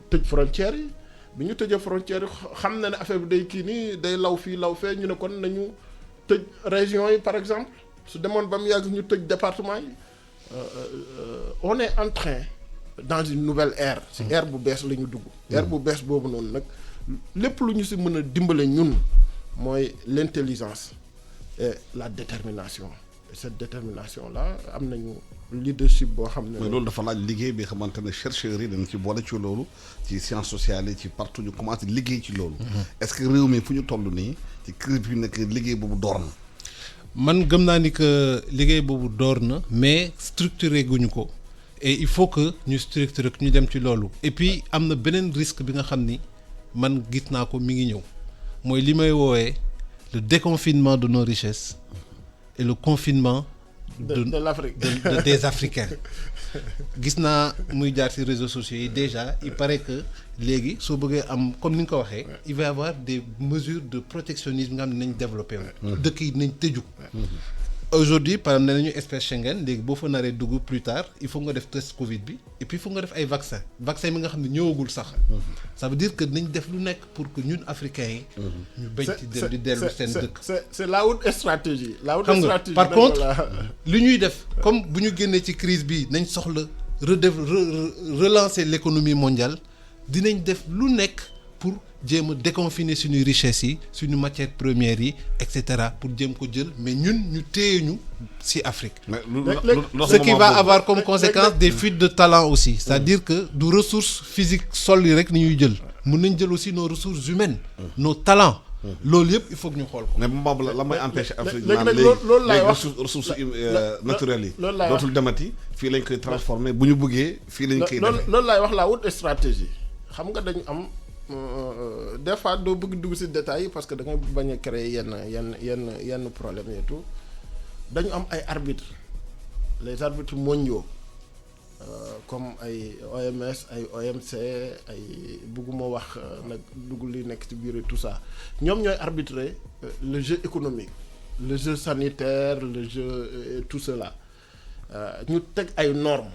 tëj frontières yi bi ñu tëjee frontières yi xam na ne affaire bi day kii nii day law fii law fee ñu ne kon nañu tëj région yi par exemple su demoon ba mu yàgg ñu tëj département yi on est en train dans une nouvelle ère si ère bu bees la ñu dugg ère bu bees boobu noonu nag lépp lu ñu si mën a dimbale ñun mooy l'intelligence et la détermination et cette détermination là am nañu leadership boo xam ne. mais loolu dafa laaj liggéey bi xamante ne chercheurs yi dañ ci boole ci loolu ci sciences sociales yi ci partout ñu commencé liggéey ci loolu. est-ce que réew mi fu ñu toll nii ci crise bi nekk liggéey boobu door na. man gëm naa ni que liggéey boobu door na mais structuré guñu ko et il faut que ñu structuré ko ñu dem ci loolu et puis am na beneen risque bi nga xam ni man gis naa ko mi ngi ñëw mooy li may woowee le déconfinement de nos richesses et le confinement de l'Afrique des Africains gis naa muy jaar ci réseaux sociaux yi déjà il paraît que léegi soo bëggee am comme ni nga ko waxee il va y avoir des mesures de protectionnisme nga xam ne nañ développé wu dëkk yi nañ tëju aujourd'hui par exemple ne nañu espèce Schengen léegi boo fa naree dugg plus tard il faut nga def test Covid bi et puis il faut nga def ay vaccin bi nga xam ne ñëwagul sax ça veut dire que nañ def lu nekk pour que ñun africains yi ñu bañ ci dem di dellu seen dëkk c'est la haute stratégie xam nga par contre li ñuy def comme bu ñu génnee ci crise bi nañ soxla relancer l'économie mondiale dinañ def lu nekk pour jéem a déconfiner suñuy richesses yi suñu matières premières yi et cetera pour jéem ko jël mais ñun ñu téye ñu ci Afrique. Ce qui va avoir comme conséquence des fuites de talent aussi c'est-à-dire que du ressources physiques sol yi rek ni ñuy jël mën nañ jël aussi nos ressources humaines nos talents. loolu yëpp il faut que ñu xool ko. mais boobu la may empêcher Afrique léegi nag loolu laay wax ressources naturelles yi. loolu laay wax dootul demati fii lañ koy transformer bu ñu bëggee fii lañ koy defee. loolu laay wax la haute stratégie xam nga dañu am des fois doo bëgg dugg ci détails yi parce que da ngay bañ a créer yenn problème et tout dañu am ay arbitres les arbitres mondiaux comme ay OMS ay OMC ay bëgguma wax nag dugg li nekk ci biir tout ça ñoom ñooy arbitrer le jeu économique le jeu sanitaire le jeu tout cela ñu teg ay normes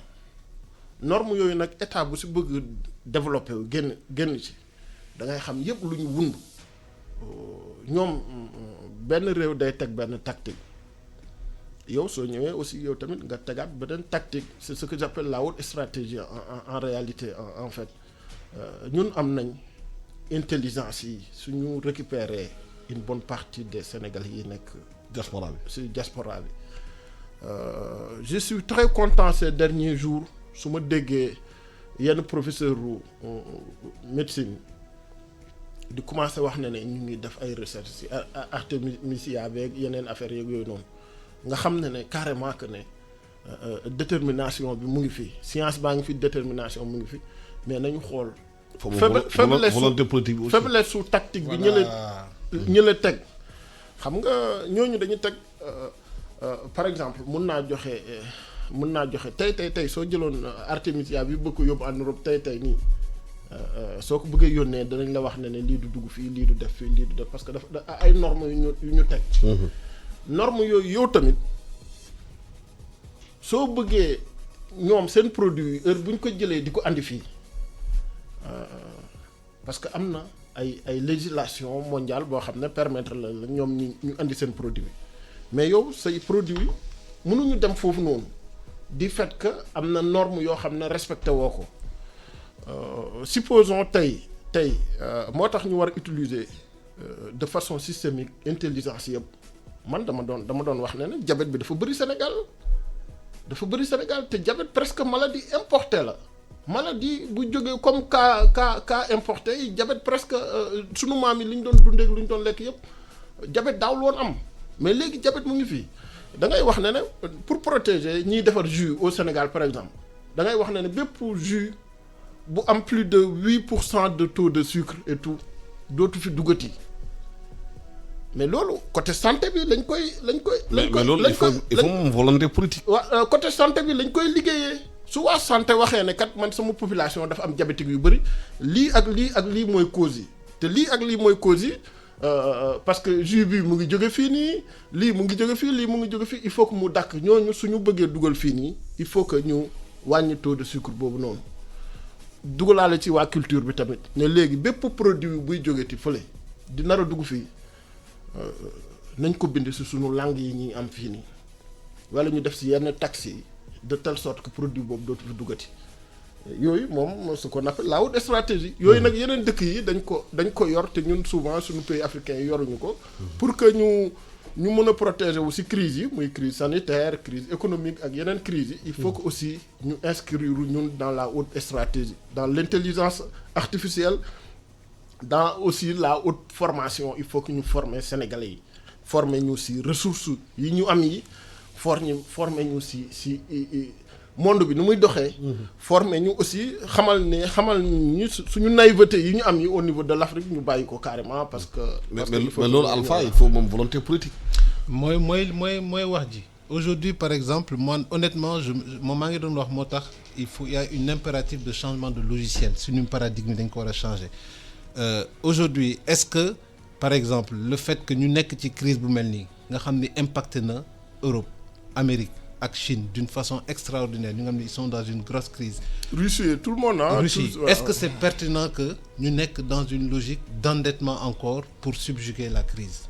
yooyu nag état bu ci bëgg développer wu génn ci da ngay xam yépp lu ñu wund ñoom benn réew day teg benn tactique yow soo ñëwee aussi yow tamit nga tegaat beneen tactique c'est ce que j'appelle la haute stratégie en réalité en fait ñun am nañ intelligence yi suñu récupérer une bonne partie des Sénégalais yi nekk diaspora bi ci diaspora bi je suis très content ces derniers jours su ma déggee yenn professeur médecine di commencer wax ne ñu ngi def ay recherche ci artémisia beeg yeneen affaires yeeg yooyu noonu nga xam ne carrément que ne détermination bi mu ngi fi science baa ngi fi détermination mu ngi fi mais nañu xool. volonté politique bi aussi faiblesse su tactique bi ñu la teg xam nga ñooñu dañu teg par exemple mun naa joxe tey soo jëloon artémisia bi bëgg ko yóbbu en Europe tey nii soo ko bëggee yónnee danañ la wax ne lii du dugg fii lii du def fii lii du def parce que dafa ay normes yu ñu teg. normes yooyu yow tamit soo bëggee ñoom seen produit heure bu ñu ko jëlee di ko andi fii parce que am na ay législation mondiale boo xam ne permettre la ñoom ñu andi seen produit mais yow say produit mënuñu dem foofu noonu du fait que am na norme yoo xam ne respecté woo ko supposons tey moo tax ñu war a utiliser de façon systémique intelligence yëpp man dama doon wax ne diabète bi dafa bëri Sénégal te diabète presque maladie importée la maladie bu jógee comme cas importé yi diabète presque sunu maam yi li ñu doon dundee lu ñu doon lekk yëpp diabète daawul woon am mais léegi diabète mu ngi fii da ngay wax ne pour protéger ñiy defar jus au Sénégal par exemple da ngay wax ne bépp jus bu am plus de 8% de taux de sucre et tout dootu fi duggati mais loolu côté santé bi lañ koy. mais loolu il faut moom volonté politique. waaw côté santé bi lañ koy liggéeyee su waa santé waxee ne kat man sama population dafa am diabétique yu bëri lii ak lii mooy cause yi te lii ak lii mooy cause yi parce que jus bi mu ngi jóge fii nii lii mu ngi jóge fii lii mu ngi jóge fii il faut que mu dakk ñooñu suñu bëggee dugal fii nii il faut que ñu wàññi taux de sucre boobu noonu dugalaale ci waa culture bi tamit ne léegi bépp produit buy jógeti fële di nar a dugg fii nañ ko bind ci suñu langue yi ñuy am fii nii wala ñu def ci yenn taxes yi de telle sorte que produit boobu dootu fi duggati yooyu moom ce qu'on appelle la haute stratégie yooyu nag yeneen dëkk yi dañ ko yor te ñun souvent suñu pays africains yi yoruñu ko pour que ñu mën a protéger wu ci crise yi muy crise sanitaire crise économique ak yeneen crise yi il faut que aussi ñu inscrire ñun dans la haute stratégie dans l'intelligence artificielle dans aussi la haute formation il faut que ñu former sénégalais yi former ñu ci ressources yi ñu am yi former ñu ci monde bi nu muy doxee. former ñu aussi xamal ñu suñu naïveté yi ñu am yi au niveau de l'Afrique ñu bàyyi ko carrément parce que. mais loolu Alpha il faut moom volonté politique. mooy wax ji. aujourd'hui par exemple man honnêtement moom maa ngi doon wax moo tax il y a une impératif de changement de logiciel suñu paradigme dañ ko war a changer aujourd'hui est-ce que par exemple le fait que ñu nekk ci crise bu mel nii nga xam ni impacté na Europe Amérique ak Chine d'une façon extraordinaire ñu nga xam ne ils sont dans une grosse crise. Russie tout le monde Russie est-ce que c'est pertinent que ñu nekk dans une logique d'endettement encore pour subjuguer la crise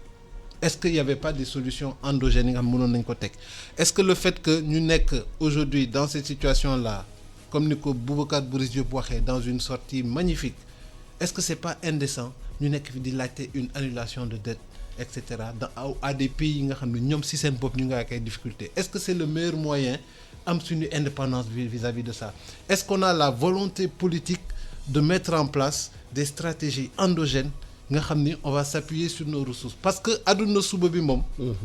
est-ce qu'il y avait pas des solutions endogènes yi nga xam mënoon nañ ko teg est-ce que le fait que ñu nekk aujourd'hui dans cette situation-là comme ni ko Boubacar Boris Diop waxee dans une sortie magnifique est-ce que c'est pas indécent ñu nekk fi di laajte une annulation de dette et cetera à des pays yi nga xam ne ñoom si seen bopp ñu ngi ak ay difficultés est-ce que c'est le meilleur moyen am suñu indépendance vis-à-vis de ça est-ce qu'on a la volonté politique de mettre en place des stratégies endogènes nga xam ni on va s'appuyer sur nos ressources parce que àdduna suba bi moom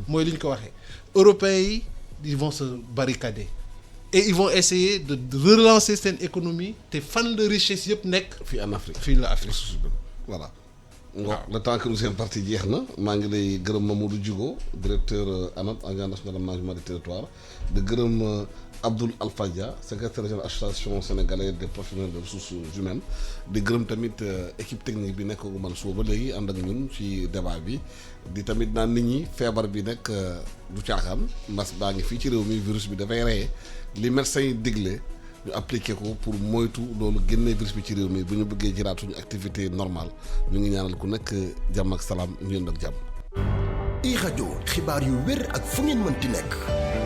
mooy li ñu ko waxee européens yi ils vont se barricader et ils vont essayer de relancer seen économie te fan la richesse yëpp nekk fii en Afrique fii la Afrique voilà le temps que nous seen parti jeex na maa ngi lay gërëm Mamadou Djigo directeur ANAT agence nationale d'aménagement du territoire de gërëm Abdoul Alpha Dia secrétaire général association sénégalaise des professionnels de ressources humaines di gërëm tamit équipe technique bi nekk ko man suba ba léegi ànd ak ñun ci débat bi di tamit naan nit ñi feebar bi nekk du caaxaan mbas baa ngi fii ci réew mi virus bi dafay reye li médecins yi digle ñu appliqué ko pour moytu loolu génnee virus bi ci réew mi bu ñu bëggee jëlaat suñu activité normale ñu ngi ñaanal ku nekk jàmm ak salaam ñu yënd ak jàmm. iRadio xibaar yu wér ak fu ngeen mënti nekk.